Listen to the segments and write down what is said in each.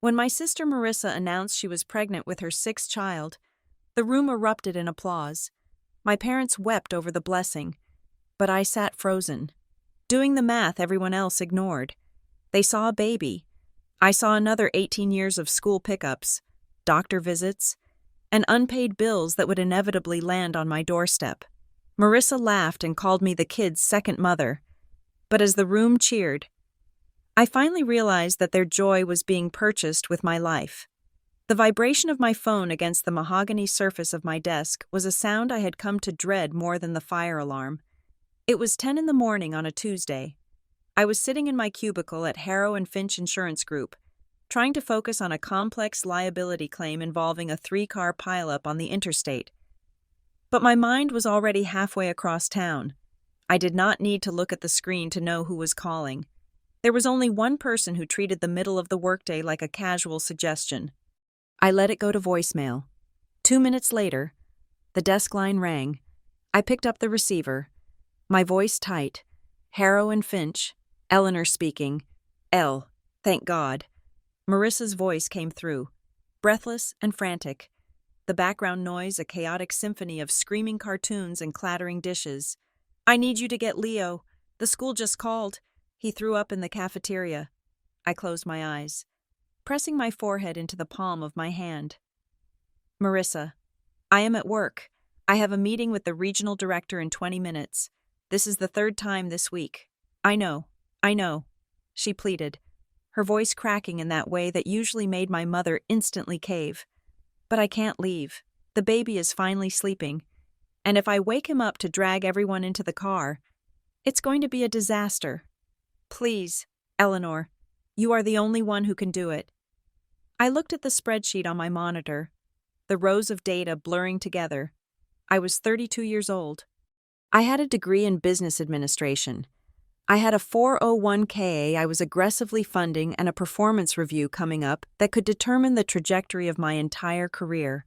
When my sister Marissa announced she was pregnant with her sixth child, the room erupted in applause. My parents wept over the blessing, but I sat frozen, doing the math everyone else ignored. They saw a baby. I saw another 18 years of school pickups, doctor visits, and unpaid bills that would inevitably land on my doorstep. Marissa laughed and called me the kids' second mother, but as the room cheered, I finally realized that their joy was being purchased with my life. The vibration of my phone against the mahogany surface of my desk was a sound I had come to dread more than the fire alarm. It was 10 in the morning on a Tuesday. I was sitting in my cubicle at Harrow and Finch Insurance Group, trying to focus on a complex liability claim involving a 3-car pileup on the interstate. But my mind was already halfway across town. I did not need to look at the screen to know who was calling. There was only one person who treated the middle of the workday like a casual suggestion. I let it go to voicemail. 2 minutes later, the desk line rang. I picked up the receiver, my voice tight. Harrow and Finch, Eleanor speaking. Elle, thank God. Marissa's voice came through, breathless and frantic. The background noise a chaotic symphony of screaming cartoons and clattering dishes. I need you to get Leo. The school just called. He threw up in the cafeteria. I closed my eyes, pressing my forehead into the palm of my hand. Marissa, I am at work. I have a meeting with the regional director in 20 minutes. This is the third time this week. I know, she pleaded, her voice cracking in that way that usually made my mother instantly cave. But I can't leave. The baby is finally sleeping, and if I wake him up to drag everyone into the car, it's going to be a disaster. Please, Eleanor, you are the only one who can do it. I looked at the spreadsheet on my monitor, the rows of data blurring together. I was 32 years old. I had a degree in business administration. I had a 401k I was aggressively funding and a performance review coming up that could determine the trajectory of my entire career.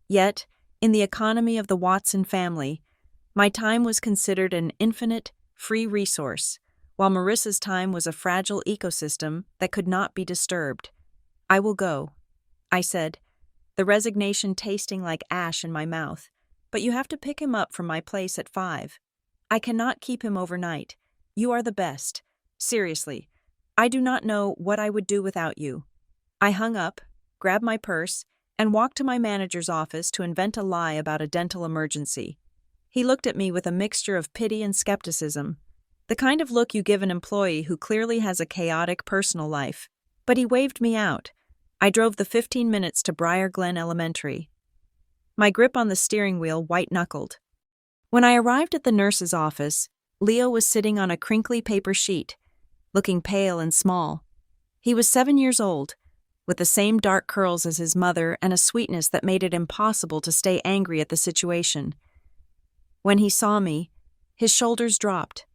Yet, in the economy of the Watson family, my time was considered an infinite, free resource, while Marissa's time was a fragile ecosystem that could not be disturbed. I will go, I said, the resignation tasting like ash in my mouth, but you have to pick him up from my place at 5. I cannot keep him overnight. You are the best. Seriously, I do not know what I would do without you. I hung up, grabbed my purse, and walked to my manager's office to invent a lie about a dental emergency. He looked at me with a mixture of pity and skepticism, the kind of look you give an employee who clearly has a chaotic personal life. But he waved me out. I drove the 15 minutes to Briar Glen Elementary, my grip on the steering wheel white-knuckled. When I arrived at the nurse's office, Leo was sitting on a crinkly paper sheet, looking pale and small. He was 7 years old, with the same dark curls as his mother and a sweetness that made it impossible to stay angry at the situation. When he saw me, his shoulders dropped.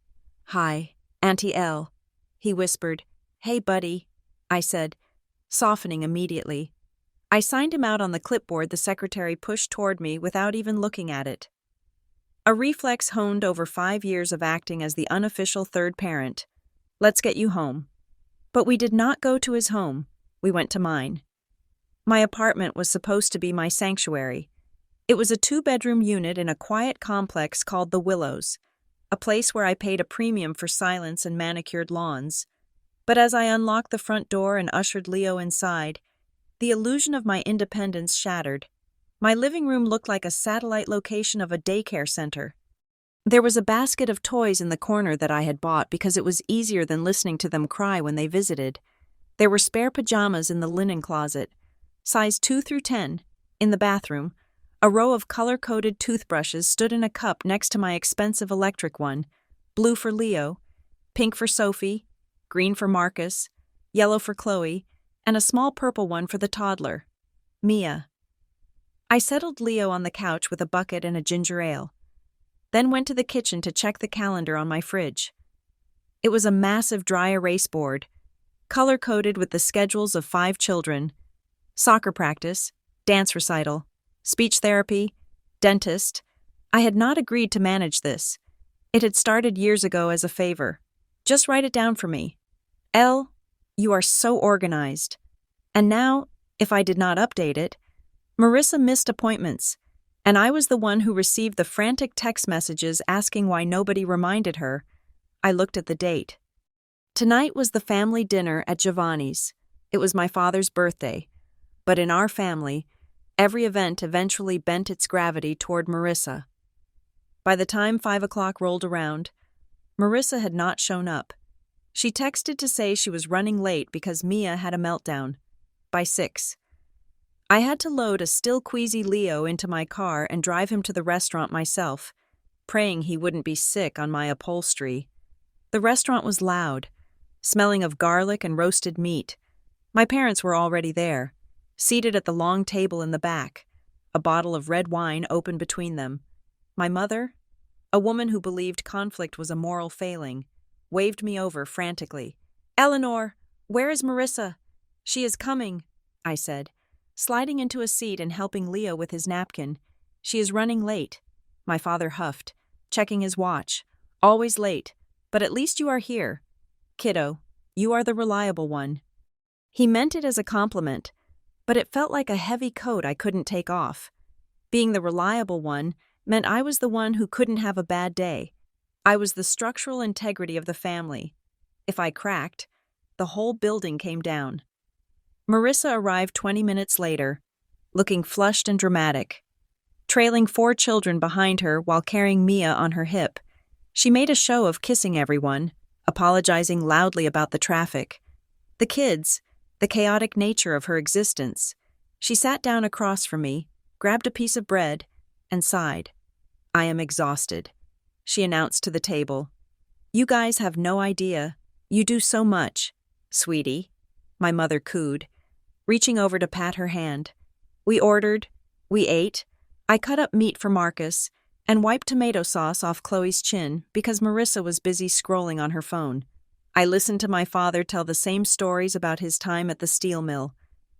"Hi, Auntie Elle," he whispered. "Hey, buddy," I said, softening immediately. I signed him out on the clipboard the secretary pushed toward me without even looking at it. A reflex honed over 5 years of acting as the unofficial third parent. Let's get you home. But we did not go to his home. We went to mine. My apartment was supposed to be my sanctuary. It was a 2-bedroom unit in a quiet complex called the Willows, a place where I paid a premium for silence and manicured lawns. But as I unlocked the front door and ushered Leo inside, the illusion of my independence shattered. My living room looked like a satellite location of a daycare center. There was a basket of toys in the corner that I had bought because it was easier than listening to them cry when they visited. There were spare pajamas in the linen closet, size 2 through 10, in the bathroom. A row of color-coded toothbrushes stood in a cup next to my expensive electric one, blue for Leo, pink for Sophie, green for Marcus, yellow for Chloe, and a small purple one for the toddler, Mia. I settled Leo on the couch with a bucket and a ginger ale, then went to the kitchen to check the calendar on my fridge. It was a massive dry erase board, color-coded with the schedules of 5 children: soccer practice, dance recital, speech therapy, dentist. I had not agreed to manage this. It had started years ago as a favor. Just write it down for me. Elle, you are so organized. And now, if I did not update it, Marissa missed appointments, and I was the one who received the frantic text messages asking why nobody reminded her. I looked at the date. Tonight was the family dinner at Giovanni's. It was my father's birthday, but in our family, every event eventually bent its gravity toward Marissa. By the time 5 o'clock rolled around, Marissa had not shown up. She texted to say she was running late because Mia had a meltdown. By 6. I had to load a still queasy Leo into my car and drive him to the restaurant myself, praying he wouldn't be sick on my upholstery. The restaurant was loud, smelling of garlic and roasted meat. My parents were already there, seated at the long table in the back, a bottle of red wine open between them. My mother, a woman who believed conflict was a moral failing, waved me over frantically. "Eleanor, where is Marissa?" "She is coming," I said, sliding into a seat and helping Leo with his napkin. "She is running late." My father huffed, checking his watch. "Always late, but at least you are here. Kiddo, you are the reliable one." He meant it as a compliment, but it felt like a heavy coat I couldn't take off. Being the reliable one meant I was the one who couldn't have a bad day. I was the structural integrity of the family. If I cracked, the whole building came down. Marissa arrived 20 minutes later, looking flushed and dramatic, trailing 4 children behind her while carrying Mia on her hip. She made a show of kissing everyone, apologizing loudly about the traffic. The kids, the chaotic nature of her existence. She sat down across from me, grabbed a piece of bread, and sighed. "I am exhausted," she announced to the table. "You guys have no idea. You do so much." "Sweetie," my mother cooed, reaching over to pat her hand. We ordered, we ate. I cut up meat for Marcus and wiped tomato sauce off Chloe's chin because Marissa was busy scrolling on her phone. I listened to my father tell the same stories about his time at the steel mill.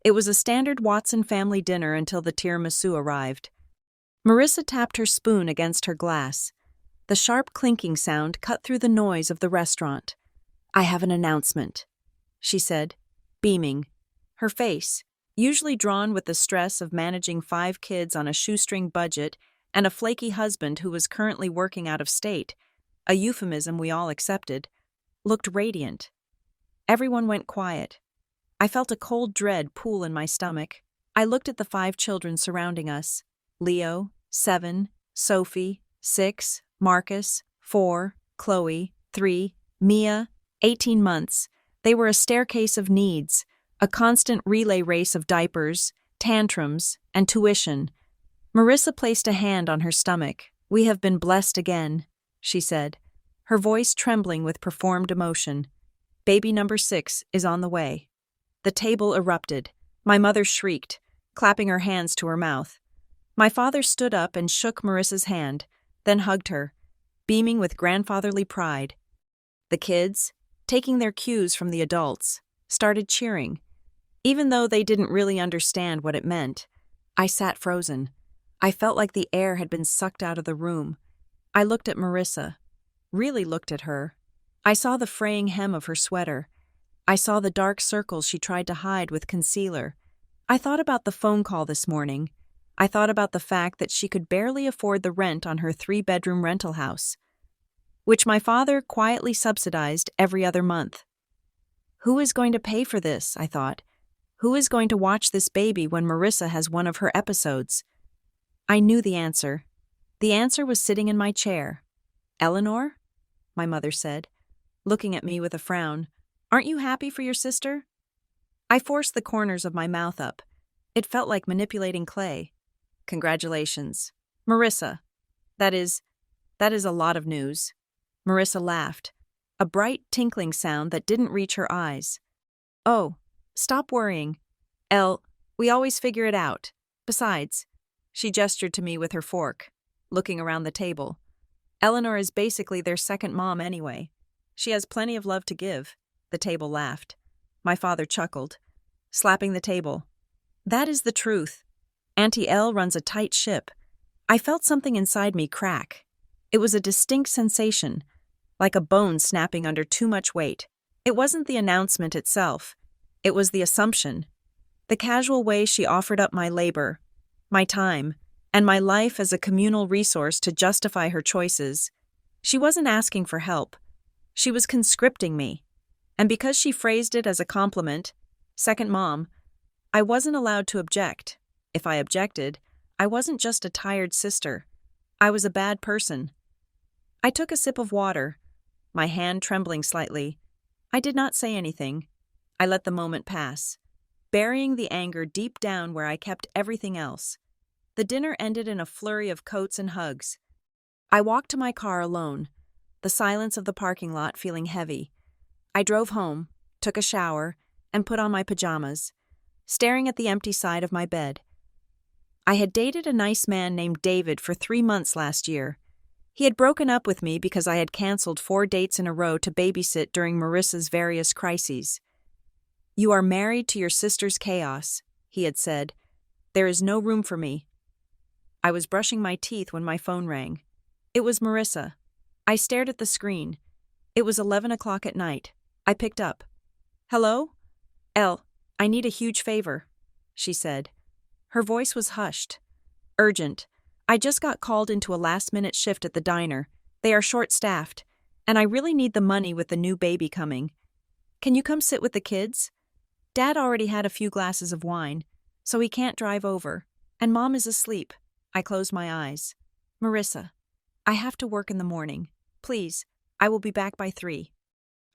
It was a standard Watson family dinner until the tiramisu arrived. Marissa tapped her spoon against her glass. The sharp clinking sound cut through the noise of the restaurant. "I have an announcement," she said, beaming. Her face, usually drawn with the stress of managing 5 kids on a shoestring budget and a flaky husband who was currently working out of state, a euphemism we all accepted, looked radiant. Everyone went quiet. I felt a cold dread pool in my stomach. I looked at the 5 children surrounding us. Leo, 7, Sophie, 6, Marcus, 4, Chloe, 3, Mia, 18 months. They were a staircase of needs, a constant relay race of diapers, tantrums, and tuition. Marissa placed a hand on her stomach. "We have been blessed again," she said, her voice trembling with performed emotion. "Baby number 6 is on the way." The table erupted. My mother shrieked, clapping her hands to her mouth. My father stood up and shook Marissa's hand, then hugged her, beaming with grandfatherly pride. The kids, taking their cues from the adults, started cheering. Even though they didn't really understand what it meant, I sat frozen. I felt like the air had been sucked out of the room. I looked at Marissa, really looked at her. I saw the fraying hem of her sweater. I saw the dark circles she tried to hide with concealer. I thought about the phone call this morning. I thought about the fact that she could barely afford the rent on her 3-bedroom rental house, which my father quietly subsidized every other month. Who is going to pay for this, I thought. Who is going to watch this baby when Marissa has one of her episodes? I knew the answer. The answer was sitting in my chair. "Eleanor?" my mother said, looking at me with a frown. "Aren't you happy for your sister?" I forced the corners of my mouth up. It felt like manipulating clay. "Congratulations. Marissa. That is a lot of news." Marissa laughed, a bright tinkling sound that didn't reach her eyes. "Oh, stop worrying. We always figure it out. Besides," she gestured to me with her fork, looking around the table. "Eleanor is basically their second mom anyway. She has plenty of love to give." The table laughed. My father chuckled, slapping the table. "That is the truth. Auntie Elle runs a tight ship." I felt something inside me crack. It was a distinct sensation, like a bone snapping under too much weight. It wasn't the announcement itself. It was the assumption. The casual way she offered up my labor, my time, and my life as a communal resource to justify her choices. She wasn't asking for help. She was conscripting me. And because she phrased it as a compliment, second mom, I wasn't allowed to object. If I objected, I wasn't just a tired sister. I was a bad person. I took a sip of water, my hand trembling slightly. I did not say anything. I let the moment pass, burying the anger deep down where I kept everything else. The dinner ended in a flurry of coats and hugs. I walked to my car alone, the silence of the parking lot feeling heavy. I drove home, took a shower, and put on my pajamas, staring at the empty side of my bed. I had dated a nice man named David for 3 months last year. He had broken up with me because I had canceled 4 dates in a row to babysit during Marissa's various crises. "You are married to your sister's chaos," he had said. "There is no room for me." I was brushing my teeth when my phone rang. It was Marissa. I stared at the screen. It was 11 o'clock at night. I picked up. "Hello? Elle, I need a huge favor," she said. Her voice was hushed. "Urgent. I just got called into a last-minute shift at the diner. They are short-staffed, and I really need the money with the new baby coming. Can you come sit with the kids? Dad already had a few glasses of wine, so he can't drive over, and Mom is asleep." I closed my eyes. "Marissa, I have to work in the morning. Please, I will be back by 3.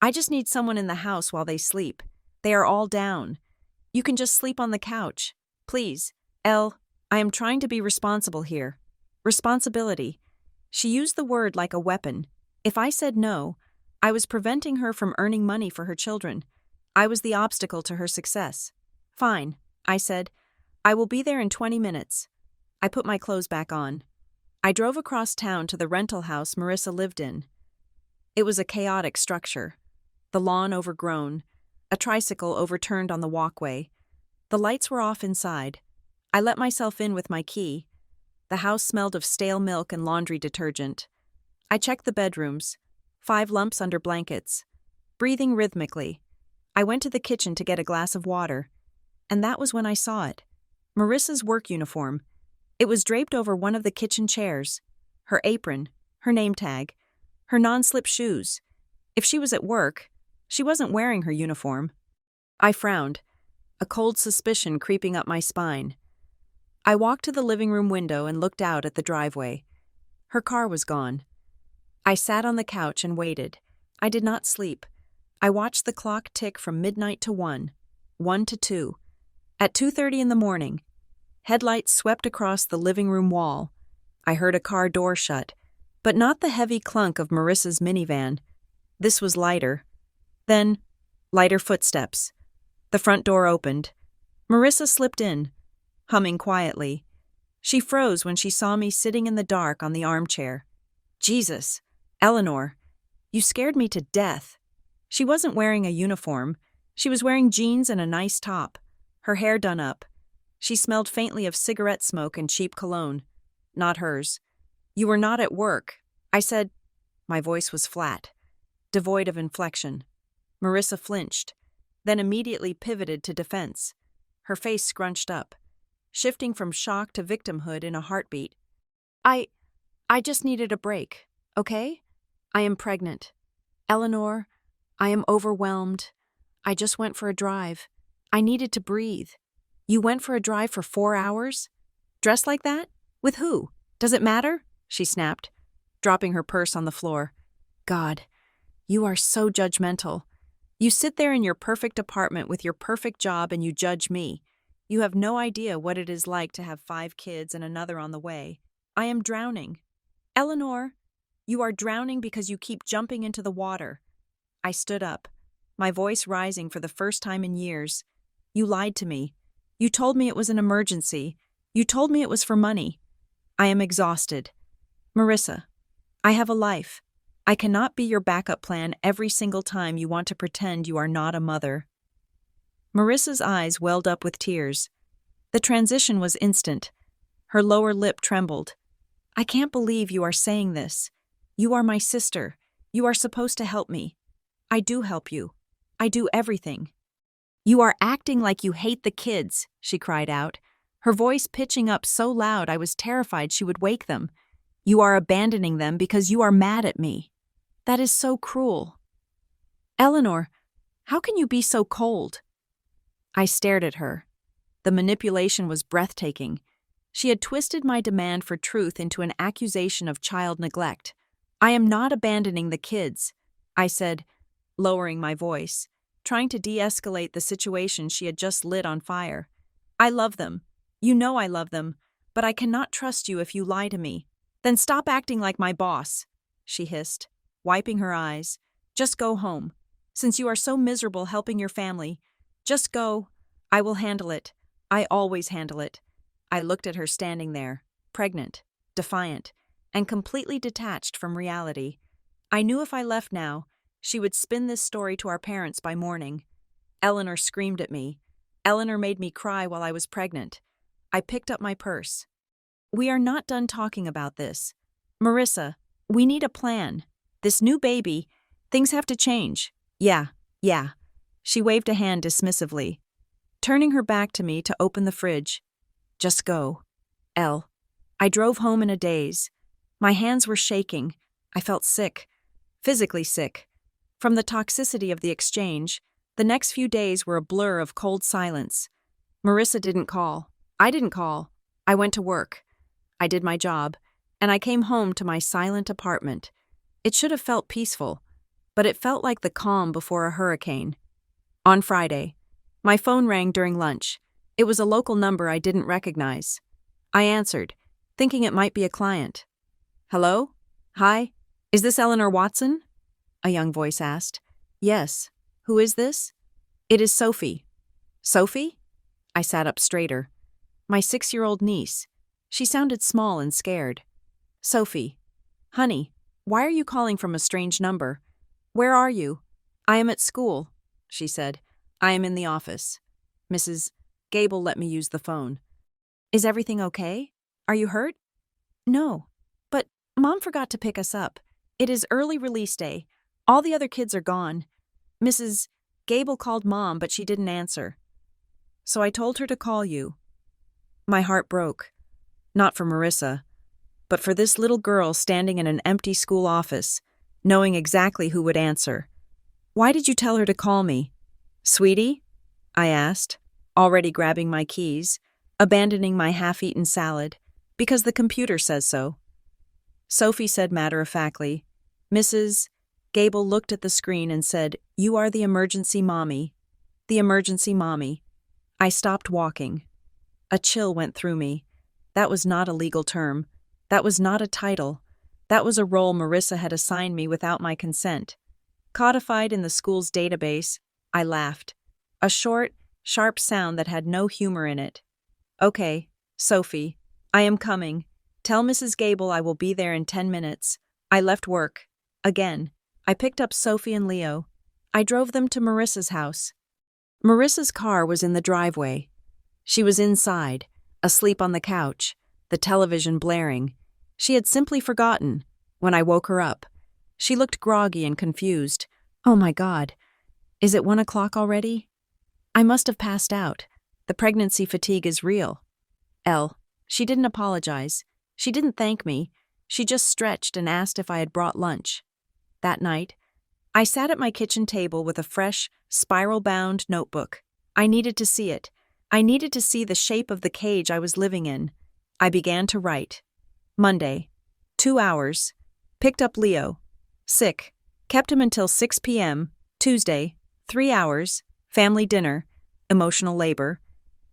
I just need someone in the house while they sleep. They are all down. You can just sleep on the couch. Please, Elle, I am trying to be responsible here." Responsibility. She used the word like a weapon. If I said no, I was preventing her from earning money for her children. I was the obstacle to her success. "Fine," I said. "I will be there in 20 minutes. I put my clothes back on. I drove across town to the rental house Marissa lived in. It was a chaotic structure. The lawn overgrown, a tricycle overturned on the walkway. The lights were off inside. I let myself in with my key. The house smelled of stale milk and laundry detergent. I checked the bedrooms, 5 lumps under blankets. Breathing rhythmically, I went to the kitchen to get a glass of water. And that was when I saw it. Marissa's work uniform. It was draped over one of the kitchen chairs. Her apron, her name tag, her non-slip shoes. If she was at work, she wasn't wearing her uniform. I frowned, a cold suspicion creeping up my spine. I walked to the living room window and looked out at the driveway. Her car was gone. I sat on the couch and waited. I did not sleep. I watched the clock tick from midnight to 1, 1 to 2. At 2:30 in the morning, headlights swept across the living room wall. I heard a car door shut, but not the heavy clunk of Marissa's minivan. This was lighter. Then, lighter footsteps. The front door opened. Marissa slipped in, humming quietly. She froze when she saw me sitting in the dark on the armchair. "Jesus, Eleanor, you scared me to death." She wasn't wearing a uniform. She was wearing jeans and a nice top, her hair done up. She smelled faintly of cigarette smoke and cheap cologne. Not hers. "You were not at work," I said. My voice was flat, devoid of inflection. Marissa flinched, then immediately pivoted to defense, her face scrunched up, shifting from shock to victimhood in a heartbeat. I just needed a break, okay? I am pregnant. Eleanor, I am overwhelmed. I just went for a drive. I needed to breathe. You went for a drive for 4 hours? Dressed like that? With who? Does it matter?" she snapped, dropping her purse on the floor. "God, you are so judgmental. You sit there in your perfect apartment with your perfect job and you judge me. You have no idea what it is like to have 5 kids and another on the way. I am drowning. Eleanor, you are drowning because you keep jumping into the water." I stood up, my voice rising for the first time in years. "You lied to me. You told me it was an emergency. You told me it was for money. I am exhausted. Marissa, I have a life. I cannot be your backup plan every single time you want to pretend you are not a mother." Marissa's eyes welled up with tears. The transition was instant. Her lower lip trembled. "I can't believe you are saying this. You are my sister. You are supposed to help me. I do help you. I do everything." "You are acting like you hate the kids," she cried out, her voice pitching up so loud I was terrified she would wake them. "You are abandoning them because you are mad at me. That is so cruel. Eleanor, how can you be so cold?" I stared at her. The manipulation was breathtaking. She had twisted my demand for truth into an accusation of child neglect. "I am not abandoning the kids," I said, lowering my voice, trying to de-escalate the situation she had just lit on fire. "I love them. You know I love them, but I cannot trust you if you lie to me." "Then stop acting like my boss," she hissed, wiping her eyes. "Just go home. Since you are so miserable helping your family, just go. I will handle it. I always handle it." I looked at her standing there, pregnant, defiant, and completely detached from reality. I knew if I left now, she would spin this story to our parents by morning. Eleanor screamed at me. Eleanor made me cry while I was pregnant. I picked up my purse. "We are not done talking about this. Marissa, we need a plan. This new baby, things have to change." Yeah. She waved a hand dismissively, turning her back to me to open the fridge. "Just go." I drove home in a daze. My hands were shaking. I felt sick, physically sick. From the toxicity of the exchange, the next few days were a blur of cold silence. Marissa didn't call. I didn't call. I went to work. I did my job, and I came home to my silent apartment. It should have felt peaceful, but it felt like the calm before a hurricane. On Friday, my phone rang during lunch. It was a local number I didn't recognize. I answered, thinking it might be a client. "Hello? Hi? Is this Eleanor Watson?" a young voice asked. "Yes. Who is this?" "It is Sophie." "Sophie?" I sat up straighter. My 6-year-old niece. She sounded small and scared. "Sophie. Honey, why are you calling from a strange number? Where are you?" "I am at school," she said. "I am in the office. Mrs. Gable let me use the phone." "Is everything okay? Are you hurt?" "No. But Mom forgot to pick us up. It is early release day. All the other kids are gone. Mrs. Gable called Mom, but she didn't answer. So I told her to call you." My heart broke. Not for Marissa, but for this little girl standing in an empty school office, knowing exactly who would answer. "Why did you tell her to call me?" "Sweetie?" I asked, already grabbing my keys, abandoning my half-eaten salad, because the computer says so. Sophie said matter-of-factly. Mrs. Gable looked at the screen and said, "You are the emergency mommy." The emergency mommy. I stopped walking. A chill went through me. That was not a legal term. That was not a title. That was a role Marissa had assigned me without my consent. Codified in the school's database, I laughed. A short, sharp sound that had no humor in it. "Okay, Sophie, I am coming. Tell Mrs. Gable I will be there in 10 minutes. I left work. Again. I picked up Sophie and Leo. I drove them to Marissa's house. Marissa's car was in the driveway. She was inside, asleep on the couch, the television blaring. She had simply forgotten. When I woke her up, she looked groggy and confused. Oh my God. Is it 1 o'clock already? I must have passed out. The pregnancy fatigue is real. She didn't apologize. She didn't thank me. She just stretched and asked if I had brought lunch. That night, I sat at my kitchen table with a fresh, spiral-bound notebook. I needed to see it. I needed to see the shape of the cage I was living in. I began to write. Monday, 2 hours. Picked up Leo. Sick. Kept him until 6 p.m. Tuesday, 3 hours. Family dinner. Emotional labor.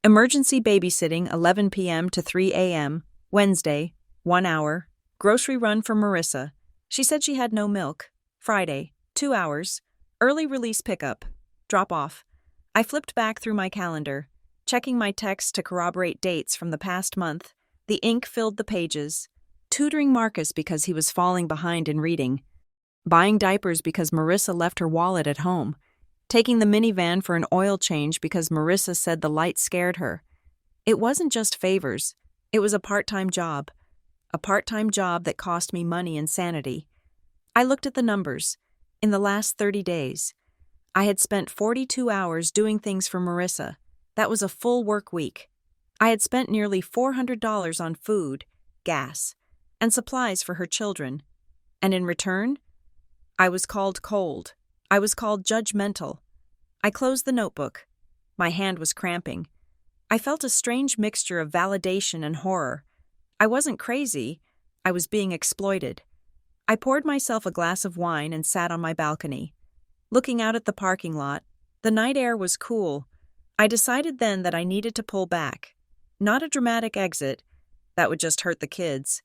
Emergency babysitting 11 p.m. to 3 a.m. Wednesday, 1 hour. Grocery run for Marissa. She said she had no milk. Friday, 2 hours. Early release pickup. Drop off. I flipped back through my calendar, checking my texts to corroborate dates from the past month. The ink filled the pages. Tutoring Marcus because he was falling behind in reading. Buying diapers because Marissa left her wallet at home. Taking the minivan for an oil change because Marissa said the light scared her. It wasn't just favors. It was a part-time job. A part-time job that cost me money and sanity. I looked at the numbers. In the last 30 days, I had spent 42 hours doing things for Marissa. That was a full work week. I had spent nearly $400 on food, gas, and supplies for her children. And in return, I was called cold. I was called judgmental. I closed the notebook. My hand was cramping. I felt a strange mixture of validation and horror. I wasn't crazy. I was being exploited. I poured myself a glass of wine and sat on my balcony. Looking out at the parking lot, the night air was cool. I decided then that I needed to pull back. Not a dramatic exit, that would just hurt the kids,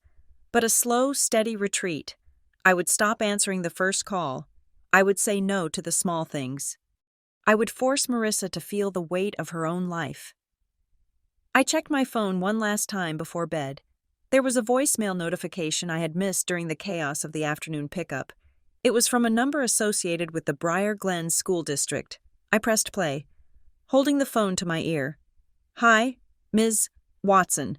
but a slow, steady retreat. I would stop answering the first call. I would say no to the small things. I would force Marissa to feel the weight of her own life. I checked my phone one last time before bed. There was a voicemail notification I had missed during the chaos of the afternoon pickup. It was from a number associated with the Briar Glen School District. I pressed play, holding the phone to my ear. "Hi, Ms. Watson.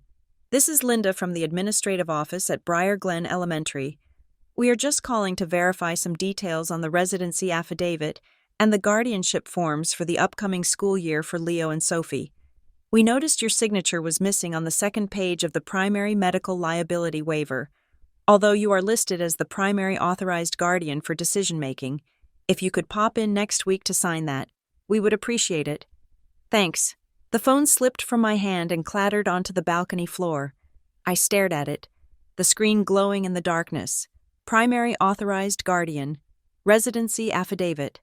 This is Linda from the administrative office at Briar Glen Elementary. We are just calling to verify some details on the residency affidavit and the guardianship forms for the upcoming school year for Leo and Sophie. We noticed your signature was missing on the second page of the primary medical liability waiver. Although you are listed as the primary authorized guardian for decision-making, if you could pop in next week to sign that, we would appreciate it. Thanks." The phone slipped from my hand and clattered onto the balcony floor. I stared at it, the screen glowing in the darkness. Primary authorized guardian. Residency affidavit.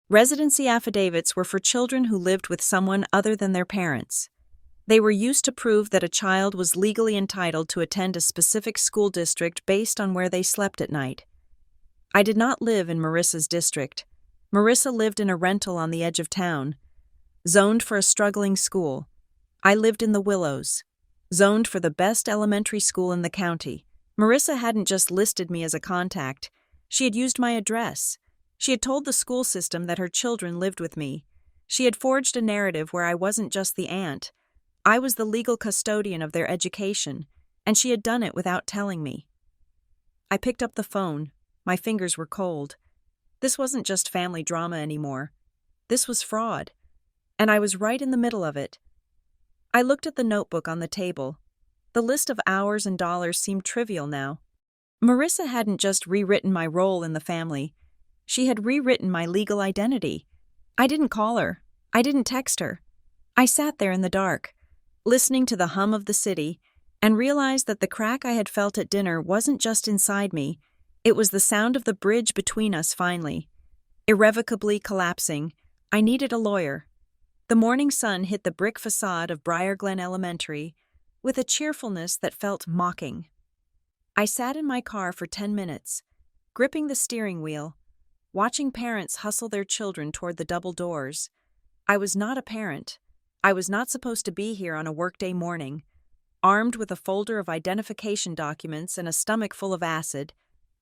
Residency affidavits were for children who lived with someone other than their parents. They were used to prove that a child was legally entitled to attend a specific school district based on where they slept at night. I did not live in Marissa's district. Marissa lived in a rental on the edge of town, zoned for a struggling school. I lived in the Willows, zoned for the best elementary school in the county. Marissa hadn't just listed me as a contact. She had used my address. She had told the school system that her children lived with me. She had forged a narrative where I wasn't just the aunt. I was the legal custodian of their education, and she had done it without telling me. I picked up the phone. My fingers were cold. This wasn't just family drama anymore. This was fraud. And I was right in the middle of it. I looked at the notebook on the table. The list of hours and dollars seemed trivial now. Marissa hadn't just rewritten my role in the family. She had rewritten my legal identity. I didn't call her. I didn't text her. I sat there in the dark, listening to the hum of the city, and realized that the crack I had felt at dinner wasn't just inside me. It was the sound of the bridge between us finally, irrevocably collapsing. I needed a lawyer. The morning sun hit the brick facade of Briar Glen Elementary with a cheerfulness that felt mocking. I sat in my car for 10 minutes, gripping the steering wheel, watching parents hustle their children toward the double doors. I was not a parent. I was not supposed to be here on a workday morning. Armed with a folder of identification documents and a stomach full of acid,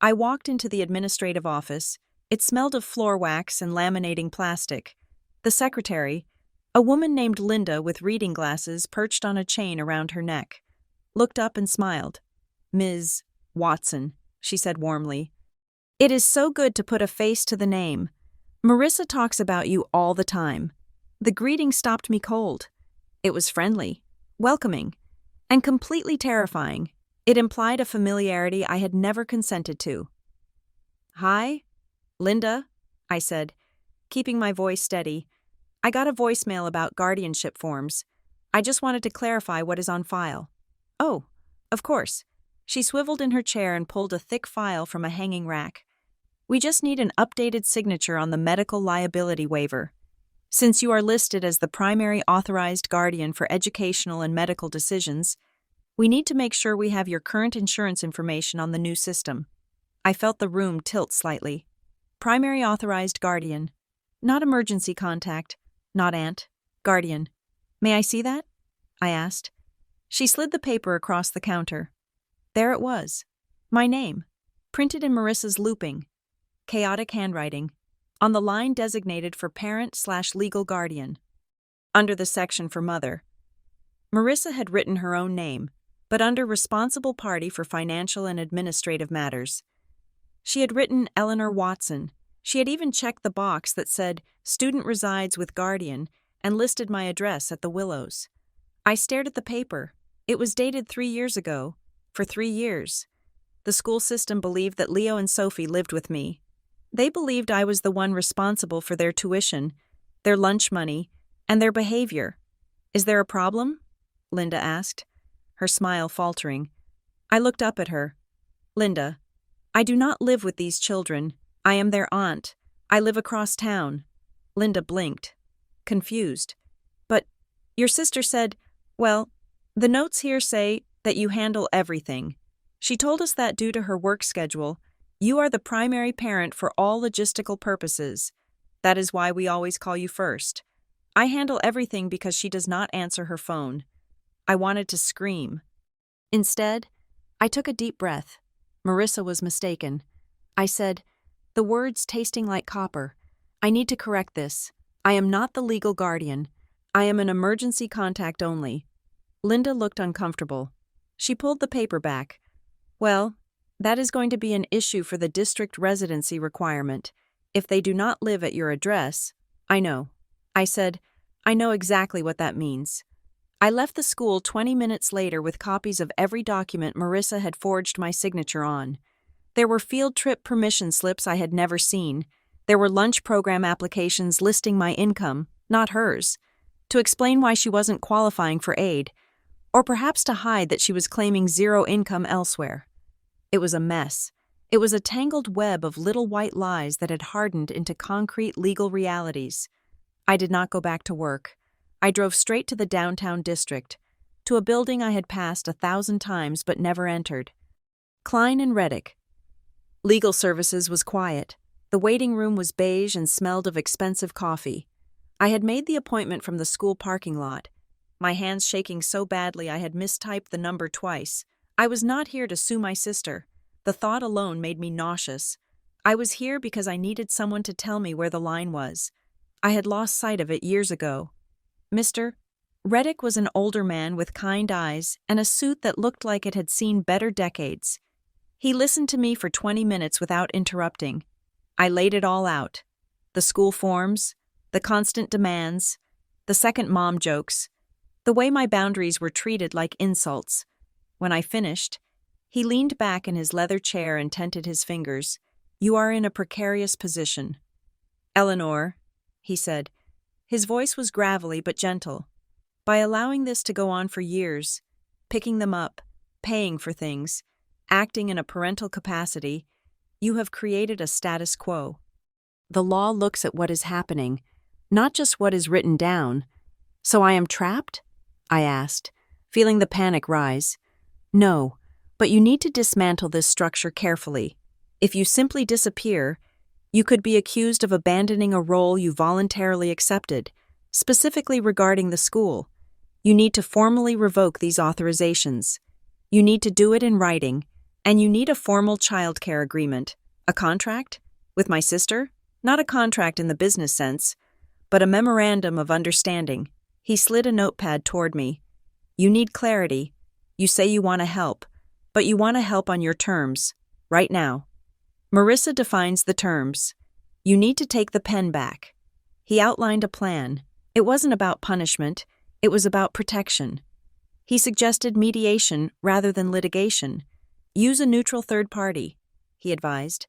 I walked into the administrative office. It smelled of floor wax and laminating plastic. The secretary, a woman named Linda with reading glasses perched on a chain around her neck, looked up and smiled. "Ms. Watson," she said warmly. "It is so good to put a face to the name. Marissa talks about you all the time." The greeting stopped me cold. It was friendly, welcoming, and completely terrifying. It implied a familiarity I had never consented to. "Hi, Linda," I said, keeping my voice steady. "I got a voicemail about guardianship forms. I just wanted to clarify what is on file." "Oh, of course." She swiveled in her chair and pulled a thick file from a hanging rack. "We just need an updated signature on the medical liability waiver. Since you are listed as the primary authorized guardian for educational and medical decisions, we need to make sure we have your current insurance information on the new system." I felt the room tilt slightly. Primary authorized guardian. Not emergency contact. Not aunt. Guardian. "May I see that?" I asked. She slid the paper across the counter. There it was. My name, printed in Marissa's looping, chaotic handwriting, on the line designated for parent/legal guardian. Under the section for mother. Marissa had written her own name, but under responsible party for financial and administrative matters. She had written Eleanor Watson, She had even checked the box that said, "Student resides with guardian," and listed my address at the Willows. I stared at the paper. It was dated 3 years ago. For 3 years. The school system believed that Leo and Sophie lived with me. They believed I was the one responsible for their tuition, their lunch money, and their behavior. "Is there a problem?" Linda asked, her smile faltering. I looked up at her. "Linda, I do not live with these children. I am their aunt. I live across town." Linda blinked, confused. "But your sister said, well, the notes here say that you handle everything. She told us that due to her work schedule, you are the primary parent for all logistical purposes. That is why we always call you first. I handle everything because she does not answer her phone." I wanted to scream. Instead, I took a deep breath. Marissa was mistaken. I said, the words tasting like copper, "I need to correct this. I am not the legal guardian. I am an emergency contact only." Linda looked uncomfortable. She pulled the paper back. "Well, that is going to be an issue for the district residency requirement. If they do not live at your address." "I know." I said, "I know exactly what that means." I left the school 20 minutes later with copies of every document Marissa had forged my signature on. There were field trip permission slips I had never seen. There were lunch program applications listing my income, not hers, to explain why she wasn't qualifying for aid, or perhaps to hide that she was claiming zero income elsewhere. It was a mess. It was a tangled web of little white lies that had hardened into concrete legal realities. I did not go back to work. I drove straight to the downtown district, to a building I had passed 1,000 times but never entered. Klein and Reddick. Legal services was quiet. The waiting room was beige and smelled of expensive coffee. I had made the appointment from the school parking lot, my hands shaking so badly I had mistyped the number twice. I was not here to sue my sister. The thought alone made me nauseous. I was here because I needed someone to tell me where the line was. I had lost sight of it years ago. Mr. Reddick was an older man with kind eyes and a suit that looked like it had seen better decades. He listened to me for 20 minutes without interrupting. I laid it all out. The school forms, the constant demands, the second mom jokes, the way my boundaries were treated like insults. When I finished, he leaned back in his leather chair and tented his fingers. "You are in a precarious position." "Eleanor," he said. His voice was gravelly but gentle. "By allowing this to go on for years, picking them up, paying for things, acting in a parental capacity, you have created a status quo. The law looks at what is happening, not just what is written down." "So I am trapped?" I asked, feeling the panic rise. "No, but you need to dismantle this structure carefully. If you simply disappear, you could be accused of abandoning a role you voluntarily accepted, specifically regarding the school. You need to formally revoke these authorizations. You need to do it in writing, and you need a formal childcare agreement. A contract? With my sister? Not a contract in the business sense, but a memorandum of understanding." He slid a notepad toward me. "You need clarity. You say you want to help, but you want to help on your terms, right now. Marissa defines the terms. You need to take the pen back." He outlined a plan. It wasn't about punishment, it was about protection. He suggested mediation rather than litigation. "Use a neutral third party," he advised.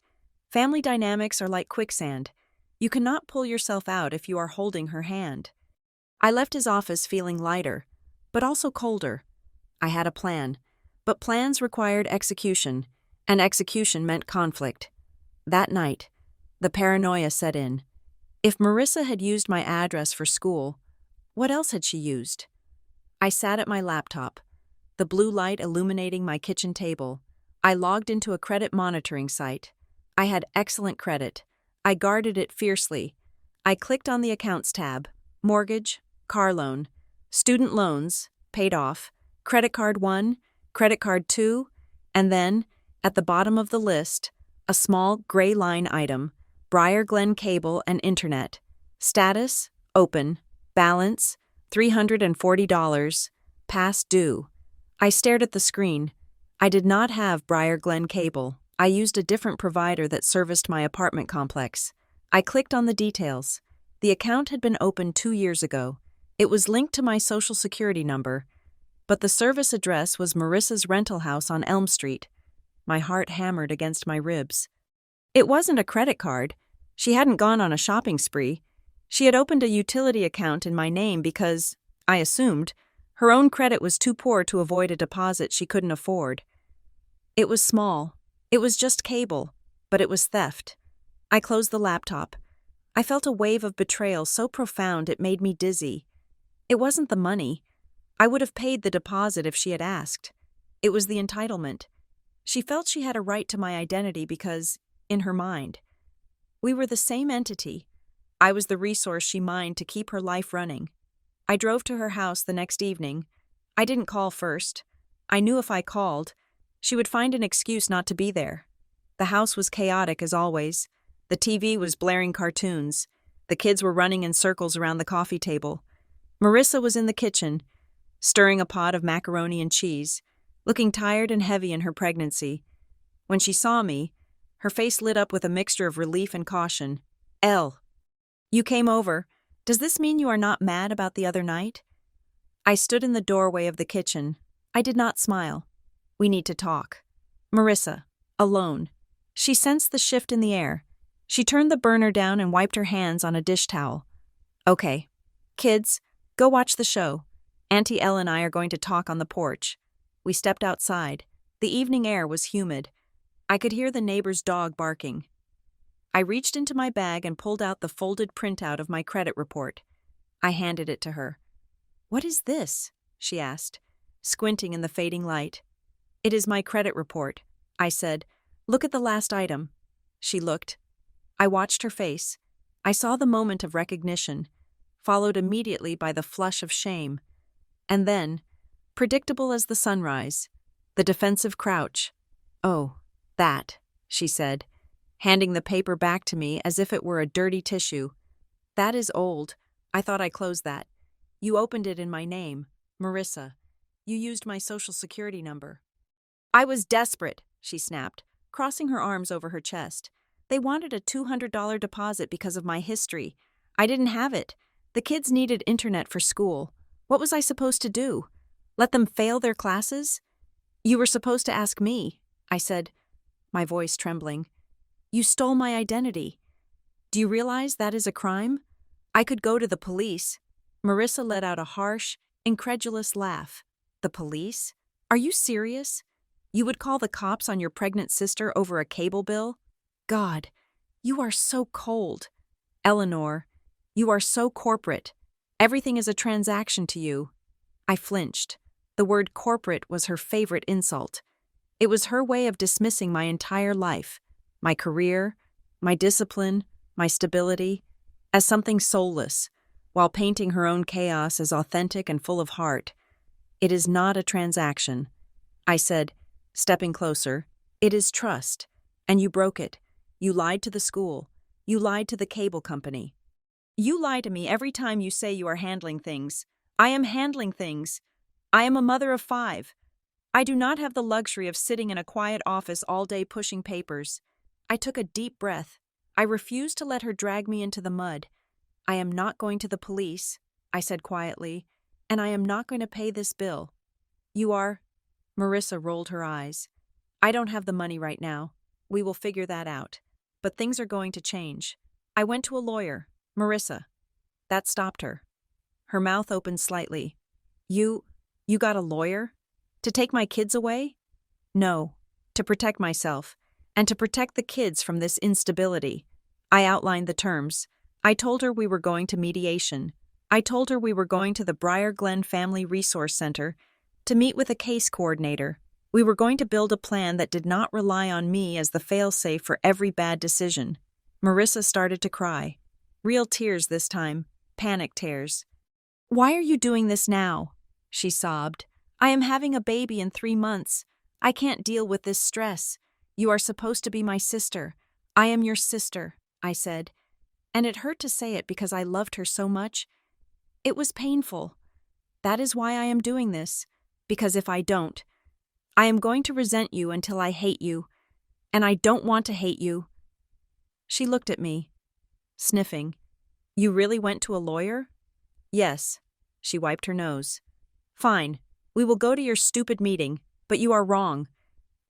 "Family dynamics are like quicksand. You cannot pull yourself out if you are holding her hand." I left his office feeling lighter, but also colder. I had a plan, but plans required execution, and execution meant conflict. That night, the paranoia set in. If Marissa had used my address for school, what else had she used? I sat at my laptop, the blue light illuminating my kitchen table. I logged into a credit monitoring site. I had excellent credit. I guarded it fiercely. I clicked on the accounts tab. Mortgage, car loan, student loans, paid off, credit card 1, credit card 2, and then, at the bottom of the list, a small gray line item, Briar Glen Cable and Internet. Status, open. Balance, $340. Past due. I stared at the screen. I did not have Briar Glen Cable. I used a different provider that serviced my apartment complex. I clicked on the details. The account had been opened 2 years ago. It was linked to my social security number, but the service address was Marissa's rental house on Elm Street. My heart hammered against my ribs. It wasn't a credit card. She hadn't gone on a shopping spree. She had opened a utility account in my name because, I assumed, her own credit was too poor to avoid a deposit she couldn't afford. It was small. It was just cable, but it was theft. I closed the laptop. I felt a wave of betrayal so profound it made me dizzy. It wasn't the money. I would have paid the deposit if she had asked. It was the entitlement. She felt she had a right to my identity because, in her mind, we were the same entity. I was the resource she mined to keep her life running. I drove to her house the next evening. I didn't call first. I knew if I called, she would find an excuse not to be there. The house was chaotic as always. The TV was blaring cartoons. The kids were running in circles around the coffee table. Marissa was in the kitchen, stirring a pot of macaroni and cheese, looking tired and heavy in her pregnancy. When she saw me, her face lit up with a mixture of relief and caution. "Elle, you came over. Does this mean you are not mad about the other night?" I stood in the doorway of the kitchen. I did not smile. "We need to talk." Marissa, alone. She sensed the shift in the air. She turned the burner down and wiped her hands on a dish towel. "Okay. Kids, go watch the show. Auntie Elle and I are going to talk on the porch." We stepped outside. The evening air was humid. I could hear the neighbor's dog barking. I reached into my bag and pulled out the folded printout of my credit report. I handed it to her. "What is this?" she asked, squinting in the fading light. "It is my credit report," I said. "Look at the last item." She looked. I watched her face. I saw the moment of recognition, followed immediately by the flush of shame. And then, predictable as the sunrise, the defensive crouch. "Oh, that," she said, handing the paper back to me as if it were a dirty tissue. "That is old. I thought I closed that. You opened it in my name, Marissa. You used my social security number." "I was desperate," she snapped, crossing her arms over her chest. "They wanted a $200 deposit because of my history. I didn't have it. The kids needed internet for school. What was I supposed to do? Let them fail their classes?" "You were supposed to ask me," I said, my voice trembling. "You stole my identity. Do you realize that is a crime? I could go to the police." Marissa let out a harsh, incredulous laugh. "The police? Are you serious? You would call the cops on your pregnant sister over a cable bill? God, you are so cold. Eleanor, you are so corporate. Everything is a transaction to you." I flinched. The word corporate was her favorite insult. It was her way of dismissing my entire life, my career, my discipline, my stability, as something soulless, while painting her own chaos as authentic and full of heart. "It is not a transaction," I said, stepping closer. "It is trust, and you broke it. You lied to the school. You lied to the cable company. You lie to me every time you say you are handling things. I am handling things. I am a mother of 5. I do not have the luxury of sitting in a quiet office all day pushing papers." I took a deep breath. I refused to let her drag me into the mud. "I am not going to the police," I said quietly, "and I am not going to pay this bill." "You are?" Marissa rolled her eyes. "I don't have the money right now. We will figure that out. But things are going to change. I went to a lawyer, Marissa." That stopped her. Her mouth opened slightly. You got a lawyer? To take my kids away?" "No, to protect myself, and to protect the kids from this instability." I outlined the terms. I told her we were going to mediation. I told her we were going to the Briar Glen Family Resource Center to meet with a case coordinator. We were going to build a plan that did not rely on me as the fail-safe for every bad decision. Marissa started to cry. Real tears this time, panic tears. "Why are you doing this now?" she sobbed. "I am having a baby in 3 months. I can't deal with this stress. You are supposed to be my sister. I am your sister," I said. And it hurt to say it because I loved her so much. It was painful. "That is why I am doing this. Because if I don't, I am going to resent you until I hate you. And I don't want to hate you." She looked at me. sniffing. You really went to a lawyer? Yes. She wiped her nose. Fine. We will go to your stupid meeting, but you are wrong.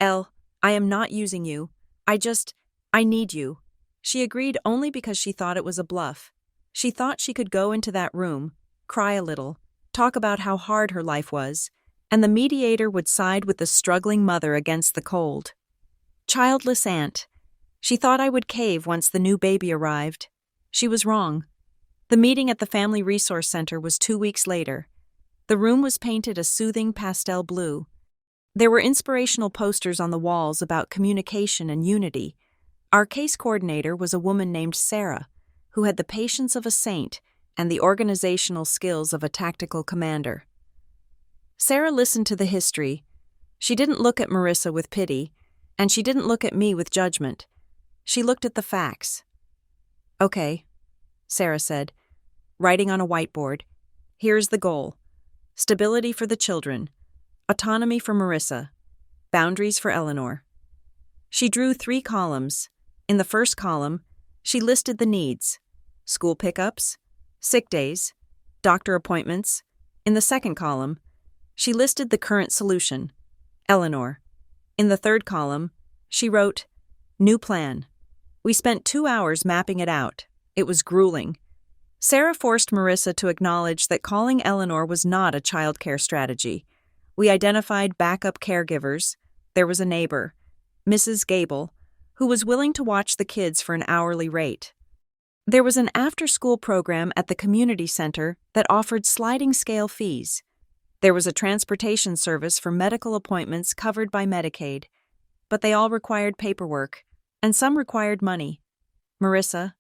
I am not using you. I need you. She agreed only because she thought it was a bluff. She thought she could go into that room, cry a little, talk about how hard her life was, and the mediator would side with the struggling mother against the cold. Childless aunt. She thought I would cave once the new baby arrived. She was wrong. The meeting at the Family Resource Center was 2 weeks later. The room was painted a soothing pastel blue. There were inspirational posters on the walls about communication and unity. Our case coordinator was a woman named Sarah, who had the patience of a saint and the organizational skills of a tactical commander. Sarah listened to the history. She didn't look at Marissa with pity, and she didn't look at me with judgment. She looked at the facts. Okay, Sarah said, writing on a whiteboard. Here's the goal. Stability for the children. Autonomy for Marissa. Boundaries for Eleanor. She drew 3 columns. In the first column, she listed the needs: school pickups, sick days, doctor appointments. In the second column, she listed the current solution: Eleanor. In the third column, she wrote, new plan. We spent 2 hours mapping it out. It was grueling. Sarah forced Marissa to acknowledge that calling Eleanor was not a childcare strategy. We identified backup caregivers. There was a neighbor, Mrs. Gable, who was willing to watch the kids for an hourly rate. There was an after-school program at the community center that offered sliding-scale fees. There was a transportation service for medical appointments covered by Medicaid, but they all required paperwork, and some required money. Marissa,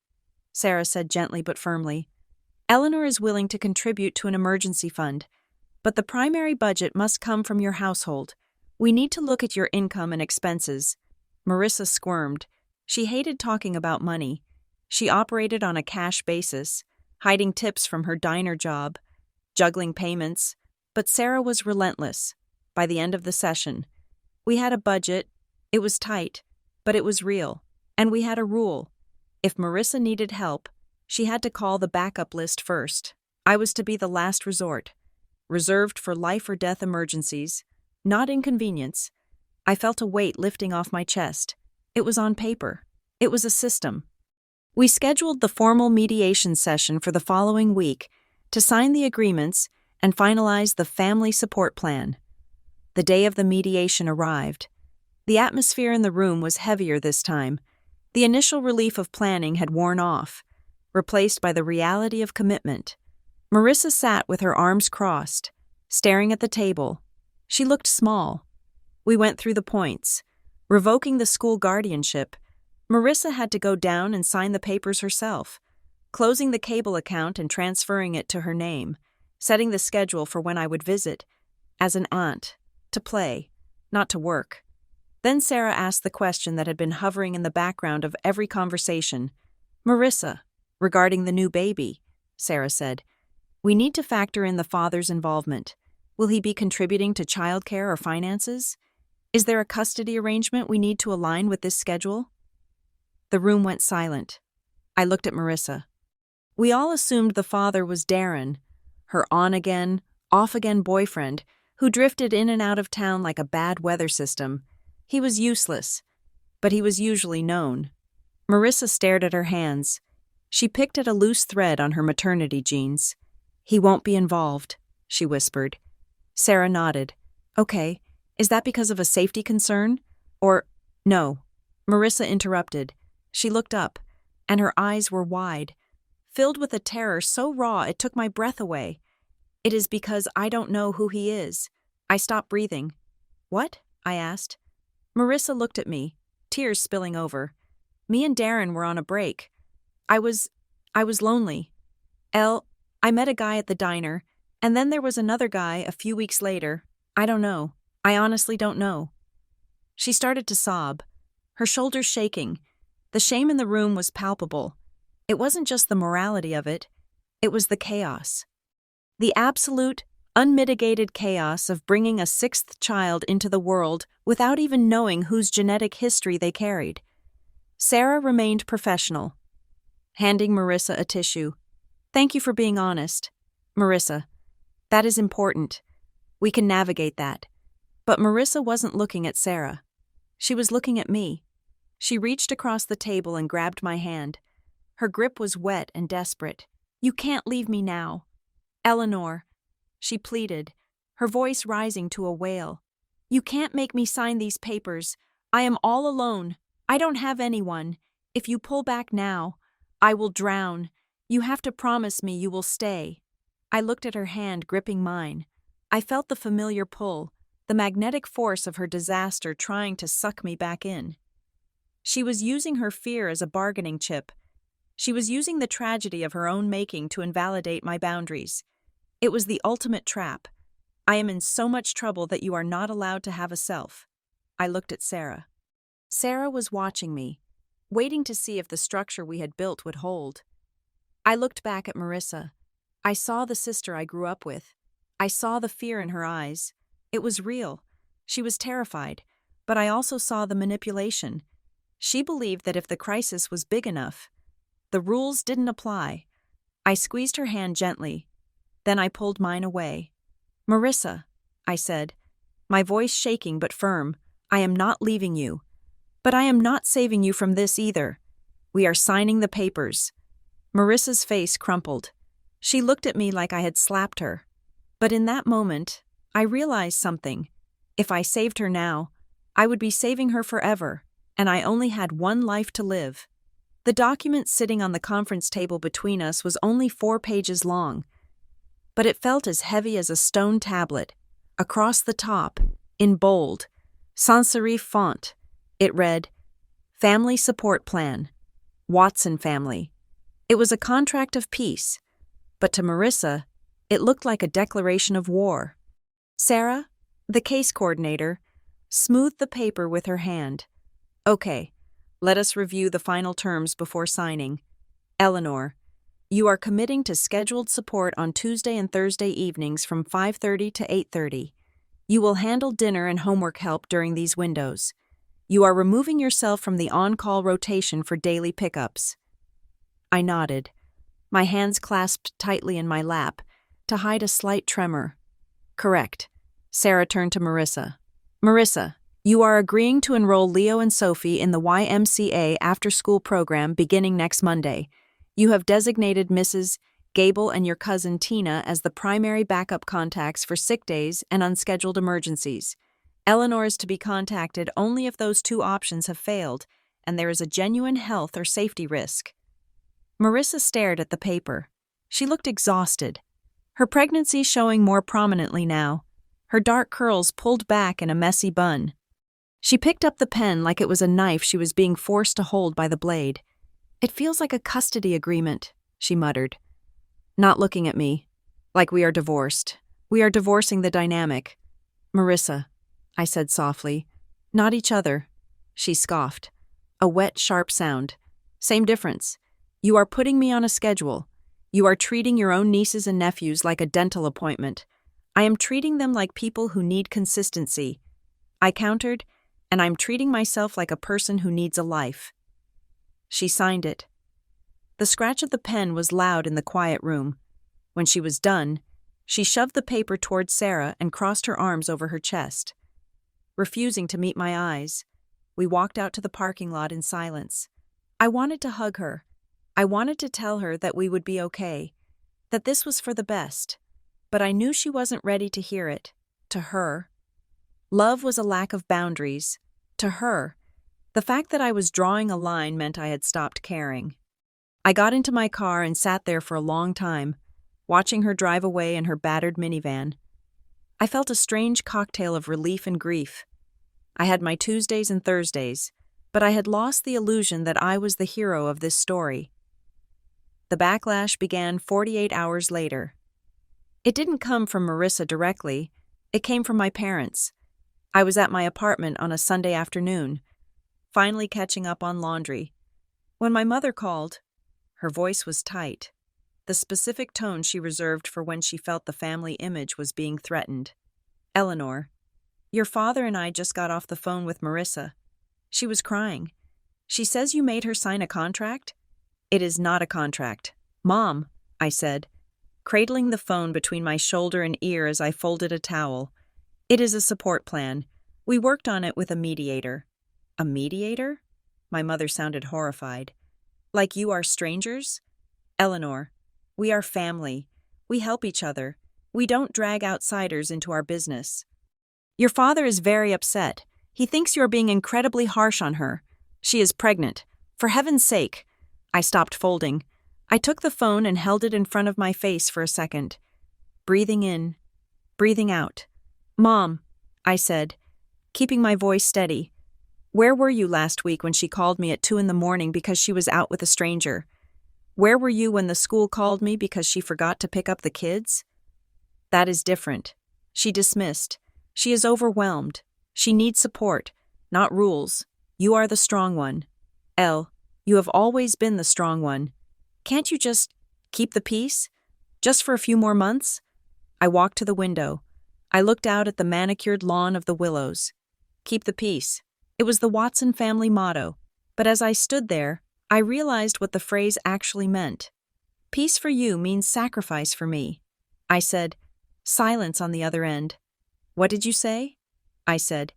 Sarah said gently but firmly, Eleanor is willing to contribute to an emergency fund, but the primary budget must come from your household. We need to look at your income and expenses. Marissa squirmed. She hated talking about money. She operated on a cash basis, hiding tips from her diner job, juggling payments, but Sarah was relentless. By the end of the session, we had a budget. It was tight, but it was real. And we had a rule. If Marissa needed help, she had to call the backup list first. I was to be the last resort, reserved for life or death emergencies, not inconvenience. I felt a weight lifting off my chest. It was on paper. It was a system. We scheduled the formal mediation session for the following week to sign the agreements and finalize the family support plan. The day of the mediation arrived. The atmosphere in the room was heavier this time. The initial relief of planning had worn off, replaced by the reality of commitment. Marissa sat with her arms crossed, staring at the table. She looked small. We went through the points. Revoking the school guardianship, Marissa had to go down and sign the papers herself, closing the cable account and transferring it to her name, setting the schedule for when I would visit, as an aunt, to play, not to work. Then Sarah asked the question that had been hovering in the background of every conversation. Marissa, regarding the new baby, Sarah said, we need to factor in the father's involvement. Will he be contributing to childcare or finances? Is there a custody arrangement we need to align with this schedule? The room went silent. I looked at Marissa. We all assumed the father was Darren, her on-again, off-again boyfriend who drifted in and out of town like a bad weather system. He was useless, but he was usually known. Marissa stared at her hands. She picked at a loose thread on her maternity jeans. He won't be involved, she whispered. Sarah nodded. Okay, is that because of a safety concern? Or, no. Marissa interrupted. She looked up, and her eyes were wide, filled with a terror so raw it took my breath away. It is because I don't know who he is. I stopped breathing. What? I asked. Marissa looked at me, tears spilling over. Me and Darren were on a break. I was lonely. I met a guy at the diner, and then there was another guy a few weeks later. I don't know. I honestly don't know. She started to sob, her shoulders shaking. The shame in the room was palpable. It wasn't just the morality of it. It was the chaos. The absolute, unmitigated chaos of bringing a 6th child into the world without even knowing whose genetic history they carried. Sarah remained professional. handing Marissa a tissue. Thank you for being honest. Marissa, that is important. We can navigate that. But Marissa wasn't looking at Sarah. She was looking at me. She reached across the table and grabbed my hand. Her grip was wet and desperate. You can't leave me now. Eleanor, she pleaded, her voice rising to a wail. You can't make me sign these papers. I am all alone. I don't have anyone. If you pull back now, I will drown. You have to promise me you will stay. I looked at her hand gripping mine. I felt the familiar pull, the magnetic force of her disaster trying to suck me back in. She was using her fear as a bargaining chip. She was using the tragedy of her own making to invalidate my boundaries. It was the ultimate trap. I am in so much trouble that you are not allowed to have a self. I looked at Sarah. Sarah was watching me, waiting to see if the structure we had built would hold. I looked back at Marissa. I saw the sister I grew up with. I saw the fear in her eyes. It was real. She was terrified, but I also saw the manipulation. She believed that if the crisis was big enough, the rules didn't apply. I squeezed her hand gently. Then I pulled mine away. Marissa, I said, my voice shaking but firm, I am not leaving you. But I am not saving you from this either. We are signing the papers. Marissa's face crumpled. She looked at me like I had slapped her. But in that moment, I realized something. If I saved her now, I would be saving her forever, and I only had one life to live. The document sitting on the conference table between us was only 4 pages long, but it felt as heavy as a stone tablet. Across the top, in bold, sans serif font, it read, Family Support Plan, Watson Family. It was a contract of peace, but to Marissa, it looked like a declaration of war. Sarah, the case coordinator, smoothed the paper with her hand. Okay, let us review the final terms before signing. Eleanor, you are committing to scheduled support on Tuesday and Thursday evenings from 5:30 to 8:30. You will handle dinner and homework help during these windows. You are removing yourself from the on-call rotation for daily pickups. I nodded, my hands clasped tightly in my lap to hide a slight tremor. Correct. Sarah turned to Marissa. Marissa, you are agreeing to enroll Leo and Sophie in the YMCA after-school program beginning next Monday. You have designated Mrs. Gable and your cousin Tina as the primary backup contacts for sick days and unscheduled emergencies. Eleanor is to be contacted only if those 2 options have failed and there is a genuine health or safety risk. Marissa stared at the paper. She looked exhausted, her pregnancy showing more prominently now, her dark curls pulled back in a messy bun. She picked up the pen like it was a knife she was being forced to hold by the blade. It feels like a custody agreement, she muttered, not looking at me. Like we are divorced. We are divorcing the dynamic. Marissa, I said softly. Not each other. She scoffed. A wet, sharp sound. Same difference. You are putting me on a schedule. You are treating your own nieces and nephews like a dental appointment. I am treating them like people who need consistency. I countered, and I'm treating myself like a person who needs a life. She signed it. The scratch of the pen was loud in the quiet room. When she was done, she shoved the paper towards Sarah and crossed her arms over her chest. Refusing to meet my eyes, we walked out to the parking lot in silence. I wanted to hug her. I wanted to tell her that we would be okay, that this was for the best, but I knew she wasn't ready to hear it. To her, love was a lack of boundaries. To her, the fact that I was drawing a line meant I had stopped caring. I got into my car and sat there for a long time, watching her drive away in her battered minivan. I felt a strange cocktail of relief and grief. I had my Tuesdays and Thursdays, but I had lost the illusion that I was the hero of this story. The backlash began 48 hours later. It didn't come from Marissa directly. It came from my parents. I was at my apartment on a Sunday afternoon, finally catching up on laundry. When my mother called, her voice was tight, the specific tone she reserved for when she felt the family image was being threatened. Eleanor, your father and I just got off the phone with Marissa. She was crying. She says you made her sign a contract? It is not a contract. Mom, I said, cradling the phone between my shoulder and ear as I folded a towel. It is a support plan. We worked on it with a mediator. A mediator? My mother sounded horrified. Like you are strangers? Eleanor, we are family. We help each other. We don't drag outsiders into our business. Your father is very upset. He thinks you are being incredibly harsh on her. She is pregnant. For heaven's sake. I stopped folding. I took the phone and held it in front of my face for a second. Breathing in, breathing out. Mom, I said, keeping my voice steady. Where were you last week when she called me at 2 a.m. because she was out with a stranger? Where were you when the school called me because she forgot to pick up the kids? That is different. She dismissed. She is overwhelmed. She needs support, not rules. You are the strong one. Elle, you have always been the strong one. Can't you just keep the peace? Just for a few more months? I walked to the window. I looked out at the manicured lawn of the willows. Keep the peace. It was the Watson family motto, but as I stood there, I realized what the phrase actually meant. Peace for you means sacrifice for me. I said, silence on the other end. What did you say? I said,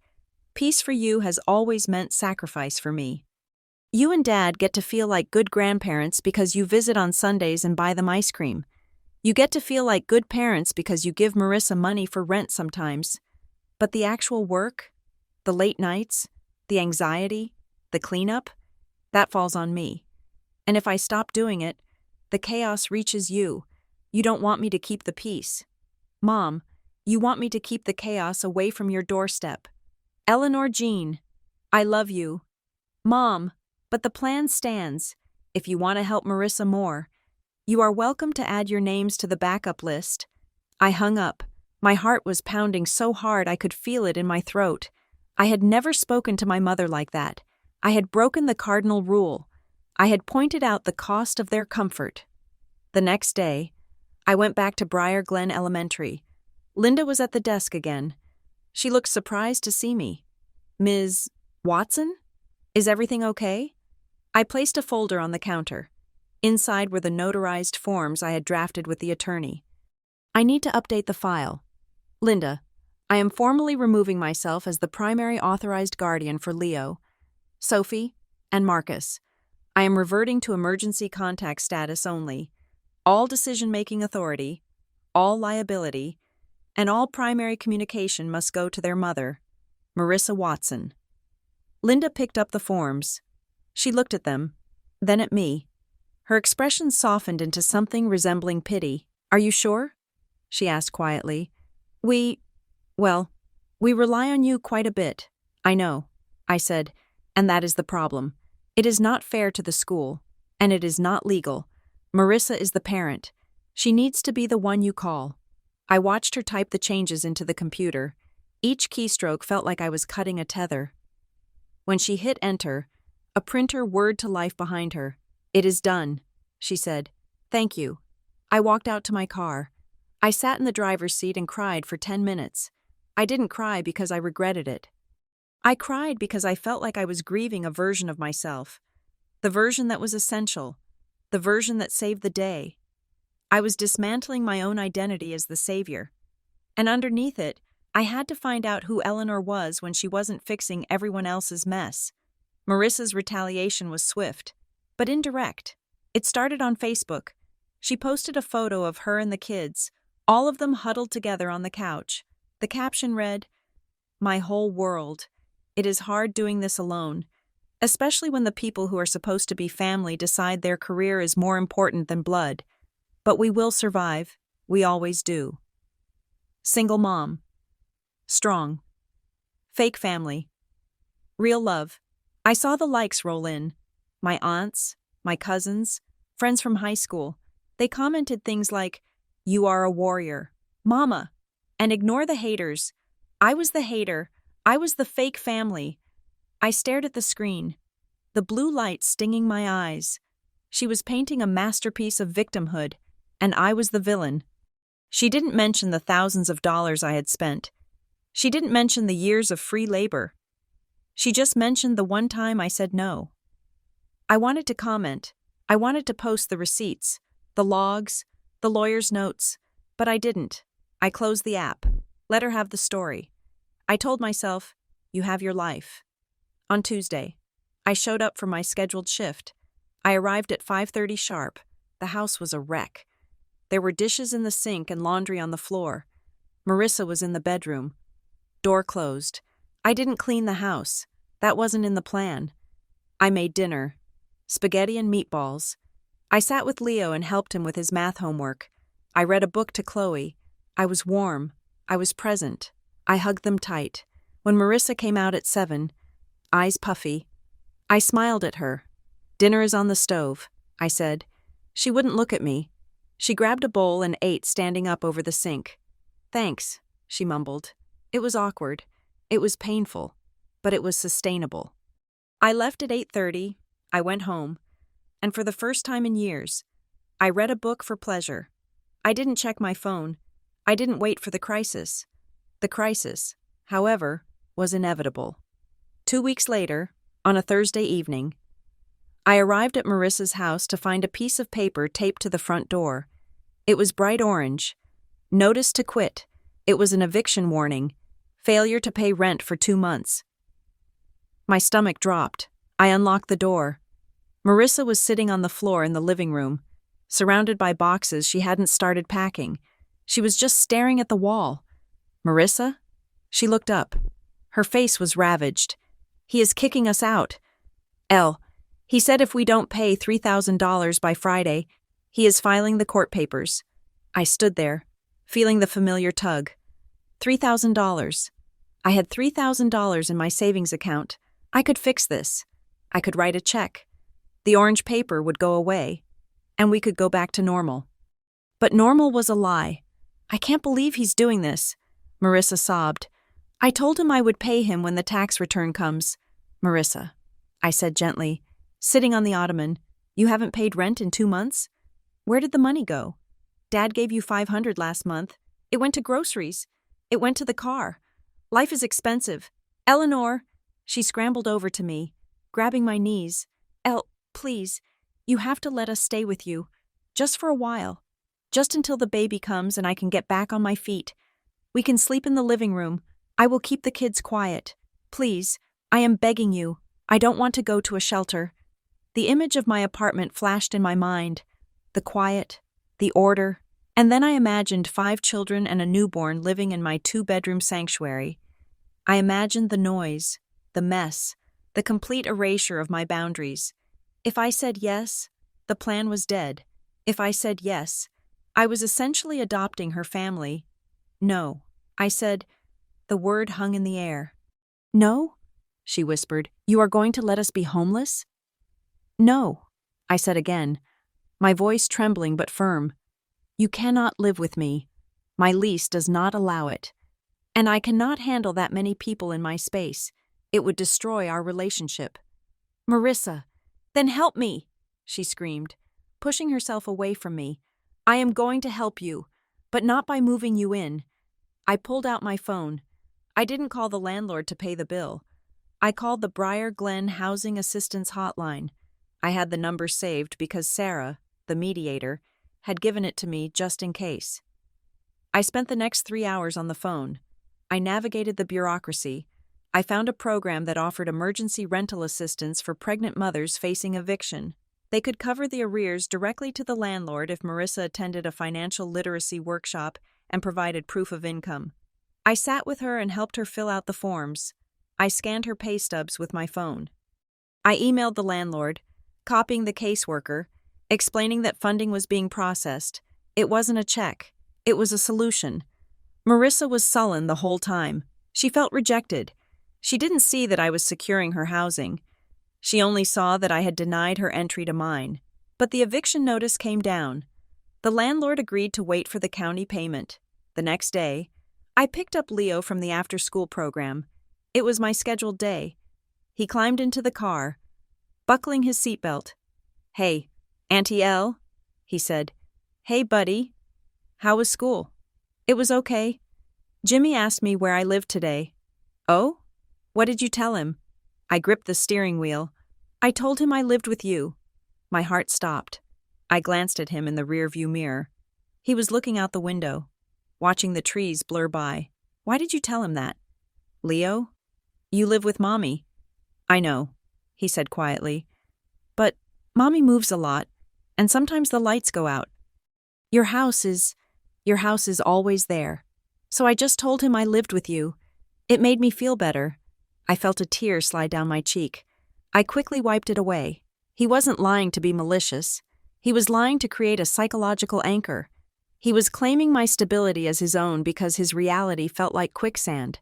peace for you has always meant sacrifice for me. You and Dad get to feel like good grandparents because you visit on Sundays and buy them ice cream. You get to feel like good parents because you give Marissa money for rent sometimes. But the actual work, the late nights, the anxiety, the cleanup, that falls on me. And if I stop doing it, the chaos reaches you. You don't want me to keep the peace. Mom, you want me to keep the chaos away from your doorstep. Eleanor Jean, I love you. Mom, but the plan stands. If you want to help Marissa more, you are welcome to add your names to the backup list. I hung up. My heart was pounding so hard I could feel it in my throat. I had never spoken to my mother like that. I had broken the cardinal rule. I had pointed out the cost of their comfort. The next day, I went back to Briar Glen Elementary. Linda was at the desk again. She looked surprised to see me. Ms. Watson? Is everything okay? I placed a folder on the counter. Inside were the notarized forms I had drafted with the attorney. I need to update the file. Linda, I am formally removing myself as the primary authorized guardian for Leo, Sophie, and Marcus. I am reverting to emergency contact status only. All decision-making authority, all liability, and all primary communication must go to their mother, Marissa Watson. Linda picked up the forms. She looked at them, then at me. Her expression softened into something resembling pity. Are you sure? She asked quietly. We rely on you quite a bit. I know, I said, and that is the problem. It is not fair to the school, and it is not legal. Marissa is the parent. She needs to be the one you call. I watched her type the changes into the computer. Each keystroke felt like I was cutting a tether. When she hit enter, a printer whirred to life behind her. It is done, she said. Thank you. I walked out to my car. I sat in the driver's seat and cried for 10 minutes. I didn't cry because I regretted it. I cried because I felt like I was grieving a version of myself. The version that was essential. The version that saved the day. I was dismantling my own identity as the savior. And underneath it, I had to find out who Eleanor was when she wasn't fixing everyone else's mess. Marissa's retaliation was swift, but indirect. It started on Facebook. She posted a photo of her and the kids, all of them huddled together on the couch. The caption read, "My whole world. It is hard doing this alone, especially when the people who are supposed to be family decide their career is more important than blood. But we will survive. We always do." Single mom. Strong. Fake family. Real love. I saw the likes roll in. My aunts, my cousins, friends from high school. They commented things like, "You are a warrior. Mama." And ignore the haters. I was the hater. I was the fake family. I stared at the screen. The blue light stinging my eyes. She was painting a masterpiece of victimhood, and I was the villain. She didn't mention the thousands of dollars I had spent. She didn't mention the years of free labor. She just mentioned the one time I said no. I wanted to comment. I wanted to post the receipts, the logs, the lawyer's notes, but I didn't. I closed the app. Let her have the story. I told myself, you have your life. On Tuesday, I showed up for my scheduled shift. I arrived at 5:30 sharp. The house was a wreck. There were dishes in the sink and laundry on the floor. Marissa was in the bedroom. Door closed. I didn't clean the house. That wasn't in the plan. I made dinner. Spaghetti and meatballs. I sat with Leo and helped him with his math homework. I read a book to Chloe. I was warm. I was present. I hugged them tight. When Marissa came out at 7, eyes puffy, I smiled at her. Dinner is on the stove, I said. She wouldn't look at me. She grabbed a bowl and ate standing up over the sink. Thanks, she mumbled. It was awkward. It was painful, but it was sustainable. I left at 8:30. I went home, and for the first time in years, I read a book for pleasure. I didn't check my phone. I didn't wait for the crisis. The crisis, however, was inevitable. 2 weeks later, on a Thursday evening, I arrived at Marissa's house to find a piece of paper taped to the front door. It was bright orange. Notice to quit. It was an eviction warning. Failure to pay rent for 2 months. My stomach dropped. I unlocked the door. Marissa was sitting on the floor in the living room, surrounded by boxes she hadn't started packing. She was just staring at the wall. Marissa? She looked up. Her face was ravaged. He is kicking us out. He said if we don't pay $3,000 by Friday, he is filing the court papers. I stood there, feeling the familiar tug. $3,000. I had $3,000 in my savings account. I could fix this. I could write a check. The orange paper would go away, and we could go back to normal. But normal was a lie. I can't believe he's doing this, Marissa sobbed. I told him I would pay him when the tax return comes. Marissa, I said gently, sitting on the ottoman, you haven't paid rent in 2 months? Where did the money go? Dad gave you $500 last month. It went to groceries. It went to the car. Life is expensive. Eleanor, she scrambled over to me, grabbing my knees. Please, you have to let us stay with you. Just for a while. Just until the baby comes and I can get back on my feet. We can sleep in the living room. I will keep the kids quiet. Please, I am begging you. I don't want to go to a shelter. The image of my apartment flashed in my mind. The quiet, the order, and then I imagined 5 children and a newborn living in my 2-bedroom sanctuary. I imagined the noise, the mess, the complete erasure of my boundaries. If I said yes, the plan was dead. If I said yes, I was essentially adopting her family. No, I said. The word hung in the air. No, she whispered. You are going to let us be homeless? No, I said again, my voice trembling but firm. You cannot live with me. My lease does not allow it. And I cannot handle that many people in my space. It would destroy our relationship. Marissa, then help me, she screamed, pushing herself away from me. I am going to help you, but not by moving you in. I pulled out my phone. I didn't call the landlord to pay the bill. I called the Briar Glen Housing Assistance Hotline. I had the number saved because Sarah, the mediator, had given it to me just in case. I spent the next 3 hours on the phone. I navigated the bureaucracy. I found a program that offered emergency rental assistance for pregnant mothers facing eviction. They could cover the arrears directly to the landlord if Marissa attended a financial literacy workshop and provided proof of income. I sat with her and helped her fill out the forms. I scanned her pay stubs with my phone. I emailed the landlord, copying the caseworker, explaining that funding was being processed. It wasn't a check. It was a solution. Marissa was sullen the whole time. She felt rejected. She didn't see that I was securing her housing. She only saw that I had denied her entry to mine. But the eviction notice came down. The landlord agreed to wait for the county payment. The next day, I picked up Leo from the after-school program. It was my scheduled day. He climbed into the car, buckling his seatbelt. Hey, Auntie Elle, he said. Hey, buddy. How was school? It was okay. Jimmy asked me where I lived today. Oh? What did you tell him? I gripped the steering wheel. I told him I lived with you. My heart stopped. I glanced at him in the rearview mirror. He was looking out the window, watching the trees blur by. Why did you tell him that? Leo? You live with Mommy. I know, he said quietly. But Mommy moves a lot, and sometimes the lights go out. Your house is always there. So I just told him I lived with you. It made me feel better. I felt a tear slide down my cheek. I quickly wiped it away. He wasn't lying to be malicious. He was lying to create a psychological anchor. He was claiming my stability as his own because his reality felt like quicksand.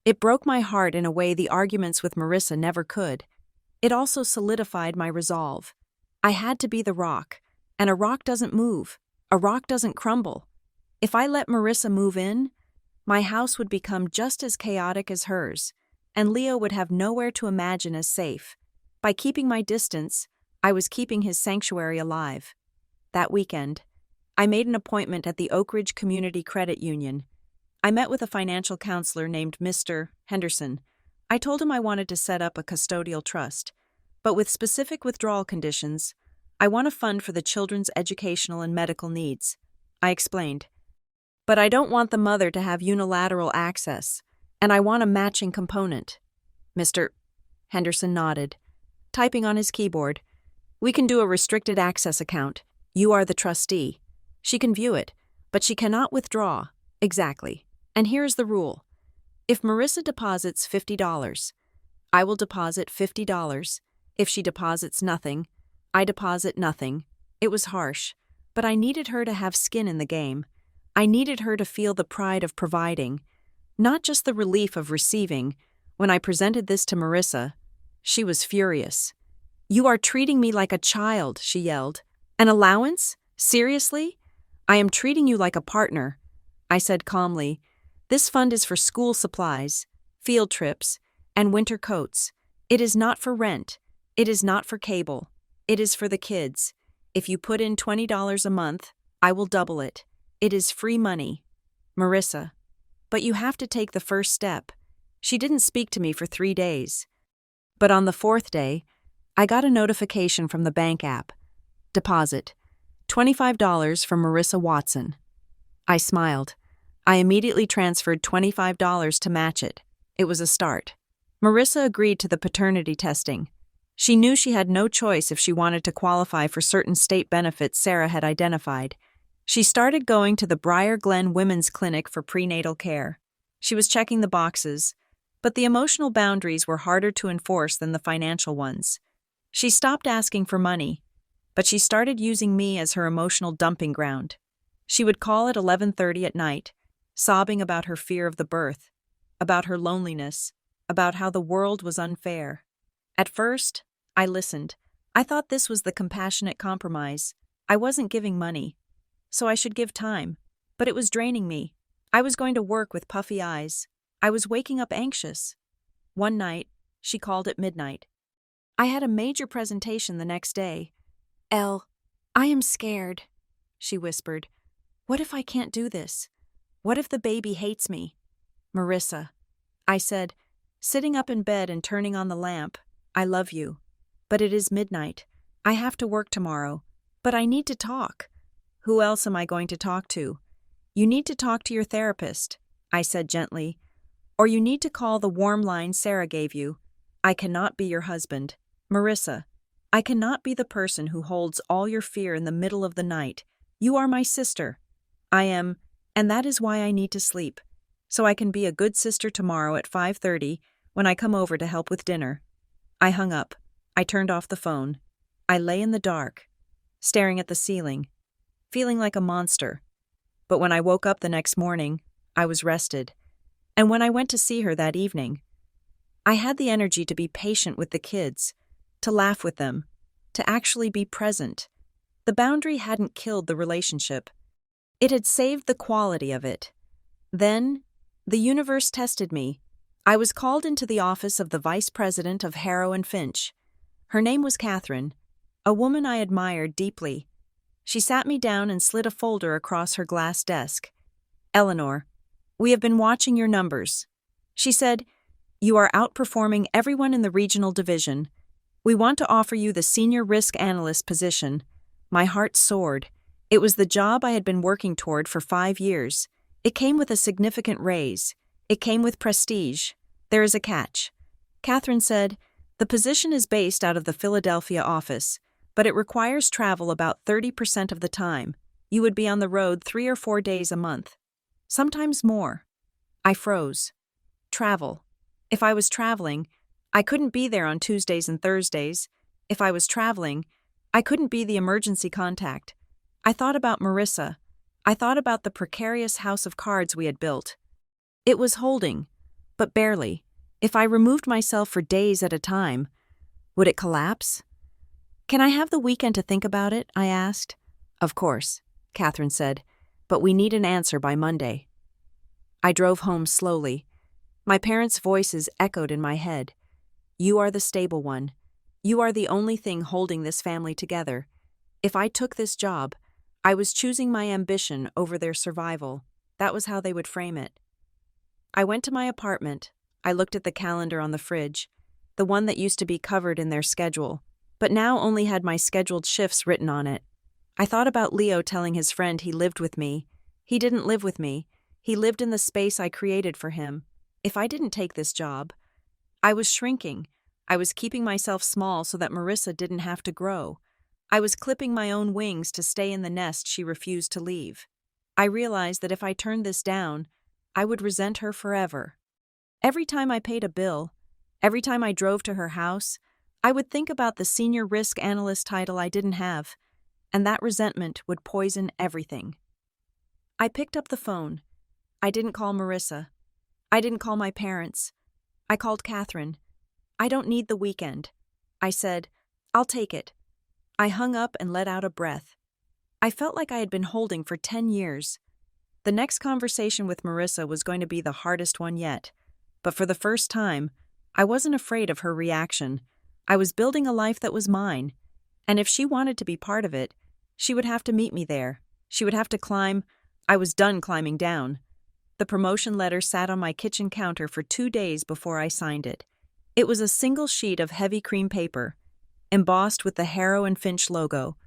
It broke my heart in a way the arguments with Marissa never could. It also solidified my resolve. I had to be the rock, and a rock doesn't move. A rock doesn't crumble. If I let Marissa move in, my house would become just as chaotic as hers, and Leo would have nowhere to imagine as safe. By keeping my distance, I was keeping his sanctuary alive. That weekend, I made an appointment at the Oak Ridge Community Credit Union. I met with a financial counselor named Mr. Henderson. I told him I wanted to set up a custodial trust, but with specific withdrawal conditions. I want a fund for the children's educational and medical needs. I explained. But I don't want the mother to have unilateral access, and I want a matching component. Mr. Henderson nodded, typing on his keyboard. We can do a restricted access account. You are the trustee. She can view it, but she cannot withdraw. Exactly. And here's the rule. If Marissa deposits $50, I will deposit $50. If she deposits nothing, I deposit nothing. It was harsh, but I needed her to have skin in the game. I needed her to feel the pride of providing, not just the relief of receiving. When I presented this to Marissa, she was furious. You are treating me like a child, she yelled. An allowance? Seriously? I am treating you like a partner. I said calmly, this fund is for school supplies, field trips, and winter coats. It is not for rent. It is not for cable. It is for the kids. If you put in $20 a month, I will double it. It is free money. Marissa. But you have to take the first step. She didn't speak to me for 3 days. But on the 4th day, I got a notification from the bank app. Deposit. $25 from Marissa Watson. I smiled. I immediately transferred $25 to match it. It was a start. Marissa agreed to the paternity testing. She knew she had no choice if she wanted to qualify for certain state benefits Sarah had identified. She started going to the Briar Glen Women's Clinic for prenatal care. She was checking the boxes, but the emotional boundaries were harder to enforce than the financial ones. She stopped asking for money, but she started using me as her emotional dumping ground. She would call at 11:30 at night, sobbing about her fear of the birth, about her loneliness, about how the world was unfair. At first, I listened. I thought this was the compassionate compromise. I wasn't giving money, so I should give time, but it was draining me. I was going to work with puffy eyes. I was waking up anxious. One night, she called at midnight. I had a major presentation the next day. Elle, I am scared, she whispered. What if I can't do this? What if the baby hates me? Marissa, I said, sitting up in bed and turning on the lamp. I love you. But it is midnight. I have to work tomorrow. But I need to talk. Who else am I going to talk to? You need to talk to your therapist, I said gently. Or you need to call the warm line Sarah gave you. I cannot be your husband. Marissa, I cannot be the person who holds all your fear in the middle of the night. You are my sister. I am, and that is why I need to sleep. So I can be a good sister tomorrow at 5:30 when I come over to help with dinner. I hung up. I turned off the phone. I lay in the dark, staring at the ceiling, feeling like a monster. But when I woke up the next morning, I was rested. And when I went to see her that evening, I had the energy to be patient with the kids, to laugh with them, to actually be present. The boundary hadn't killed the relationship. It had saved the quality of it. Then, the universe tested me. I was called into the office of the vice president of Harrow and Finch. Her name was Catherine, a woman I admired deeply. She sat me down and slid a folder across her glass desk. Eleanor, we have been watching your numbers. She said, you are outperforming everyone in the regional division. "We want to offer you the senior risk analyst position." My heart soared. It was the job I had been working toward for 5 years. It came with a significant raise. It came with prestige. "There is a catch," Catherine said. "The position is based out of the Philadelphia office, but it requires travel about 30% of the time. You would be on the road 3 or 4 days a month. Sometimes more." I froze. Travel. If I was traveling, I couldn't be there on Tuesdays and Thursdays. If I was traveling, I couldn't be the emergency contact. I thought about Marissa. I thought about the precarious house of cards we had built. It was holding, but barely. If I removed myself for days at a time, would it collapse? "Can I have the weekend to think about it?" I asked. "Of course," Catherine said, "but we need an answer by Monday." I drove home slowly. My parents' voices echoed in my head. "You are the stable one. You are the only thing holding this family together." If I took this job, I was choosing my ambition over their survival. That was how they would frame it. I went to my apartment. I looked at the calendar on the fridge, the one that used to be covered in their schedule, but now only had my scheduled shifts written on it. I thought about Leo telling his friend he lived with me. He didn't live with me. He lived in the space I created for him. If I didn't take this job, I was shrinking. I was keeping myself small so that Marissa didn't have to grow. I was clipping my own wings to stay in the nest she refused to leave. I realized that if I turned this down, I would resent her forever. Every time I paid a bill, every time I drove to her house, I would think about the senior risk analyst title I didn't have, and that resentment would poison everything. I picked up the phone. I didn't call Marissa. I didn't call my parents. I called Catherine. "I don't need the weekend," I said. "I'll take it." I hung up and let out a breath. I felt like I had been holding for 10 years. The next conversation with Marissa was going to be the hardest one yet, but for the first time, I wasn't afraid of her reaction. I was building a life that was mine, and if she wanted to be part of it, she would have to meet me there. She would have to climb. I was done climbing down. The promotion letter sat on my kitchen counter for 2 days before I signed it. It was a single sheet of heavy cream paper, embossed with the Harrow and Finch logo,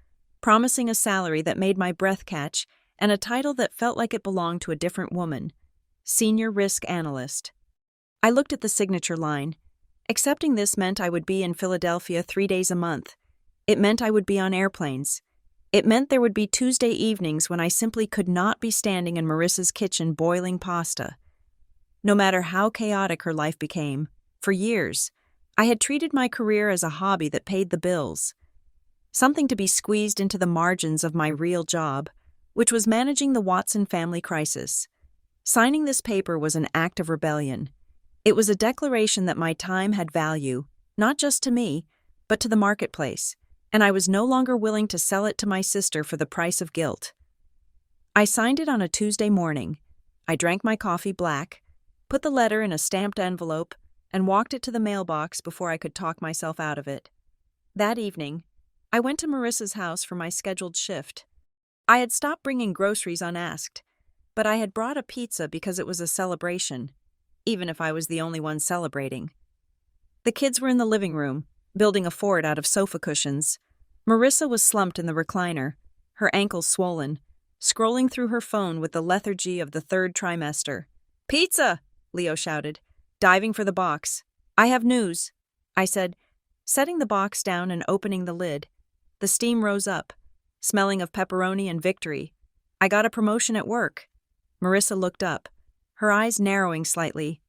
promising a salary that made my breath catch and a title that felt like it belonged to a different woman: Senior Risk Analyst. I looked at the signature line. Accepting this meant I would be in Philadelphia 3 days a month. It meant I would be on airplanes. It meant there would be Tuesday evenings when I simply could not be standing in Marissa's kitchen boiling pasta. No matter how chaotic her life became, for years, I had treated my career as a hobby that paid the bills, something to be squeezed into the margins of my real job, which was managing the Watson family crisis. Signing this paper was an act of rebellion. It was a declaration that my time had value, not just to me, but to the marketplace, and I was no longer willing to sell it to my sister for the price of guilt. I signed it on a Tuesday morning. I drank my coffee black, put the letter in a stamped envelope, and walked it to the mailbox before I could talk myself out of it. That evening, I went to Marissa's house for my scheduled shift. I had stopped bringing groceries unasked, but I had brought a pizza because it was a celebration, even if I was the only one celebrating. The kids were in the living room, building a fort out of sofa cushions. Marissa was slumped in the recliner, her ankles swollen, scrolling through her phone with the lethargy of the 3rd trimester. "Pizza!" Leo shouted, diving for the box. "I have news," I said, setting the box down and opening the lid. The steam rose up, smelling of pepperoni and victory. "I got a promotion at work." Marissa looked up, her eyes narrowing slightly.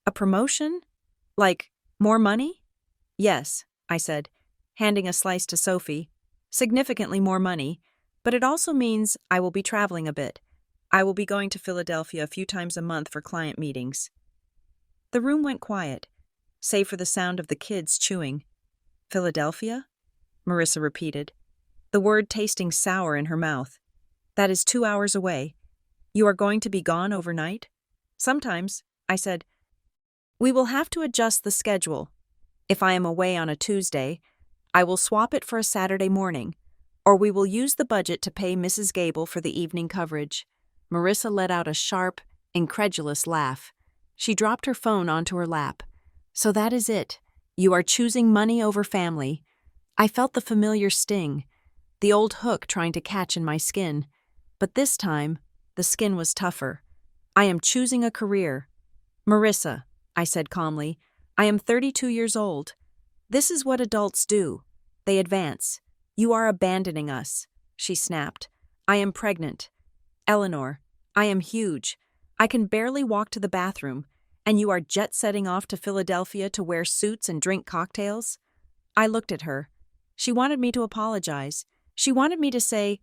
"A promotion? Like, more money?" "Yes," I said, handing a slice to Sophie. "Significantly more money, but it also means I will be traveling a bit. I will be going to Philadelphia a few times a month for client meetings." The room went quiet, save for the sound of the kids chewing. "Philadelphia?" Marissa repeated, the word tasting sour in her mouth. "That is 2 hours away. You are going to be gone overnight?" "Sometimes," I said. "We will have to adjust the schedule. If I am away on a Tuesday, I will swap it for a Saturday morning, or we will use the budget to pay Mrs. Gable for the evening coverage." Marissa let out a sharp, incredulous laugh. She dropped her phone onto her lap. "So that is it. You are choosing money over family. I felt the familiar sting, the old hook trying to catch in my skin. But this time, the skin was tougher. I am choosing a career. Marissa, I said calmly, I am 32 years old. This is what adults do. They advance. You are abandoning us, she snapped. I am pregnant. Eleanor, I am huge. I can barely walk to the bathroom, and you are jet-setting off to Philadelphia to wear suits and drink cocktails? I looked at her. She wanted me to apologize. She wanted me to say,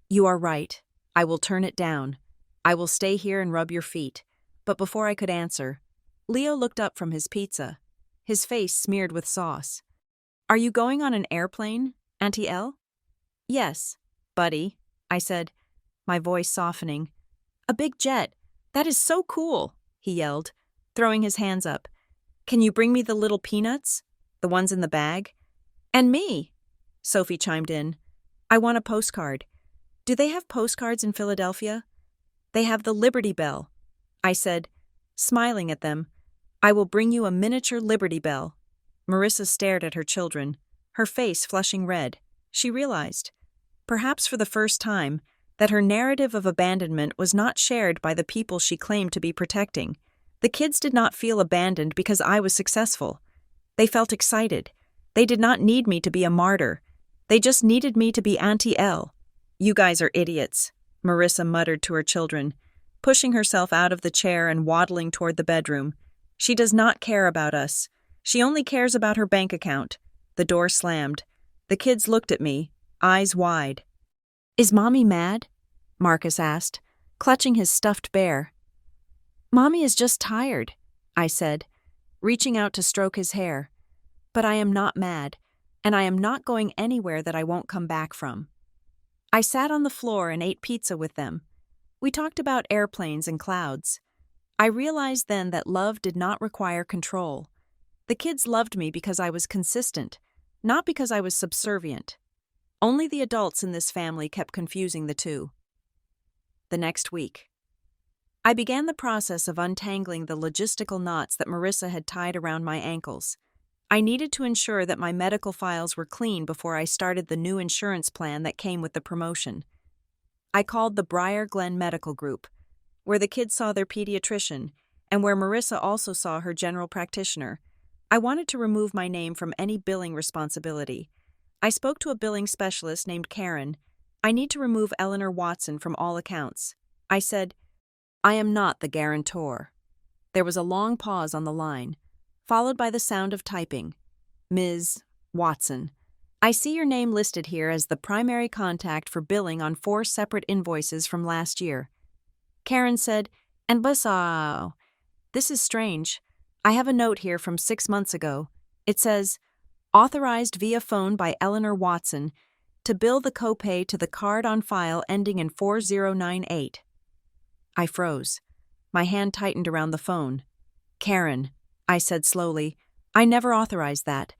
You are right. I will turn it down. I will stay here and rub your feet. But before I could answer, Leo looked up from his pizza, his face smeared with sauce. Are you going on an airplane, Auntie Elle? Yes, buddy, I said, my voice softening. A big jet. That is so cool, he yelled, throwing his hands up. Can you bring me the little peanuts? The ones in the bag? And me, Sophie chimed in. I want a postcard. Do they have postcards in Philadelphia? They have the Liberty Bell, I said, smiling at them. I will bring you a miniature Liberty Bell. Marissa stared at her children, her face flushing red. She realized, perhaps for the first time, that her narrative of abandonment was not shared by the people she claimed to be protecting. The kids did not feel abandoned because I was successful. They felt excited. They did not need me to be a martyr. They just needed me to be Auntie Elle. You guys are idiots, Marissa muttered to her children, pushing herself out of the chair and waddling toward the bedroom. She does not care about us. She only cares about her bank account. The door slammed. The kids looked at me, eyes wide. Is Mommy mad? Marcus asked, clutching his stuffed bear. Mommy is just tired, I said, reaching out to stroke his hair. But I am not mad, and I am not going anywhere that I won't come back from. I sat on the floor and ate pizza with them. We talked about airplanes and clouds. I realized then that love did not require control. The kids loved me because I was consistent, not because I was subservient. Only the adults in this family kept confusing the two. The next week, I began the process of untangling the logistical knots that Marissa had tied around my ankles. I needed to ensure that my medical files were clean before I started the new insurance plan that came with the promotion. I called the Briar Glen Medical Group, where the kids saw their pediatrician and where Marissa also saw her general practitioner. I wanted to remove my name from any billing responsibility. I spoke to a billing specialist named Karen. I need to remove Eleanor Watson from all accounts. I said, I am not the guarantor. There was a long pause on the line, followed by the sound of typing. Ms. Watson, I see your name listed here as the primary contact for billing on 4 separate invoices from last year. Karen said, and Basaw. This is strange. I have a note here from 6 months ago. It says, authorized via phone by Eleanor Watson to bill the copay to the card on file ending in 4098. I froze. My hand tightened around the phone. Karen, I said slowly, I never authorized that.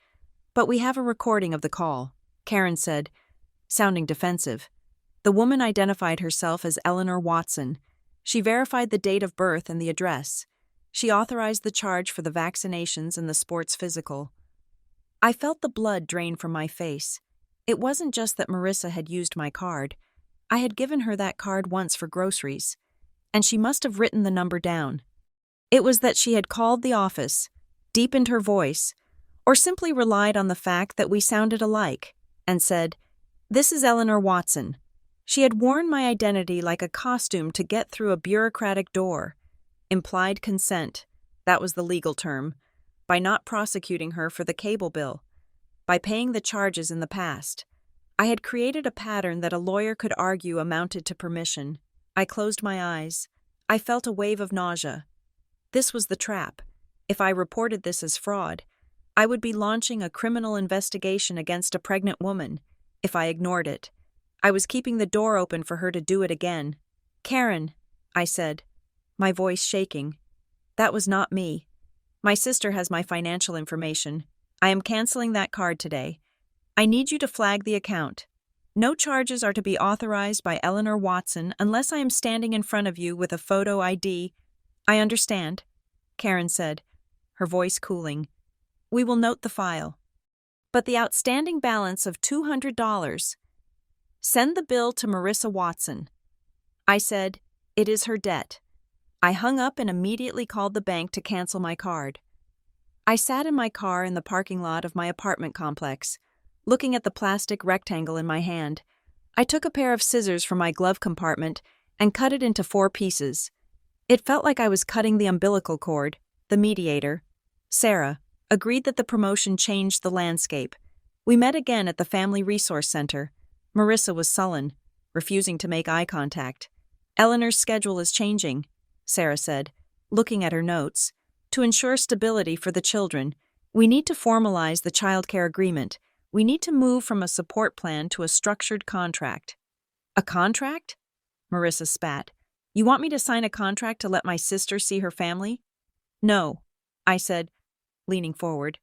But we have a recording of the call, Karen said, sounding defensive. The woman identified herself as Eleanor Watson. She verified the date of birth and the address. She authorized the charge for the vaccinations and the sports physical. I felt the blood drain from my face. It wasn't just that Marissa had used my card. I had given her that card once for groceries, and she must have written the number down. It was that she had called the office, deepened her voice, or simply relied on the fact that we sounded alike, and said, This is Eleanor Watson. She had worn my identity like a costume to get through a bureaucratic door. Implied consent, that was the legal term, by not prosecuting her for the cable bill, by paying the charges in the past. I had created a pattern that a lawyer could argue amounted to permission. I closed my eyes. I felt a wave of nausea. This was the trap. If I reported this as fraud, I would be launching a criminal investigation against a pregnant woman. If I ignored it, I was keeping the door open for her to do it again. Karen, I said, my voice shaking. That was not me. My sister has my financial information. I am canceling that card today. I need you to flag the account. No charges are to be authorized by Eleanor Watson unless I am standing in front of you with a photo ID. I understand, Karen said, her voice cooling. We will note the file. But the outstanding balance of $200. Send the bill to Marissa Watson. I said, it is her debt. I hung up and immediately called the bank to cancel my card. I sat in my car in the parking lot of my apartment complex, looking at the plastic rectangle in my hand. I took a pair of scissors from my glove compartment and cut it into 4 pieces. It felt like I was cutting the umbilical cord. The mediator, Sarah, agreed that the promotion changed the landscape. We met again at the Family Resource Center. Marissa was sullen, refusing to make eye contact. Eleanor's schedule is changing, Sarah said, looking at her notes. To ensure stability for the children, we need to formalize the childcare agreement. We need to move from a support plan to a structured contract. A contract? Marissa spat. You want me to sign a contract to let my sister see her family? No, I said, leaning forward.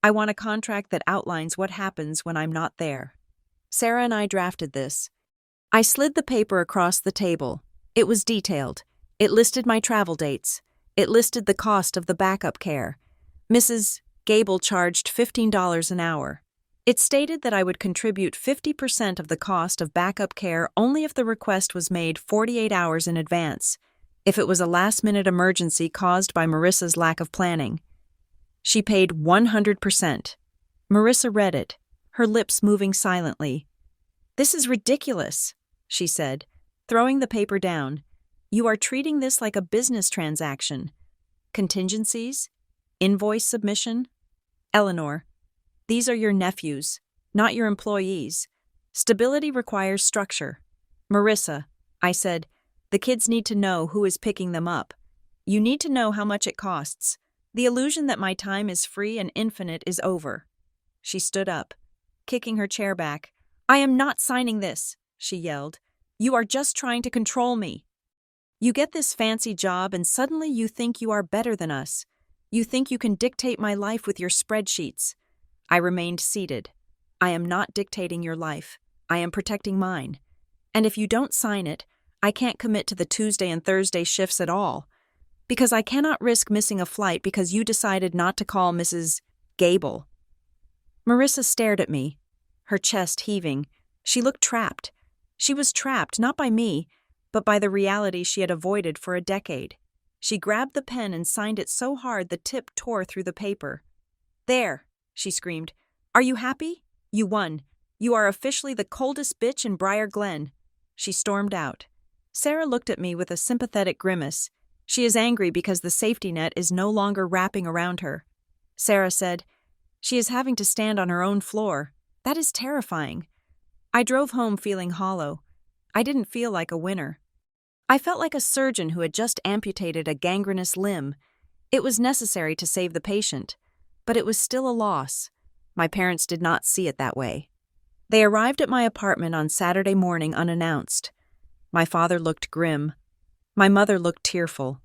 I want a contract that outlines what happens when I'm not there. Sarah and I drafted this. I slid the paper across the table. It was detailed. It listed my travel dates. It listed the cost of the backup care. Mrs. Gable charged $15 an hour. It stated that I would contribute 50% of the cost of backup care only if the request was made 48 hours in advance, if it was a last-minute emergency caused by Marissa's lack of planning. She paid 100%. Marissa read it, her lips moving silently. This is ridiculous, she said, throwing the paper down. You are treating this like a business transaction. Contingencies? Invoice submission? Eleanor, these are your nephews, not your employees. Stability requires structure. Marissa, I said, the kids need to know who is picking them up. You need to know how much it costs. The illusion that my time is free and infinite is over. She stood up, kicking her chair back. I am not signing this, she yelled. You are just trying to control me. You get this fancy job and suddenly you think you are better than us. You think you can dictate my life with your spreadsheets. I remained seated. I am not dictating your life. I am protecting mine. And if you don't sign it, I can't commit to the Tuesday and Thursday shifts at all. Because I cannot risk missing a flight because you decided not to call Mrs. Gable. Marissa stared at me, her chest heaving. She looked trapped. She was trapped not by me, but by the reality she had avoided for a decade. She grabbed the pen and signed it so hard the tip tore through the paper. There, she screamed. Are you happy? You won. You are officially the coldest bitch in Briar Glen. She stormed out. Sarah looked at me with a sympathetic grimace. She is angry because the safety net is no longer wrapping around her. Sarah said, she is having to stand on her own floor. That is terrifying. I drove home feeling hollow. I didn't feel like a winner. I felt like a surgeon who had just amputated a gangrenous limb. It was necessary to save the patient, but it was still a loss. My parents did not see it that way. They arrived at my apartment on Saturday morning unannounced. My father looked grim. My mother looked tearful.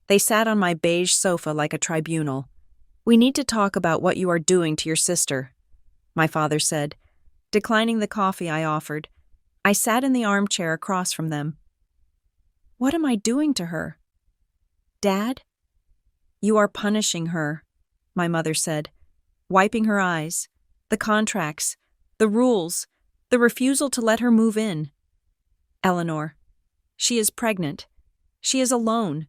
They sat on my beige sofa like a tribunal. We need to talk about what you are doing to your sister, my father said, declining the coffee I offered. I sat in the armchair across from them. What am I doing to her? Dad? You are punishing her, my mother said, wiping her eyes. The contracts, the rules, the refusal to let her move in. Eleanor, she is pregnant. She is alone.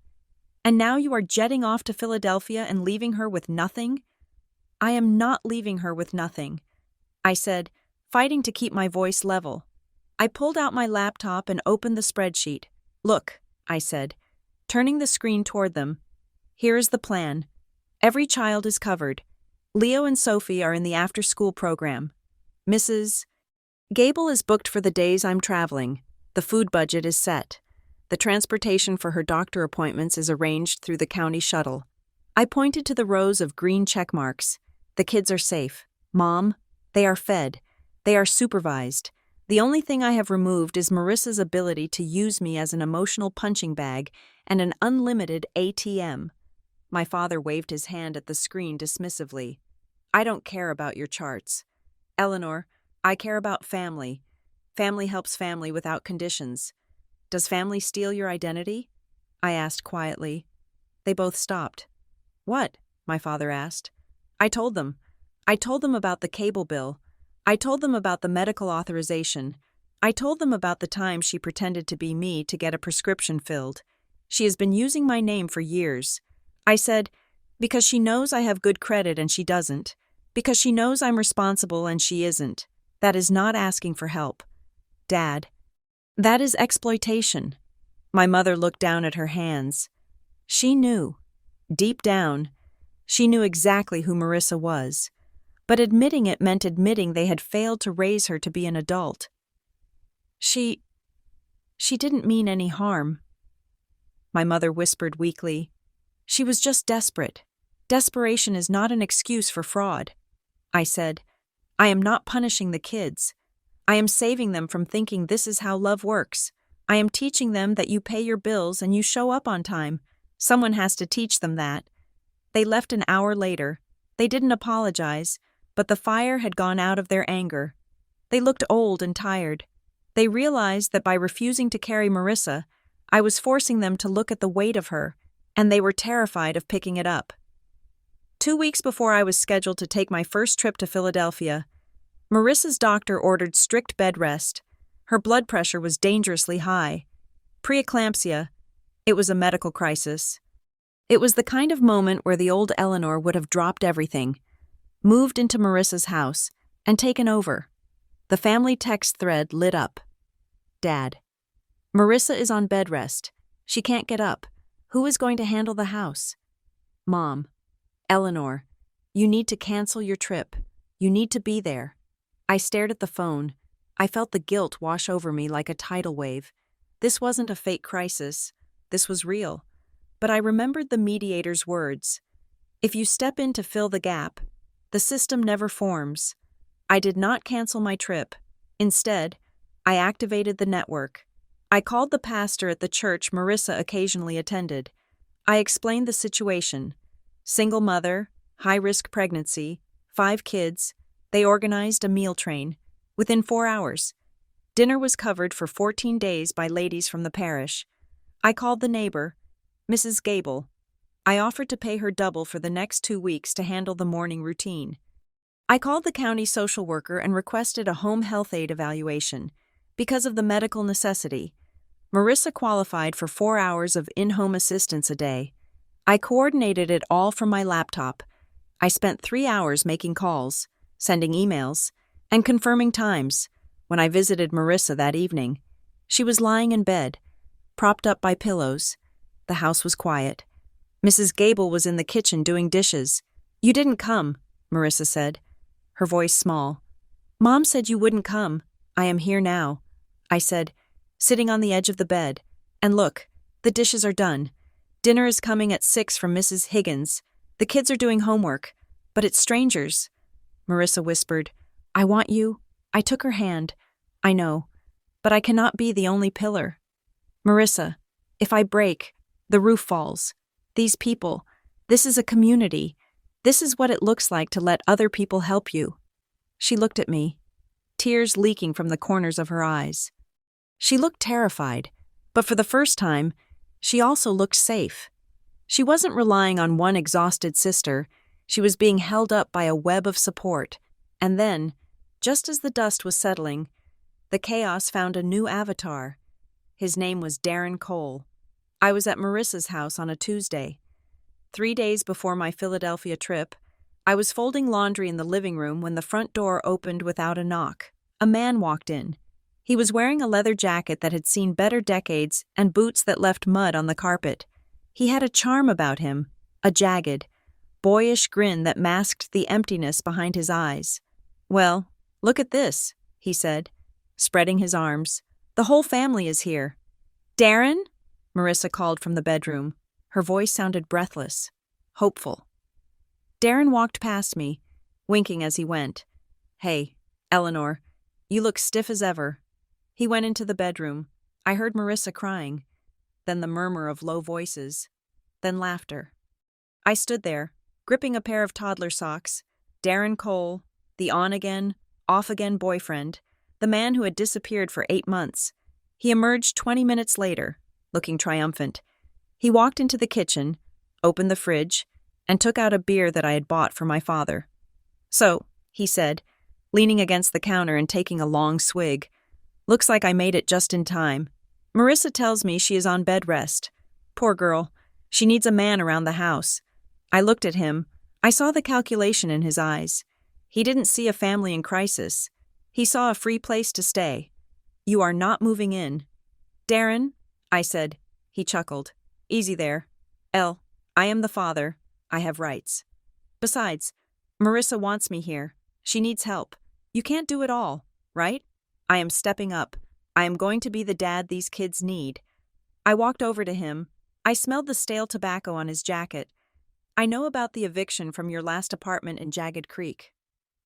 And now you are jetting off to Philadelphia and leaving her with nothing? I am not leaving her with nothing, I said, fighting to keep my voice level. I pulled out my laptop and opened the spreadsheet. Look, I said, turning the screen toward them. Here is the plan. Every child is covered. Leo and Sophie are in the after-school program. Mrs. Gable is booked for the days I'm traveling. The food budget is set. The transportation for her doctor appointments is arranged through the county shuttle. I pointed to the rows of green check marks. The kids are safe. Mom, they are fed. They are supervised. The only thing I have removed is Marissa's ability to use me as an emotional punching bag and an unlimited ATM. My father waved his hand at the screen dismissively. I don't care about your charts. Eleanor, I care about family. Family helps family without conditions. Does family steal your identity? I asked quietly. They both stopped. What? My father asked. I told them. I told them about the cable bill. I told them about the medical authorization. I told them about the time she pretended to be me to get a prescription filled. She has been using my name for years. I said, because she knows I have good credit and she doesn't. Because she knows I'm responsible and she isn't. That is not asking for help. Dad, that is exploitation. My mother looked down at her hands. She knew. Deep down, she knew exactly who Marissa was. But admitting it meant admitting they had failed to raise her to be an adult. She didn't mean any harm. My mother whispered weakly. She was just desperate. Desperation is not an excuse for fraud. I said, I am not punishing the kids. I am saving them from thinking this is how love works. I am teaching them that you pay your bills and you show up on time. Someone has to teach them that. They left an hour later. They didn't apologize, but the fire had gone out of their anger. They looked old and tired. They realized that by refusing to carry Marissa, I was forcing them to look at the weight of her, and they were terrified of picking it up. 2 weeks before I was scheduled to take my first trip to Philadelphia, Marissa's doctor ordered strict bed rest. Her blood pressure was dangerously high. Preeclampsia. It was a medical crisis. It was the kind of moment where the old Eleanor would have dropped everything, moved into Marissa's house, and taken over. The family text thread lit up. Dad, Marissa is on bed rest. She can't get up. Who is going to handle the house? Mom, Eleanor, you need to cancel your trip. You need to be there. I stared at the phone. I felt the guilt wash over me like a tidal wave. This wasn't a fake crisis. This was real. But I remembered the mediator's words. If you step in to fill the gap, the system never forms. I did not cancel my trip. Instead, I activated the network. I called the pastor at the church Marissa occasionally attended. I explained the situation. Single mother, high-risk pregnancy, 5 kids. They organized a meal train. Within 4 hours, dinner was covered for 14 days by ladies from the parish. I called the neighbor, Mrs. Gable. I offered to pay her double for the next 2 weeks to handle the morning routine. I called the county social worker and requested a home health aid evaluation. Because of the medical necessity, Marissa qualified for 4 hours of in-home assistance a day. I coordinated it all from my laptop. I spent 3 hours making calls, sending emails, and confirming times. When I visited Marissa that evening, she was lying in bed, propped up by pillows. The house was quiet. Mrs. Gable was in the kitchen doing dishes. You didn't come, Marissa said, her voice small. Mom said you wouldn't come. I am here now, I said, sitting on the edge of the bed. And look, the dishes are done. Dinner is coming at 6 from Mrs. Higgins. The kids are doing homework, but it's strangers. Marissa whispered, I want you. I took her hand. I know, but I cannot be the only pillar. Marissa, if I break, the roof falls. These people, this is a community. This is what it looks like to let other people help you. She looked at me, tears leaking from the corners of her eyes. She looked terrified, but for the first time, she also looked safe. She wasn't relying on one exhausted sister. She was being held up by a web of support. And then, just as the dust was settling, the chaos found a new avatar. His name was Darren Cole. I was at Marissa's house on a Tuesday. 3 days before my Philadelphia trip, I was folding laundry in the living room when the front door opened without a knock. A man walked in. He was wearing a leather jacket that had seen better decades and boots that left mud on the carpet. He had a charm about him, a jagged, boyish grin that masked the emptiness behind his eyes. Well, look at this, he said, spreading his arms. The whole family is here. Darren? Marissa called from the bedroom. Her voice sounded breathless, hopeful. Darren walked past me, winking as he went. Hey, Eleanor, you look stiff as ever. He went into the bedroom. I heard Marissa crying, then the murmur of low voices, then laughter. I stood there, gripping a pair of toddler socks. Darren Cole, the on-again, off-again boyfriend, the man who had disappeared for 8 months. He emerged 20 minutes later, looking triumphant. He walked into the kitchen, opened the fridge, and took out a beer that I had bought for my father. "So," he said, leaning against the counter and taking a long swig. "Looks like I made it just in time. Marissa tells me she is on bed rest. Poor girl. She needs a man around the house." I looked at him. I saw the calculation in his eyes. He didn't see a family in crisis. He saw a free place to stay. "You are not moving in." "Darren," I said. He chuckled. "Easy there. I am the father. I have rights. Besides, Marissa wants me here. She needs help. You can't do it all, right? I am stepping up. I am going to be the dad these kids need." I walked over to him. I smelled the stale tobacco on his jacket. "I know about the eviction from your last apartment in Jagged Creek."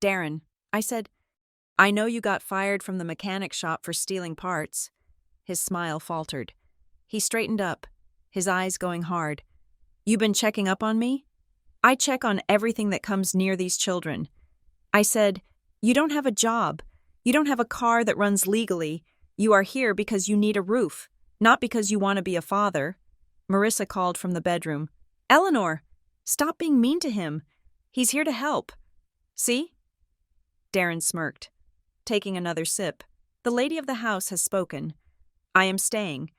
"Darren," I said, "I know you got fired from the mechanic shop for stealing parts." His smile faltered. He straightened up, his eyes going hard. "You been checking up on me?" "I check on everything that comes near these children." I said, "You don't have a job. You don't have a car that runs legally. You are here because you need a roof, not because you want to be a father." Marissa called from the bedroom. "Eleanor, stop being mean to him. He's here to help. See?" Darren smirked, taking another sip. "The lady of the house has spoken. I am staying.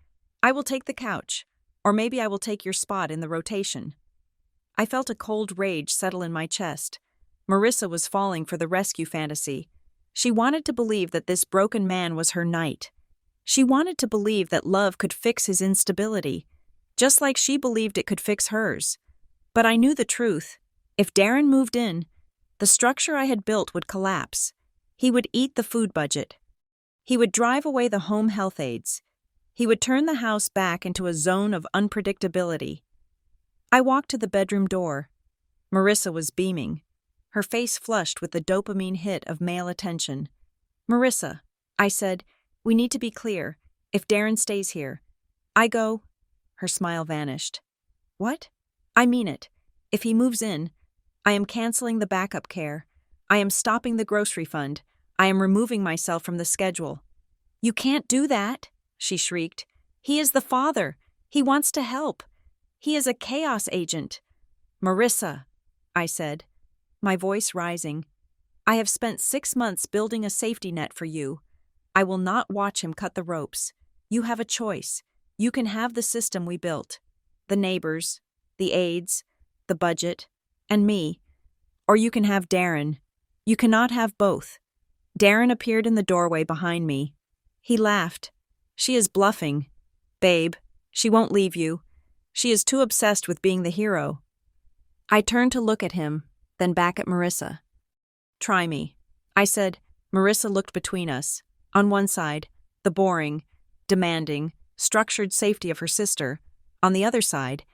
I will take the couch, or maybe I will take your spot in the rotation." I felt a cold rage settle in my chest. Marissa was falling for the rescue fantasy. She wanted to believe that this broken man was her knight. She wanted to believe that love could fix his instability, just like she believed it could fix hers. But I knew the truth. If Darren moved in, the structure I had built would collapse. He would eat the food budget. He would drive away the home health aides. He would turn the house back into a zone of unpredictability. I walked to the bedroom door. Marissa was beaming, her face flushed with the dopamine hit of male attention. "Marissa," I said, "we need to be clear. If Darren stays here, I go." Her smile vanished. "What?" "I mean it. If he moves in, I am canceling the backup care. I am stopping the grocery fund. I am removing myself from the schedule." "You can't do that," she shrieked. "He is the father. He wants to help. He is a chaos agent." "Marissa," I said, my voice rising, "I have spent 6 months building a safety net for you. I will not watch him cut the ropes. You have a choice. You can have the system we built, the neighbors, the aides, the budget, and me. Or you can have Darren. You cannot have both." Darren appeared in the doorway behind me. He laughed. "She is bluffing. Babe, she won't leave you. She is too obsessed with being the hero." I turned to look at him, then back at Marissa. "Try me," I said. Marissa looked between us. On one side, the boring, demanding, structured safety of her sister. On the other side,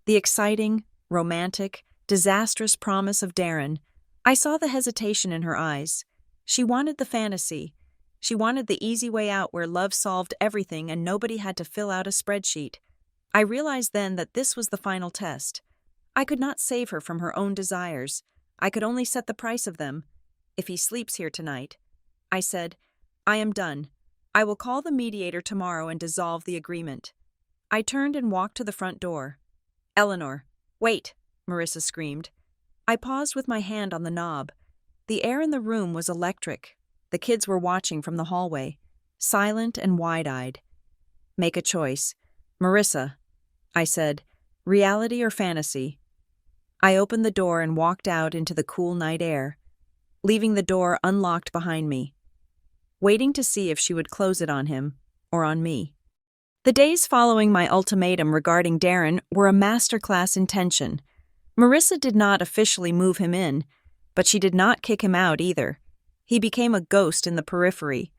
the exciting, romantic, disastrous promise of Darren. I saw the hesitation in her eyes. She wanted the fantasy. She wanted the easy way out where love solved everything and nobody had to fill out a spreadsheet. I realized then that this was the final test. I could not save her from her own desires. I could only set the price of them. "If he sleeps here tonight," I said, "I am done. I will call the mediator tomorrow and dissolve the agreement." I turned and walked to the front door. "Eleanor, wait," Marissa screamed. I paused with my hand on the knob. The air in the room was electric. The kids were watching from the hallway, silent and wide-eyed. "Make a choice. Marissa," I said, "reality or fantasy?" I opened the door and walked out into the cool night air, leaving the door unlocked behind me, waiting to see if she would close it on him or on me. The days following my ultimatum regarding Darren were a masterclass in tension. Marissa did not officially move him in, but she did not kick him out either. He became a ghost in the periphery,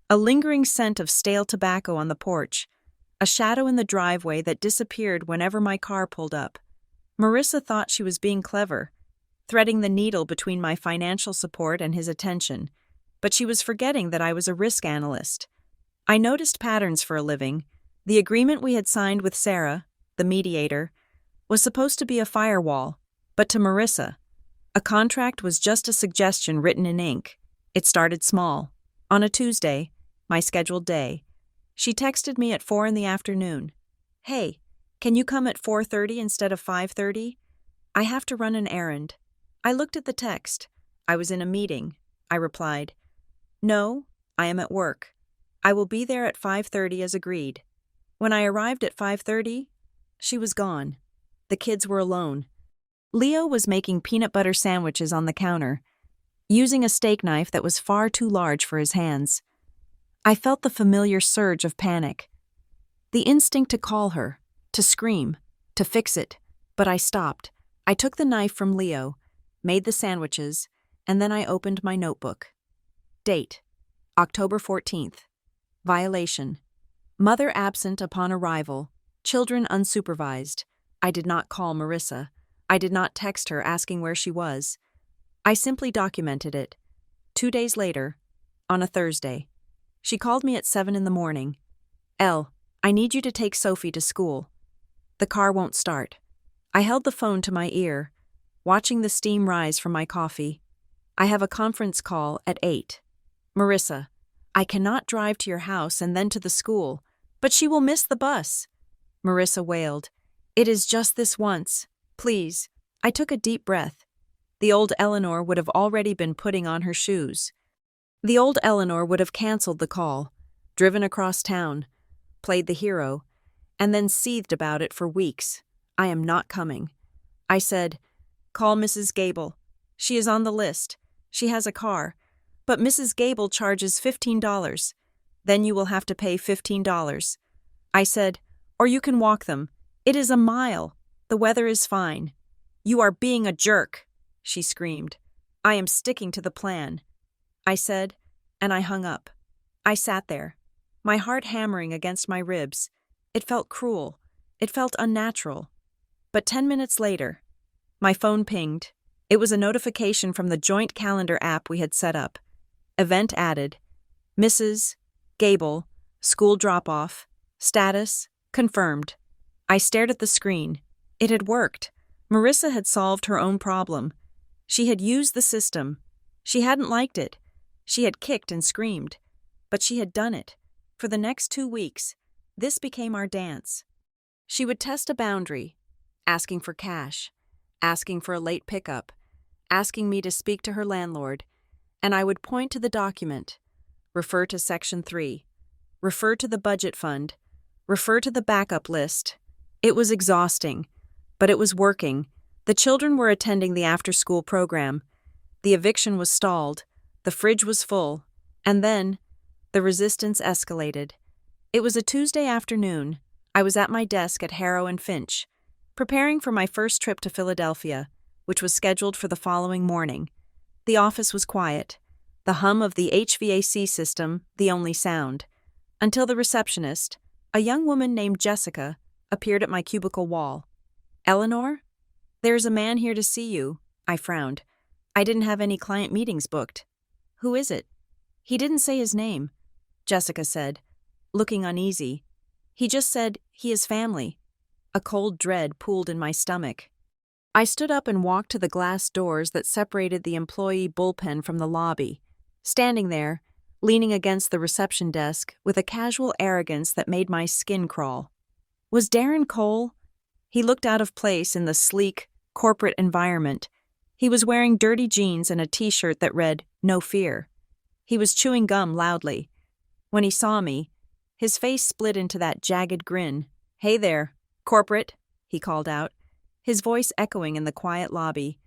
a lingering scent of stale tobacco on the porch, a shadow in the driveway that disappeared whenever my car pulled up. Marissa thought she was being clever, threading the needle between my financial support and his attention, but she was forgetting that I was a risk analyst. I noticed patterns for a living. The agreement we had signed with Sarah, the mediator, was supposed to be a firewall, but to Marissa, a contract was just a suggestion written in ink. It started small. On a Tuesday, my scheduled day, she texted me at 4 in the afternoon. "Hey, can you come at 4:30 instead of 5:30? I have to run an errand. I looked at the text. I was in a meeting. I replied, No, I am at work. I will be there at 5:30 as agreed. When I arrived at 5:30, she was gone. The kids were alone. Leo was making peanut butter sandwiches on the counter, using a steak knife that was far too large for his hands. I felt the familiar surge of panic. The instinct to call her, to scream, to fix it, but I stopped. I took the knife from Leo, made the sandwiches, and then I opened my notebook. Date: October 14th. Violation: mother absent upon arrival, children unsupervised. I did not call Marissa. I did not text her asking where she was. I simply documented it. 2 days later, on a Thursday, she called me at 7 in the morning. "Elle, I need you to take Sophie to school. The car won't start." I held the phone to my ear, watching the steam rise from my coffee. "I have a conference call at 8. Marissa, I cannot drive to your house and then to the school, but she will miss the bus." Marissa wailed, "It is just this once. Please." I took a deep breath. The old Eleanor would have already been putting on her shoes. The old Eleanor would have canceled the call, driven across town, played the hero, and then seethed about it for weeks. "I am not coming." I said, "Call Mrs. Gable. She is on the list. She has a car. But Mrs. Gable charges $15. Then you will have to pay $15. I said, "Or you can walk them. It is a mile. The weather is fine." "You are being a jerk," she screamed. "I am sticking to the plan," I said, and I hung up. I sat there, my heart hammering against my ribs. It felt cruel. It felt unnatural. But 10 minutes later, my phone pinged. It was a notification from the joint calendar app we had set up. Event added. Mrs. Gable, school drop-off. Status, confirmed. I stared at the screen. It had worked. Marissa had solved her own problem. She had used the system. She hadn't liked it. She had kicked and screamed. But she had done it. For the next 2 weeks, this became our dance. She would test a boundary, asking for cash, asking for a late pickup, asking me to speak to her landlord, and I would point to the document, refer to Section 3, refer to the budget fund, refer to the backup list. It was exhausting, but it was working. The children were attending the after-school program. The eviction was stalled. The fridge was full. And then, the resistance escalated. It was a Tuesday afternoon. I was at my desk at Harrow and Finch, preparing for my first trip to Philadelphia, which was scheduled for the following morning. The office was quiet, the hum of the HVAC system the only sound, until the receptionist, a young woman named Jessica, appeared at my cubicle wall. "Eleanor? There's a man here to see you." I frowned. I didn't have any client meetings booked. "Who is it?" "He didn't say his name," Jessica said, looking uneasy. "He just said he is family." A cold dread pooled in my stomach. I stood up and walked to the glass doors that separated the employee bullpen from the lobby, standing there, leaning against the reception desk with a casual arrogance that made my skin crawl. Was Darren Cole? He looked out of place in the sleek, corporate environment. He was wearing dirty jeans and a t-shirt that read, "No fear." He was chewing gum loudly. When he saw me, his face split into that jagged grin. "Hey there, corporate," he called out, his voice echoing in the quiet lobby.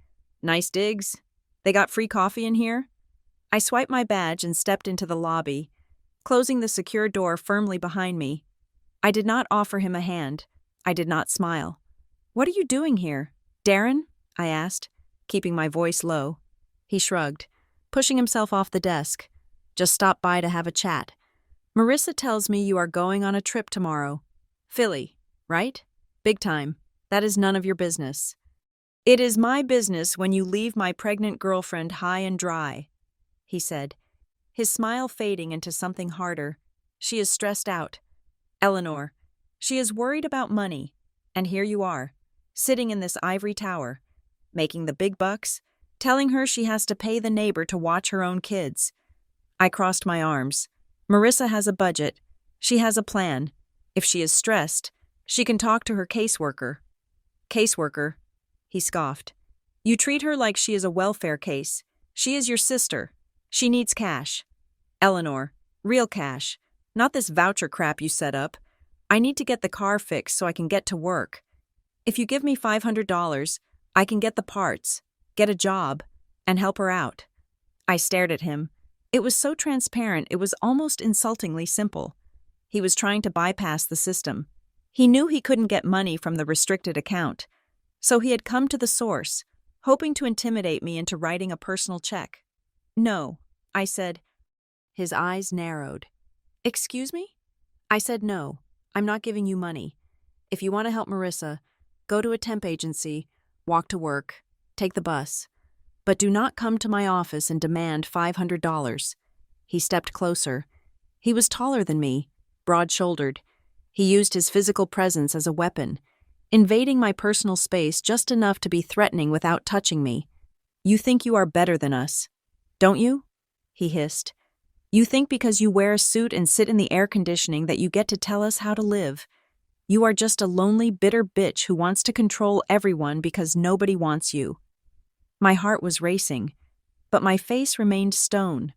"Nice digs. They got free coffee in here?" I swiped my badge and stepped into the lobby, closing the secure door firmly behind me. I did not offer him a hand. I did not smile. "What are you doing here, Darren?" I asked, keeping my voice low. He shrugged, pushing himself off the desk. "Just stopped by to have a chat. Marissa tells me you are going on a trip tomorrow. Philly, right? Big time. That is none of your business." "It is my business when you leave my pregnant girlfriend high and dry," he said, his smile fading into something harder. "She is stressed out. Eleanor, she is worried about money, and here you are, sitting in this ivory tower, making the big bucks, telling her she has to pay the neighbor to watch her own kids." I crossed my arms. Marissa has a budget. She has a plan. If she is stressed, she can talk to her caseworker. Caseworker? he scoffed. You treat her like she is a welfare case. She is your sister. She needs cash. Eleanor, real cash. Not this voucher crap you set up. I need to get the car fixed so I can get to work. If you give me $500, I can get the parts, get a job, and help her out. I stared at him. It was so transparent it was almost insultingly simple. He was trying to bypass the system. He knew he couldn't get money from the restricted account, so he had come to the source, hoping to intimidate me into writing a personal check. No, I said. His eyes narrowed. Excuse me? I said no, I'm not giving you money. If you want to help Marissa, go to a temp agency, walk to work, take the bus. But do not come to my office and demand $500. He stepped closer. He was taller than me, broad-shouldered. He used his physical presence as a weapon, invading my personal space just enough to be threatening without touching me. You think you are better than us, don't you? He hissed. You think because you wear a suit and sit in the air conditioning that you get to tell us how to live. You are just a lonely, bitter bitch who wants to control everyone because nobody wants you. My heart was racing, but my face remained stone.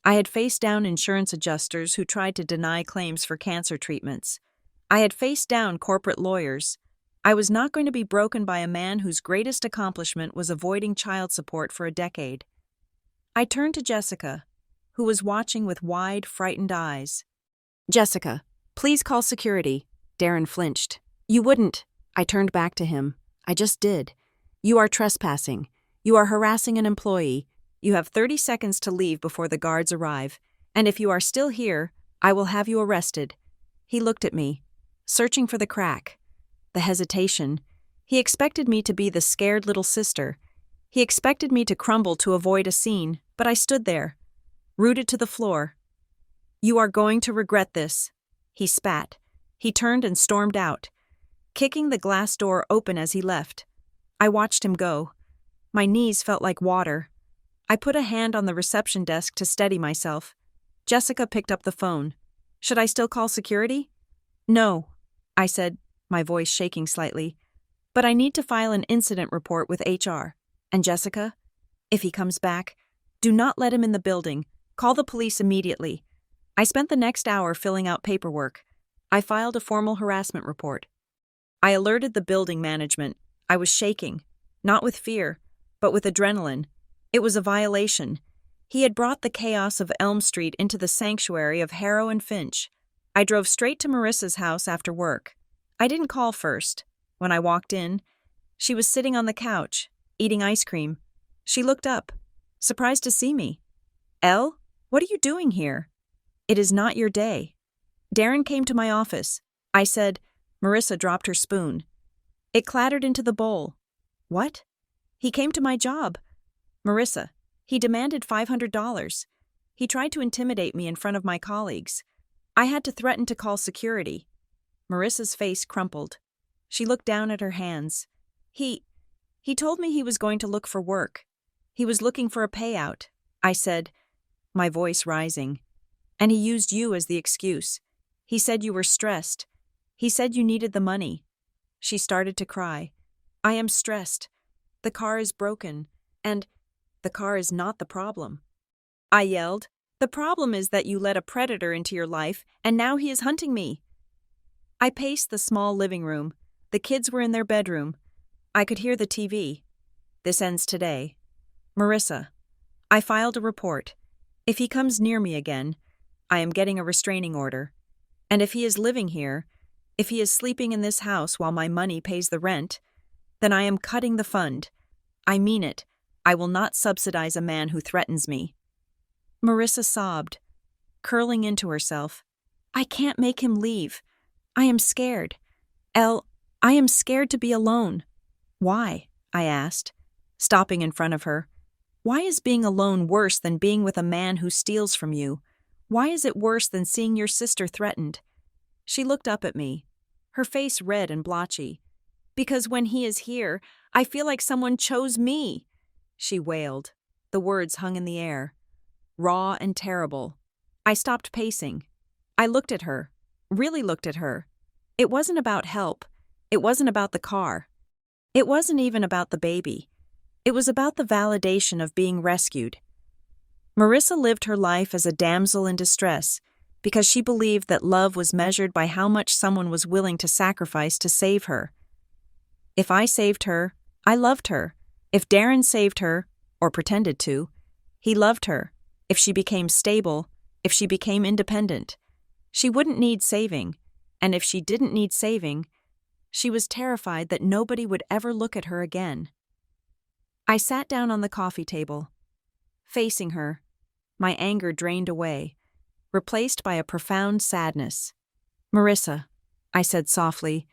I had faced down insurance adjusters who tried to deny claims for cancer treatments. I had faced down corporate lawyers. I was not going to be broken by a man whose greatest accomplishment was avoiding child support for a decade. I turned to Jessica, who was watching with wide, frightened eyes. Jessica, please call security. Darren flinched. You wouldn't. I turned back to him. I just did. You are trespassing. You are harassing an employee. You have 30 seconds to leave before the guards arrive, and if you are still here, I will have you arrested. He looked at me, searching for the crack. The hesitation. He expected me to be the scared little sister. He expected me to crumble to avoid a scene, but I stood there, rooted to the floor. You are going to regret this. He spat. He turned and stormed out, kicking the glass door open as he left. I watched him go. My knees felt like water. I put a hand on the reception desk to steady myself. Jessica picked up the phone. Should I still call security? No, I said, my voice shaking slightly. But I need to file an incident report with HR. And Jessica, if he comes back, do not let him in the building. Call the police immediately. I spent the next hour filling out paperwork. I filed a formal harassment report. I alerted the building management. I was shaking, not with fear, but with adrenaline. It was a violation. He had brought the chaos of Elm Street into the sanctuary of Harrow and Finch. I drove straight to Marissa's house after work. I didn't call first. When I walked in, she was sitting on the couch, eating ice cream. She looked up, surprised to see me. Elle, what are you doing here? It is not your day. Darren came to my office. I said. Marissa dropped her spoon. It clattered into the bowl. What? He came to my job. Marissa, he demanded $500. He tried to intimidate me in front of my colleagues. I had to threaten to call security. Marissa's face crumpled. She looked down at her hands. He told me he was going to look for work. He was looking for a payout, I said, my voice rising. And he used you as the excuse. He said you were stressed. He said you needed the money. She started to cry. I am stressed. The car is broken, and the car is not the problem. I yelled. The problem is that you let a predator into your life, and now he is hunting me. I paced the small living room. The kids were in their bedroom. I could hear the TV. This ends today. Marissa, I filed a report. If he comes near me again, I am getting a restraining order. And if he is living here, if he is sleeping in this house while my money pays the rent, then I am cutting the fund. I mean it. I will not subsidize a man who threatens me. Marissa sobbed, curling into herself. I can't make him leave. I am scared. Elle, I am scared to be alone. Why? I asked, stopping in front of her. Why is being alone worse than being with a man who steals from you? Why is it worse than seeing your sister threatened? She looked up at me, her face red and blotchy. Because when he is here, I feel like someone chose me, she wailed. The words hung in the air, raw and terrible. I stopped pacing. I looked at her, really looked at her. It wasn't about help. It wasn't about the car. It wasn't even about the baby. It was about the validation of being rescued. Marissa lived her life as a damsel in distress because she believed that love was measured by how much someone was willing to sacrifice to save her. If I saved her, I loved her. If Darren saved her, or pretended to, he loved her. If she became stable, if she became independent, she wouldn't need saving, and if she didn't need saving, she was terrified that nobody would ever look at her again. I sat down on the coffee table, facing her, my anger drained away, replaced by a profound sadness. "Marissa," I said softly,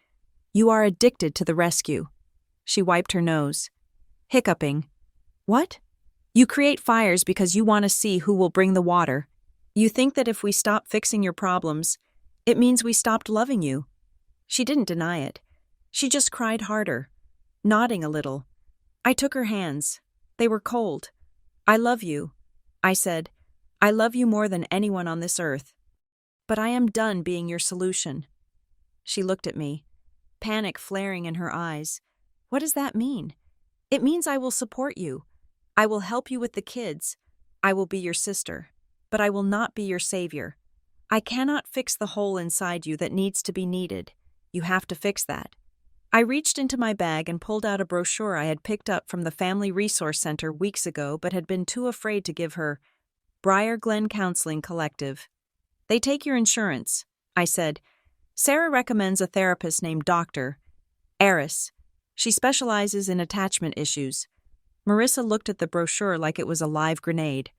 "you are addicted to the rescue." She wiped her nose, hiccuping. "What? You create fires because you want to see who will bring the water. You think that if we stop fixing your problems, it means we stopped loving you." She didn't deny it. She just cried harder, nodding a little. I took her hands. They were cold. "I love you," I said. "I love you more than anyone on this earth. But I am done being your solution." She looked at me, panic flaring in her eyes. "What does that mean?" "It means I will support you. I will help you with the kids. I will be your sister. But I will not be your savior. I cannot fix the hole inside you that needs to be needed. You have to fix that." I reached into my bag and pulled out a brochure I had picked up from the Family Resource Center weeks ago but had been too afraid to give her. Briar Glen Counseling Collective. "They take your insurance," I said. "Sarah recommends a therapist named Dr. Eris. She specializes in attachment issues." Marissa looked at the brochure like it was a live grenade.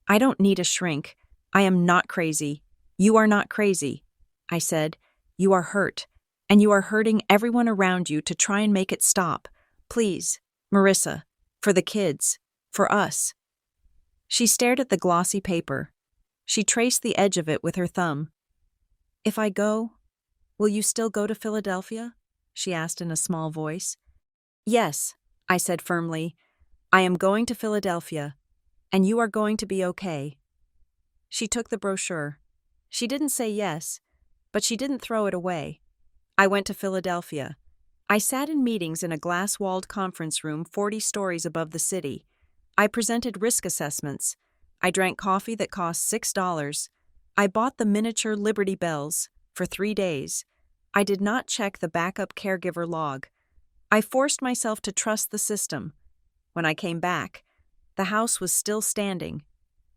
"I don't need a shrink. I am not crazy. You are not crazy," I said. "You are hurt, and you are hurting everyone around you to try and make it stop. Please, Marissa, for the kids, for us." She stared at the glossy paper. She traced the edge of it with her thumb. "If I go, will you still go to Philadelphia?" she asked in a small voice. "Yes," I said firmly. "I am going to Philadelphia, and you are going to be okay." She took the brochure. She didn't say yes, but she didn't throw it away. I went to Philadelphia. I sat in meetings in a glass-walled conference room 40 stories above the city. I presented risk assessments. I drank coffee that cost $6. I bought the miniature Liberty Bells for 3 days. I did not check the backup caregiver log. I forced myself to trust the system. When I came back, the house was still standing.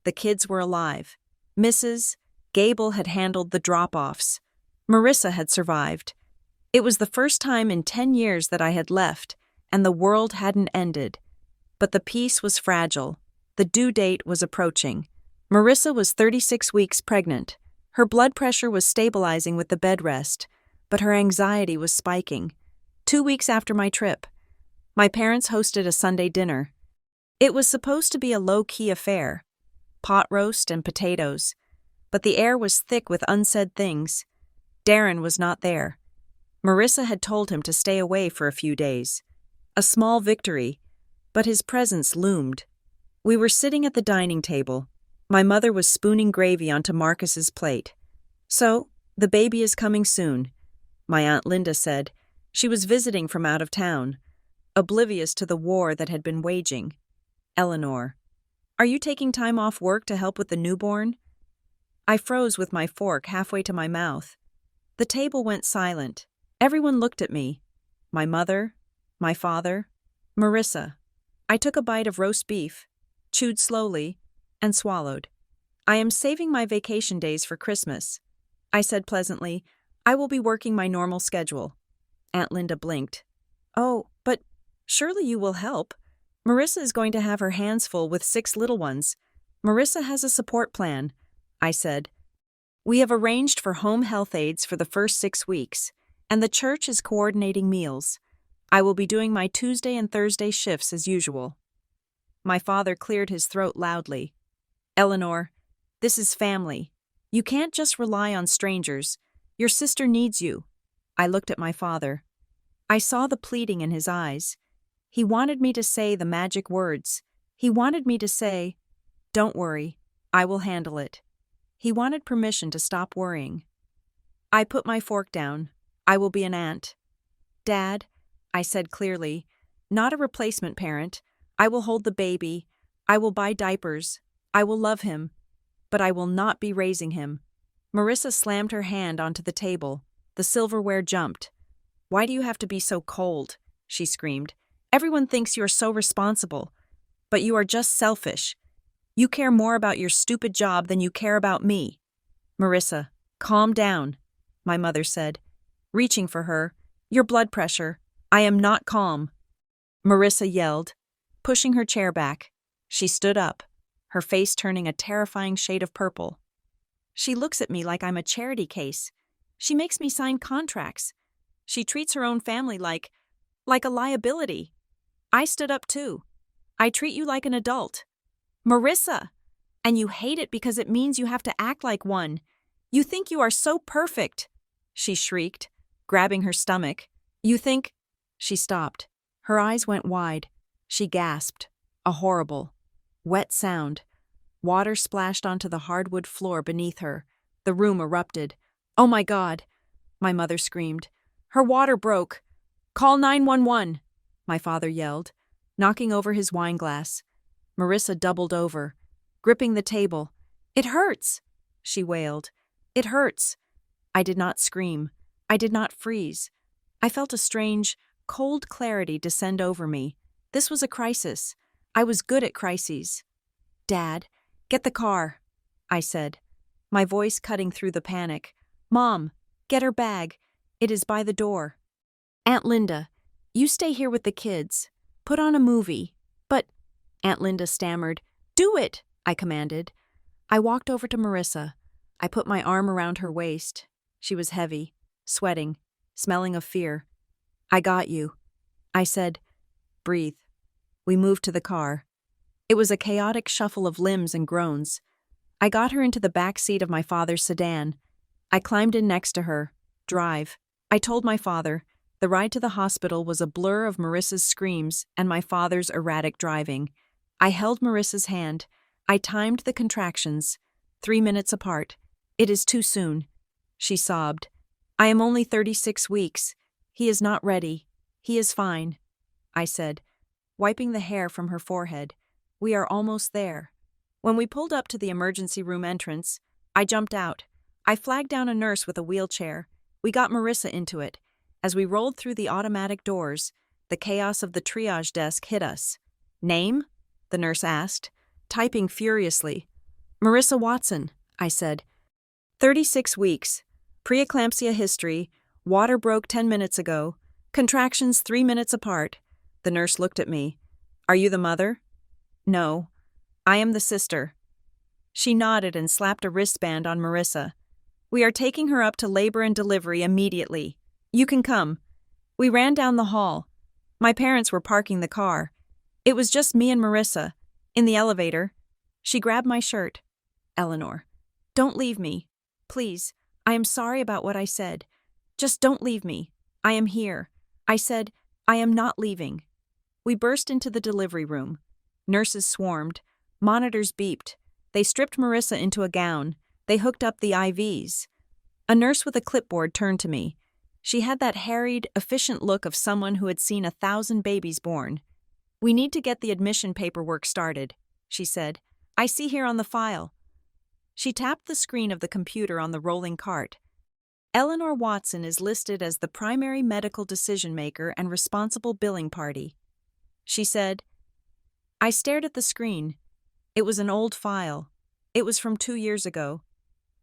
The kids were alive. Mrs. Gable had handled the drop-offs. Marissa had survived. It was the first time in 10 years that I had left, and the world hadn't ended. But the peace was fragile. The due date was approaching. Marissa was 36 weeks pregnant. Her blood pressure was stabilizing with the bed rest, but her anxiety was spiking. 2 weeks after my trip, my parents hosted a Sunday dinner. It was supposed to be a low-key affair, pot roast and potatoes, but the air was thick with unsaid things. Darren was not there. Marissa had told him to stay away for a few days. A small victory, but his presence loomed. We were sitting at the dining table. My mother was spooning gravy onto Marcus's plate. "So, the baby is coming soon," my Aunt Linda said. She was visiting from out of town, oblivious to the war that had been waging. "Eleanor, are you taking time off work to help with the newborn?" I froze with my fork halfway to my mouth. The table went silent. Everyone looked at me. My mother, my father, Marissa. I took a bite of roast beef, chewed slowly, and swallowed. "I am saving my vacation days for Christmas," I said pleasantly. "I will be working my normal schedule." Aunt Linda blinked. "Oh, but surely you will help. Marissa is going to have her hands full with 6 little ones. Marissa has a support plan," I said. "We have arranged for home health aides for the first 6 weeks, and the church is coordinating meals. I will be doing my Tuesday and Thursday shifts as usual." My father cleared his throat loudly. "Eleanor, this is family. You can't just rely on strangers. Your sister needs you." I looked at my father. I saw the pleading in his eyes. He wanted me to say the magic words. He wanted me to say, "Don't worry, I will handle it." He wanted permission to stop worrying. I put my fork down. "I will be an aunt." "Dad," I said clearly. Not a replacement parent. I will hold the baby. I will buy diapers. I will love him. But I will not be raising him. Marissa slammed her hand onto the table. The silverware jumped. Why do you have to be so cold? She screamed. Everyone thinks you are so responsible. But you are just selfish. You care more about your stupid job than you care about me. Marissa, calm down, my mother said, reaching for her. Your blood pressure. I am not calm. Marissa yelled, pushing her chair back. She stood up, her face turning a terrifying shade of purple. She looks at me like I'm a charity case. She makes me sign contracts. She treats her own family like a liability. I stood up too. I treat you like an adult. Marissa! And you hate it because it means you have to act like one. You think you are so perfect, she shrieked, grabbing her stomach. You think... She stopped. Her eyes went wide. She gasped. A horrible, wet sound. Water splashed onto the hardwood floor beneath her. The room erupted. Oh my God! My mother screamed. Her water broke. Call 911, my father yelled, knocking over his wine glass. Marissa doubled over, gripping the table. It hurts, she wailed. It hurts. I did not scream. I did not freeze. I felt a strange, cold clarity descend over me. This was a crisis. I was good at crises. Dad, get the car, I said, my voice cutting through the panic. Mom, get her bag. It is by the door. Aunt Linda, you stay here with the kids. Put on a movie. But, Aunt Linda stammered. Do it, I commanded. I walked over to Marissa. I put my arm around her waist. She was heavy, sweating, smelling of fear. I got you. I said, breathe. We moved to the car. It was a chaotic shuffle of limbs and groans. I got her into the back seat of my father's sedan. I climbed in next to her. Drive. I told my father. The ride to the hospital was a blur of Marissa's screams and my father's erratic driving. I held Marissa's hand. I timed the contractions. 3 minutes apart. It is too soon. She sobbed. I am only 36 weeks. He is not ready. He is fine, I said, wiping the hair from her forehead. We are almost there. When we pulled up to the emergency room entrance, I jumped out. I flagged down a nurse with a wheelchair. We got Marissa into it. As we rolled through the automatic doors, the chaos of the triage desk hit us. Name? The nurse asked, typing furiously. Marissa Watson, I said. 36 weeks. Preeclampsia history. Water broke 10 minutes ago. Contractions 3 minutes apart. The nurse looked at me. Are you the mother? No. I am the sister. She nodded and slapped a wristband on Marissa. We are taking her up to labor and delivery immediately. You can come. We ran down the hall. My parents were parking the car. It was just me and Marissa. In the elevator. She grabbed my shirt. Eleanor, don't leave me. Please, I am sorry about what I said. Just don't leave me. I am here. I said, I am not leaving. We burst into the delivery room. Nurses swarmed. Monitors beeped. They stripped Marissa into a gown. They hooked up the IVs. A nurse with a clipboard turned to me. She had that harried, efficient look of someone who had seen 1,000 babies born. We need to get the admission paperwork started, she said. I see here on the file. She tapped the screen of the computer on the rolling cart. Eleanor Watson is listed as the primary medical decision-maker and responsible billing party. She said. I stared at the screen. It was an old file. It was from 2 years ago,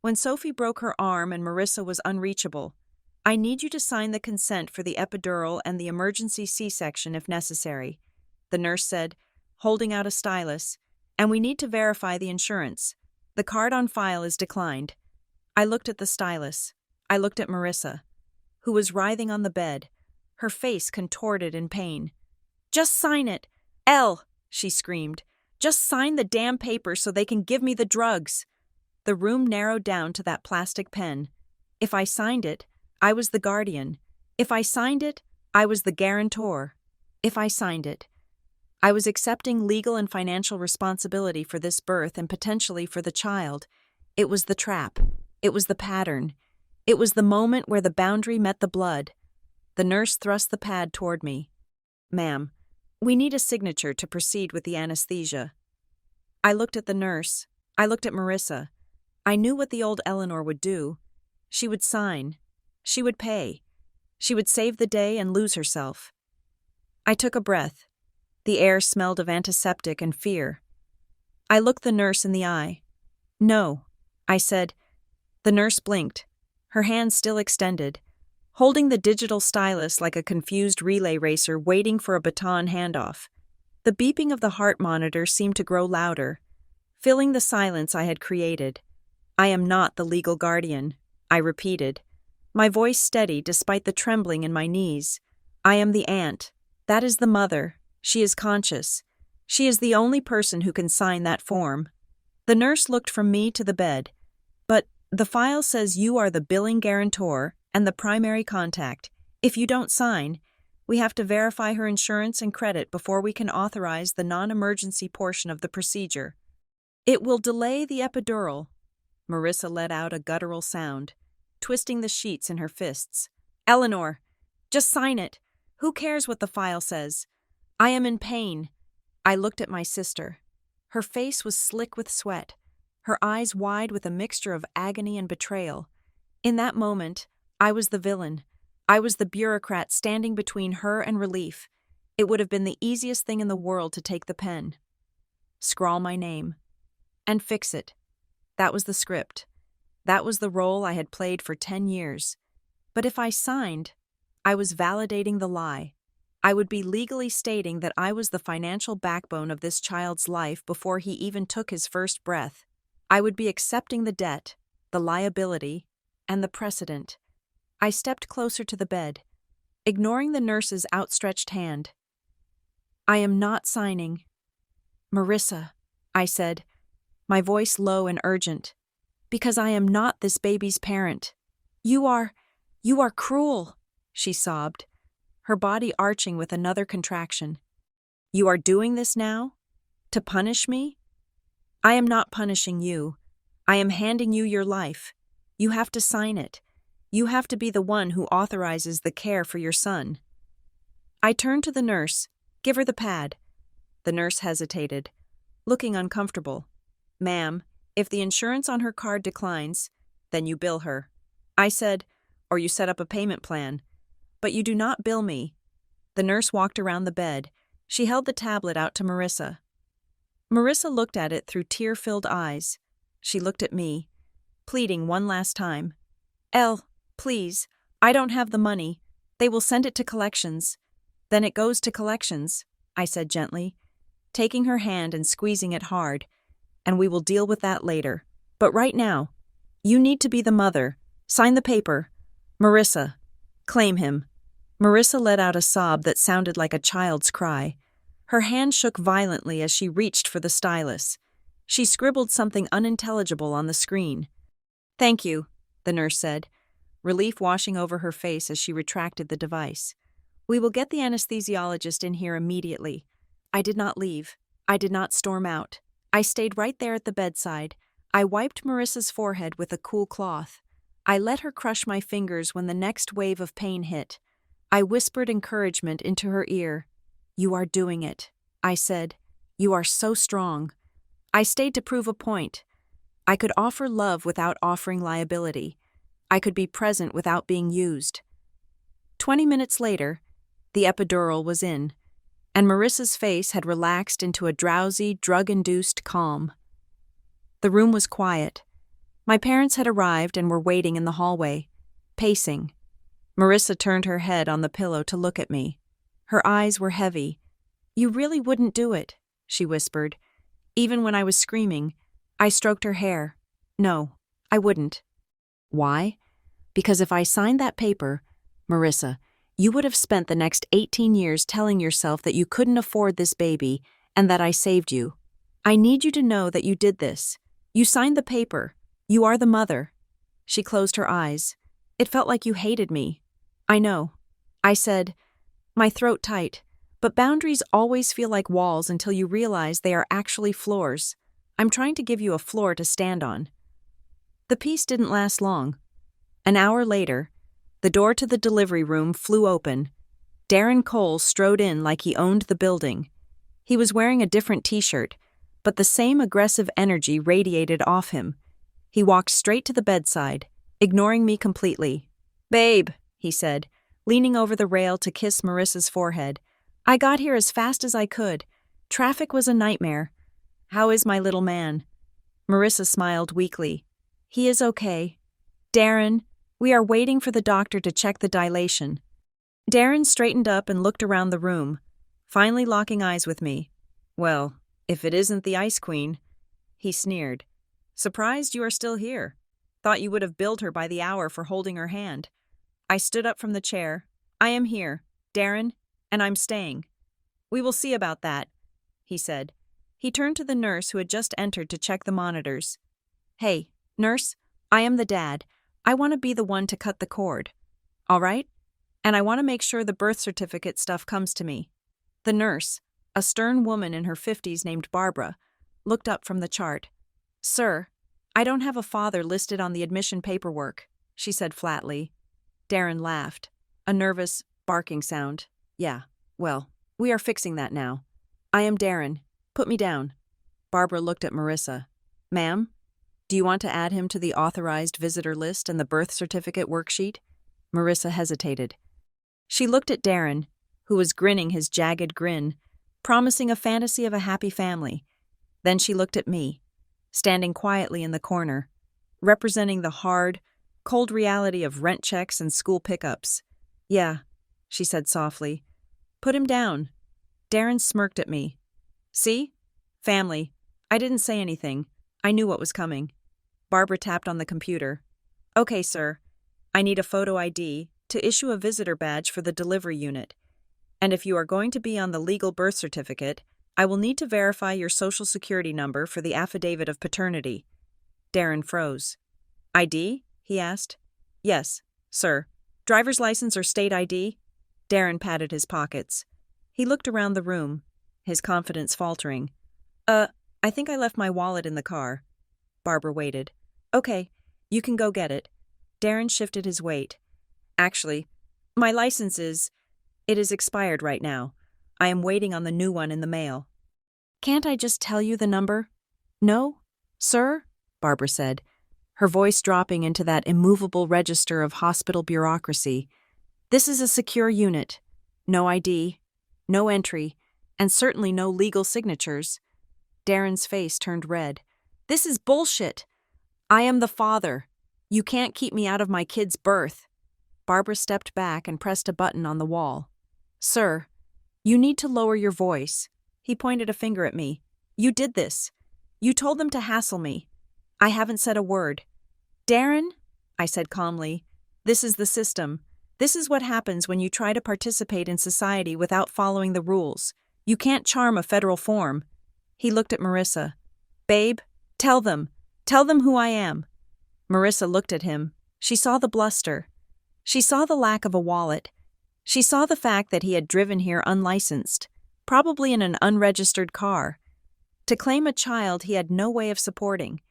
when Sophie broke her arm and Marissa was unreachable. I need you to sign the consent for the epidural and the emergency C-section if necessary, the nurse said, holding out a stylus, and we need to verify the insurance. The card on file is declined. I looked at the stylus. I looked at Marissa, who was writhing on the bed, her face contorted in pain. Just sign it. Elle, she screamed. Just sign the damn paper so they can give me the drugs. The room narrowed down to that plastic pen. If I signed it, I was the guardian. If I signed it, I was the guarantor. If I signed it, I was accepting legal and financial responsibility for this birth and potentially for the child. It was the trap. It was the pattern. It was the moment where the boundary met the blood. The nurse thrust the pad toward me. "Ma'am, we need a signature to proceed with the anesthesia." I looked at the nurse. I looked at Marissa. I knew what the old Eleanor would do. She would sign. She would pay. She would save the day and lose herself. I took a breath. The air smelled of antiseptic and fear. I looked the nurse in the eye. "No," I said. The nurse blinked, her hand still extended, holding the digital stylus like a confused relay racer waiting for a baton handoff. The beeping of the heart monitor seemed to grow louder, filling the silence I had created. "I am not the legal guardian," I repeated, my voice steady despite the trembling in my knees. "I am the aunt. That is the mother. She is conscious. She is the only person who can sign that form." The nurse looked from me to the bed. "But the file says you are the billing guarantor and the primary contact. If you don't sign, we have to verify her insurance and credit before we can authorize the non-emergency portion of the procedure. It will delay the epidural." Marissa let out a guttural sound, twisting the sheets in her fists. "Eleanor, just sign it. Who cares what the file says? I am in pain." I looked at my sister. Her face was slick with sweat, her eyes wide with a mixture of agony and betrayal. In that moment, I was the villain. I was the bureaucrat standing between her and relief. It would have been the easiest thing in the world to take the pen, scrawl my name, and fix it. That was the script. That was the role I had played for 10 years. But if I signed, I was validating the lie. I would be legally stating that I was the financial backbone of this child's life before he even took his first breath. I would be accepting the debt, the liability, and the precedent. I stepped closer to the bed, ignoring the nurse's outstretched hand. "I am not signing." "Marissa," I said, my voice low and urgent, "because I am not this baby's parent. You are cruel," she sobbed, her body arching with another contraction. "You are doing this now? To punish me?" "I am not punishing you. I am handing you your life. You have to sign it. You have to be the one who authorizes the care for your son." I turned to the nurse. "Give her the pad." The nurse hesitated, looking uncomfortable. "Ma'am, if the insurance on her card declines, then you bill her," I said, "or you set up a payment plan. But you do not bill me." The nurse walked around the bed. She held the tablet out to Marissa. Marissa looked at it through tear-filled eyes. She looked at me, pleading one last time. "Elle, please, I don't have the money. They will send it to collections." "Then it goes to collections," I said gently, taking her hand and squeezing it hard, "and we will deal with that later. But right now, you need to be the mother. Sign the paper. Marissa, claim him." Marissa let out a sob that sounded like a child's cry. Her hand shook violently as she reached for the stylus. She scribbled something unintelligible on the screen. "Thank you," the nurse said, relief washing over her face as she retracted the device. "We will get the anesthesiologist in here immediately." I did not leave. I did not storm out. I stayed right there at the bedside. I wiped Marissa's forehead with a cool cloth. I let her crush my fingers when the next wave of pain hit. I whispered encouragement into her ear. "You are doing it," I said. "You are so strong." I stayed to prove a point. I could offer love without offering liability. I could be present without being used. 20 minutes later, the epidural was in, and Marissa's face had relaxed into a drowsy, drug-induced calm. The room was quiet. My parents had arrived and were waiting in the hallway, pacing. Marissa turned her head on the pillow to look at me. Her eyes were heavy. "You really wouldn't do it," she whispered. Even when I was screaming, I stroked her hair. "No, I wouldn't." "Why?" "Because if I signed that paper, Marissa, you would have spent the next 18 years telling yourself that you couldn't afford this baby and that I saved you. I need you to know that you did this. You signed the paper. You are the mother." She closed her eyes. "It felt like you hated me." "I know," I said, my throat tight, but boundaries always feel like walls until you realize they are actually floors. I'm trying to give you a floor to stand on. The peace didn't last long. An hour later, The door to the delivery room flew open. Darren Cole strode in like he owned the building. He was wearing a different t-shirt, but the same aggressive energy radiated off him. He walked straight to the bedside, ignoring me completely. "Babe," he said, leaning over the rail to kiss Marissa's forehead. "I got here as fast as I could. Traffic was a nightmare. How is my little man?" Marissa smiled weakly. "He is okay. Darren, we are waiting for the doctor to check the dilation." Darren straightened up and looked around the room, finally locking eyes with me. "Well, if it isn't the Ice Queen," he sneered. "Surprised you are still here. Thought you would have billed her by the hour for holding her hand." I stood up from the chair. "I am here, Darren, and I'm staying." "We will see about that," he said. He turned to the nurse who had just entered to check the monitors. "Hey, nurse, I am the dad. I want to be the one to cut the cord. All right? And I want to make sure the birth certificate stuff comes to me." The nurse, a stern woman in her 50s named Barbara, looked up from the chart. "Sir, I don't have a father listed on the admission paperwork," she said flatly. Darren laughed, a nervous, barking sound. "Yeah, well, we are fixing that now. I am Darren. Put me down." Barbara looked at Marissa. "Ma'am, do you want to add him to the authorized visitor list and the birth certificate worksheet?" Marissa hesitated. She looked at Darren, who was grinning his jagged grin, promising a fantasy of a happy family. Then she looked at me, standing quietly in the corner, representing the hard, cold reality of rent checks and school pickups. "Yeah," she said softly. "Put him down." Darren smirked at me. "See? Family. I didn't say anything. I knew what was coming." Barbara tapped on the computer. "Okay, sir. I need a photo ID to issue a visitor badge for the delivery unit. And if you are going to be on the legal birth certificate, I will need to verify your social security number for the affidavit of paternity." Darren froze. "ID?" he asked. "Yes, sir. Driver's license or state ID?" Darren patted his pockets. He looked around the room, his confidence faltering. I think I left my wallet in the car." Barbara waited. "Okay, you can go get it." Darren shifted his weight. "Actually, my license it is expired right now. I am waiting on the new one in the mail." "Can't I just tell you the number?" "No, sir," Barbara said, her voice dropping into that immovable register of hospital bureaucracy. "This is a secure unit. No ID, no entry, and certainly no legal signatures." Darren's face turned red. "This is bullshit. I am the father. You can't keep me out of my kid's birth." Barbara stepped back and pressed a button on the wall. "Sir, you need to lower your voice." He pointed a finger at me. "You did this. You told them to hassle me. I haven't said a word." "Darren," I said calmly, "this is the system. This is what happens when you try to participate in society without following the rules. You can't charm a federal form." He looked at Marissa. "Babe, tell them. Tell them who I am." Marissa looked at him. She saw the bluster. She saw the lack of a wallet. She saw the fact that he had driven here unlicensed, probably in an unregistered car, to claim a child he had no way of supporting.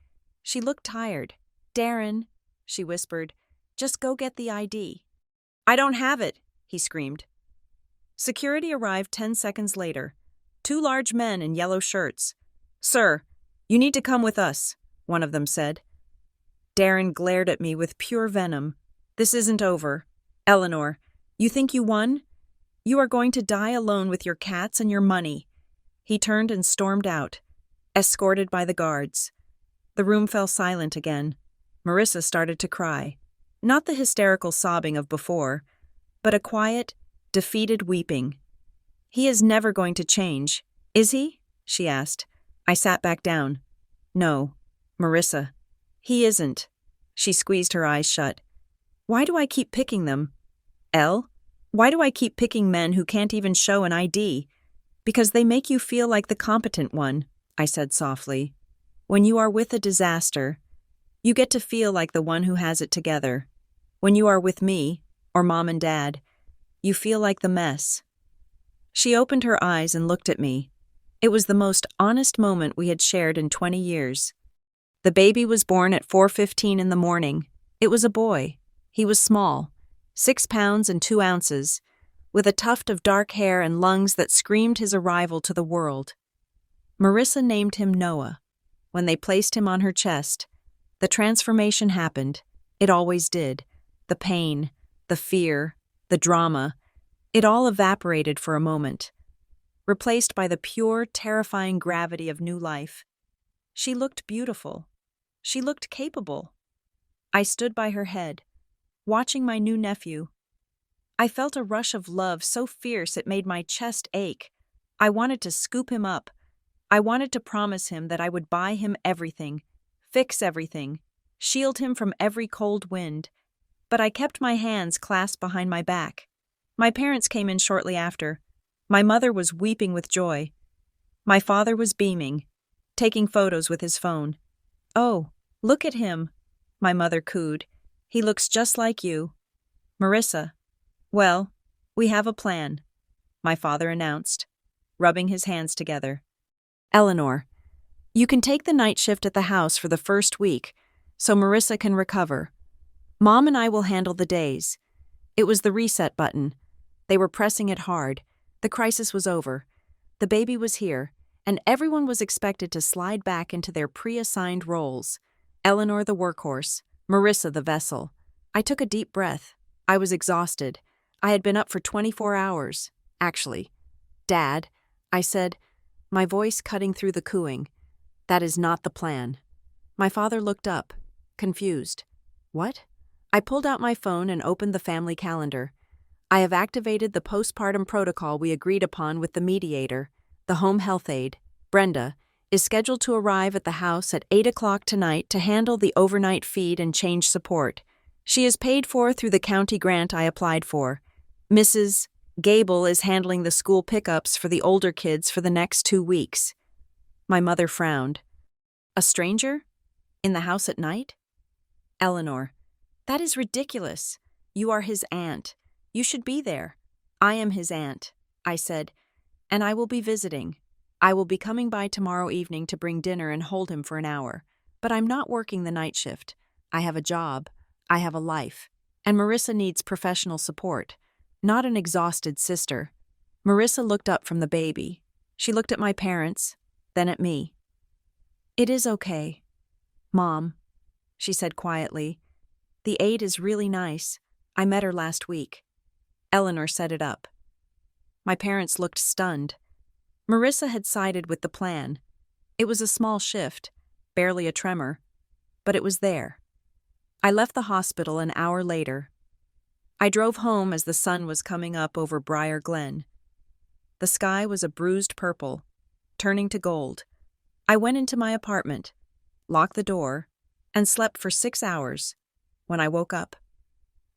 She looked tired. "Darren," she whispered, "just go get the ID." "I don't have it," he screamed. Security arrived 10 seconds later. 2 large men in yellow shirts. "Sir, you need to come with us," one of them said. Darren glared at me with pure venom. "This isn't over. Eleanor, you think you won? You are going to die alone with your cats and your money." He turned and stormed out, escorted by the guards. The room fell silent again. Marissa started to cry. Not the hysterical sobbing of before, but a quiet, defeated weeping. "He is never going to change, is he?" she asked. I sat back down. "No, Marissa, he isn't." She squeezed her eyes shut. "Why do I keep picking them? Elle, why do I keep picking men who can't even show an ID? Because they make you feel like the competent one," I said softly. "When you are with a disaster, you get to feel like the one who has it together. When you are with me, or mom and dad, you feel like the mess." She opened her eyes and looked at me. It was the most honest moment we had shared in 20 years. The baby was born at 4:15 in the morning. It was a boy. He was small. 6 pounds and 2 ounces, with a tuft of dark hair and lungs that screamed his arrival to the world. Marissa named him Noah. When they placed him on her chest, the transformation happened. It always did. The pain, the fear, the drama, it all evaporated for a moment, replaced by the pure, terrifying gravity of new life. She looked beautiful. She looked capable. I stood by her head, watching my new nephew. I felt a rush of love so fierce it made my chest ache. I wanted to scoop him up. I wanted to promise him that I would buy him everything, fix everything, shield him from every cold wind. But I kept my hands clasped behind my back. My parents came in shortly after. My mother was weeping with joy. My father was beaming, taking photos with his phone. "Oh, look at him," my mother cooed. "He looks just like you." "Marissa, well, we have a plan," my father announced, rubbing his hands together. "Eleanor, you can take the night shift at the house for the first week, so Marissa can recover. Mom and I will handle the days." It was the reset button. They were pressing it hard. The crisis was over. The baby was here, and everyone was expected to slide back into their pre-assigned roles. Eleanor the workhorse, Marissa the vessel. I took a deep breath. I was exhausted. I had been up for 24 hours, actually. "Dad," I said, my voice cutting through the cooing. "That is not the plan." My father looked up, confused. "What?" I pulled out my phone and opened the family calendar. "I have activated the postpartum protocol we agreed upon with the mediator. The home health aide, Brenda, is scheduled to arrive at the house at 8 o'clock tonight to handle the overnight feed and change support. She is paid for through the county grant I applied for. Mrs. Gable is handling the school pickups for the older kids for the next 2 weeks." My mother frowned. "A stranger? In the house at night?" "Eleanor, that is ridiculous. You are his aunt. You should be there." "I am his aunt," I said, "and I will be visiting. I will be coming by tomorrow evening to bring dinner and hold him for an hour. But I'm not working the night shift. I have a job. I have a life. And Marissa needs professional support, not an exhausted sister." Marissa looked up from the baby. She looked at my parents, then at me. "It is okay, Mom," she said quietly. "The aide is really nice. I met her last week. Eleanor set it up." My parents looked stunned. Marissa had sided with the plan. It was a small shift, barely a tremor, but it was there. I left the hospital an hour later. I drove home as the sun was coming up over Briar Glen. The sky was a bruised purple, turning to gold. I went into my apartment, locked the door, and slept for 6 hours. When I woke up,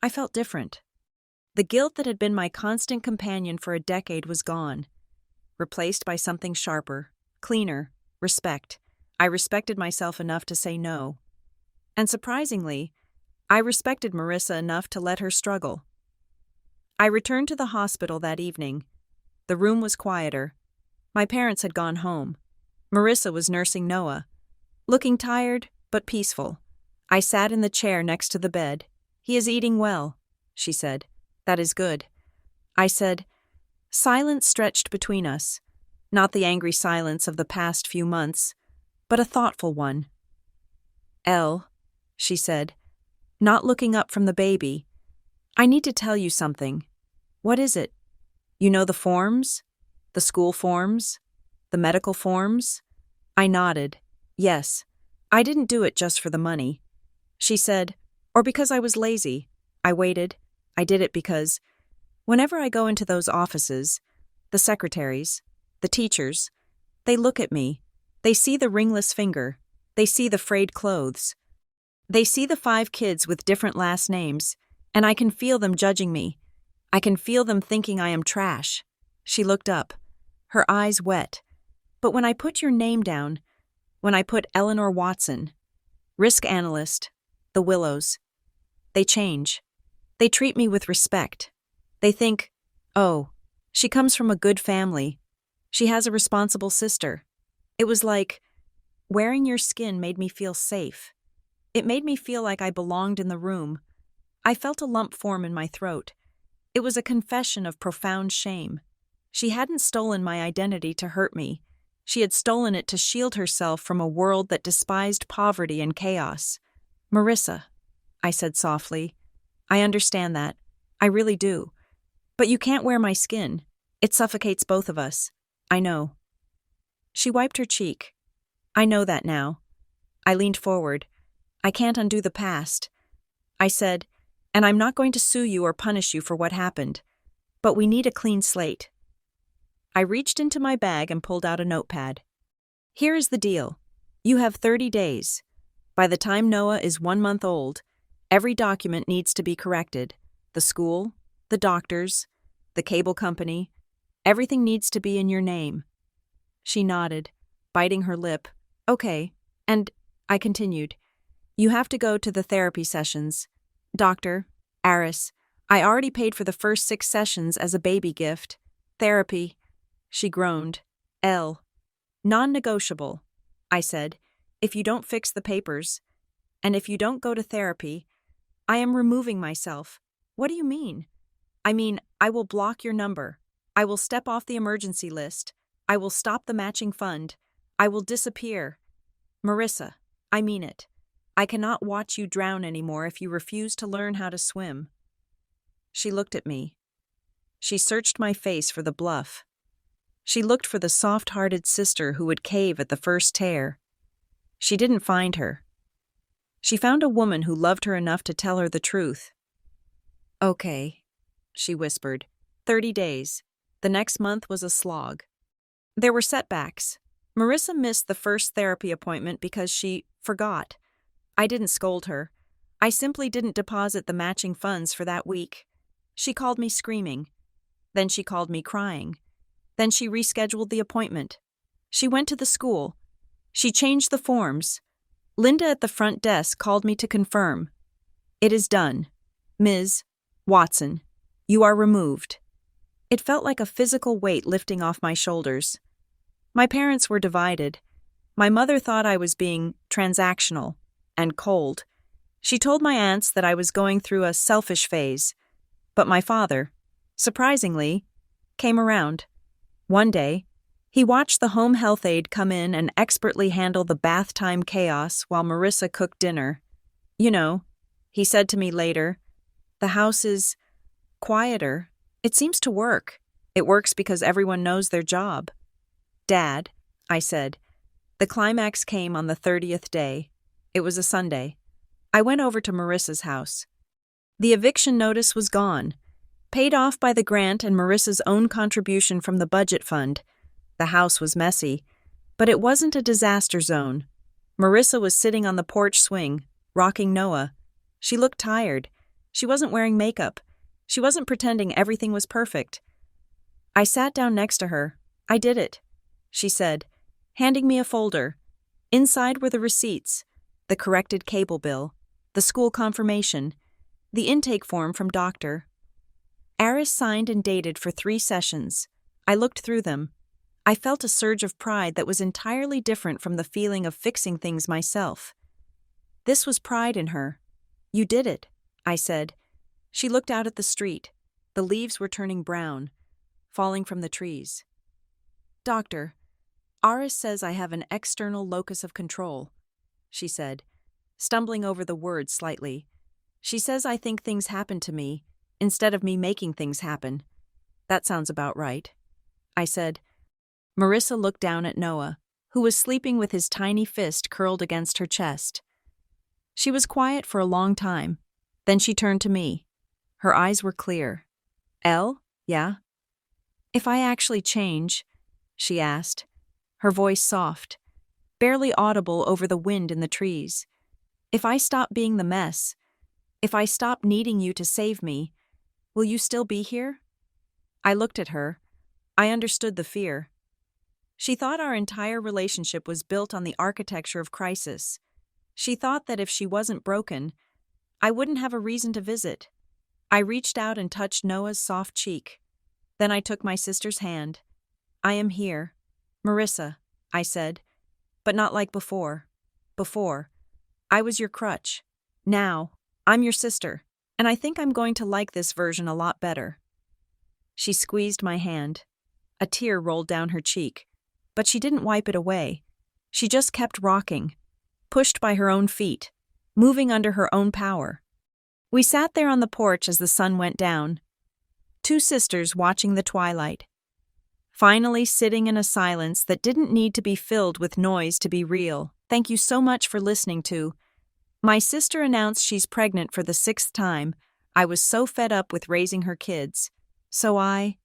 I felt different. The guilt that had been my constant companion for a decade was gone, replaced by something sharper, cleaner, respect. I respected myself enough to say no. And surprisingly, I respected Marissa enough to let her struggle. I returned to the hospital that evening. The room was quieter. My parents had gone home. Marissa was nursing Noah, looking tired but peaceful. I sat in the chair next to the bed. "He is eating well," she said. "That is good." I said. Silence stretched between us, not the angry silence of the past few months, but a thoughtful one. "Elle," she said, not looking up from the baby, "I need to tell you something." "What is it?" "You know the forms? The school forms? The medical forms?" I nodded. "Yes. I didn't do it just for the money." She said, "Or because I was lazy." I waited. I did it because whenever I go into those offices, the secretaries, the teachers, they look at me. They see the ringless finger. They see the frayed clothes. They see the 5 kids with different last names, and I can feel them judging me. I can feel them thinking I am trash. She looked up, her eyes wet. "But when I put your name down, when I put Eleanor Watson, risk analyst, the Willows, they change. They treat me with respect. They think, oh, she comes from a good family. She has a responsible sister." It was like wearing your skin made me feel safe. It made me feel like I belonged in the room. I felt a lump form in my throat. It was a confession of profound shame. She hadn't stolen my identity to hurt me. She had stolen it to shield herself from a world that despised poverty and chaos. "Marissa," I said softly, "I understand that. I really do. But you can't wear my skin. It suffocates both of us. I know." She wiped her cheek. "I know that now." I leaned forward. "I can't undo the past." I said, "And I'm not going to sue you or punish you for what happened. But we need a clean slate." I reached into my bag and pulled out a notepad. "Here is the deal. You have 30 days. By the time Noah is 1 month old, every document needs to be corrected. The school, the doctors, the cable company, everything needs to be in your name." She nodded, biting her lip. "Okay." And I continued, "You have to go to the therapy sessions. Dr. Aris, I already paid for the first 6 sessions as a baby gift. Therapy." She groaned. "L. Non-negotiable." I said, "If you don't fix the papers, and if you don't go to therapy, I am removing myself." "What do you mean?" "I mean, I will block your number. I will step off the emergency list. I will stop the matching fund. I will disappear. Marissa, I mean it. I cannot watch you drown anymore if you refuse to learn how to swim." She looked at me. She searched my face for the bluff. She looked for the soft-hearted sister who would cave at the first tear. She didn't find her. She found a woman who loved her enough to tell her the truth. "Okay," she whispered. 30 days. The next month was a slog. There were setbacks. Marissa missed the first therapy appointment because she forgot. I didn't scold her. I simply didn't deposit the matching funds for that week. She called me screaming. Then she called me crying. Then she rescheduled the appointment. She went to the school. She changed the forms. Linda at the front desk called me to confirm. "It is done. Ms. Watson, you are removed." It felt like a physical weight lifting off my shoulders. My parents were divided. My mother thought I was being transactional and cold. She told my aunts that I was going through a selfish phase. But my father, surprisingly, came around. One day, he watched the home health aide come in and expertly handle the bath time chaos while Marissa cooked dinner. "You know," he said to me later, "the house is quieter. It seems to work. It works because everyone knows their job." "Dad," I said. The climax came on the 30th day. It was a Sunday. I went over to Marissa's house. The eviction notice was gone, paid off by the grant and Marissa's own contribution from the budget fund. The house was messy, but it wasn't a disaster zone. Marissa was sitting on the porch swing, rocking Noah. She looked tired. She wasn't wearing makeup. She wasn't pretending everything was perfect. I sat down next to her. "I did it," she said, handing me a folder. Inside were the receipts, the corrected cable bill, the school confirmation, the intake form from Dr. Aris signed and dated for 3 sessions. I looked through them. I felt a surge of pride that was entirely different from the feeling of fixing things myself. This was pride in her. "You did it," I said. She looked out at the street. The leaves were turning brown, falling from the trees. "Doctor, Aris says I have an external locus of control," she said, stumbling over the words slightly. "She says I think things happen to me, instead of me making things happen." "That sounds about right," I said. Marissa looked down at Noah, who was sleeping with his tiny fist curled against her chest. She was quiet for a long time. Then she turned to me. Her eyes were clear. "Elle, yeah?" "If I actually change," she asked, her voice soft, barely audible over the wind in the trees. "If I stop being the mess, if I stop needing you to save me, will you still be here?" I looked at her. I understood the fear. She thought our entire relationship was built on the architecture of crisis. She thought that if she wasn't broken, I wouldn't have a reason to visit. I reached out and touched Noah's soft cheek. Then I took my sister's hand. "I am here. Marissa," I said, "but not like before. Before, I was your crutch. Now, I'm your sister. and I think I'm going to like this version a lot better." She squeezed my hand. A tear rolled down her cheek, but she didn't wipe it away. She just kept rocking, pushed by her own feet, moving under her own power. We sat there on the porch as the sun went down, two sisters watching the twilight, finally sitting in a silence that didn't need to be filled with noise to be real. Thank you so much for listening to. My sister announced she's pregnant for the 6th time. I was so fed up with raising her kids. So I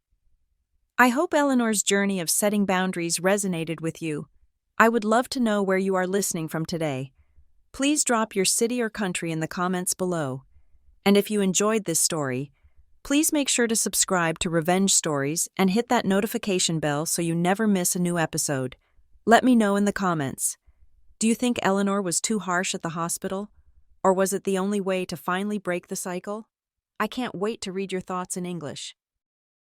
hope Eleanor's journey of setting boundaries resonated with you. I would love to know where you are listening from today. Please drop your city or country in the comments below. And if you enjoyed this story, please make sure to subscribe to Revenge Stories and hit that notification bell so you never miss a new episode. Let me know in the comments. Do you think Eleanor was too harsh at the hospital? Or was it the only way to finally break the cycle? I can't wait to read your thoughts in English.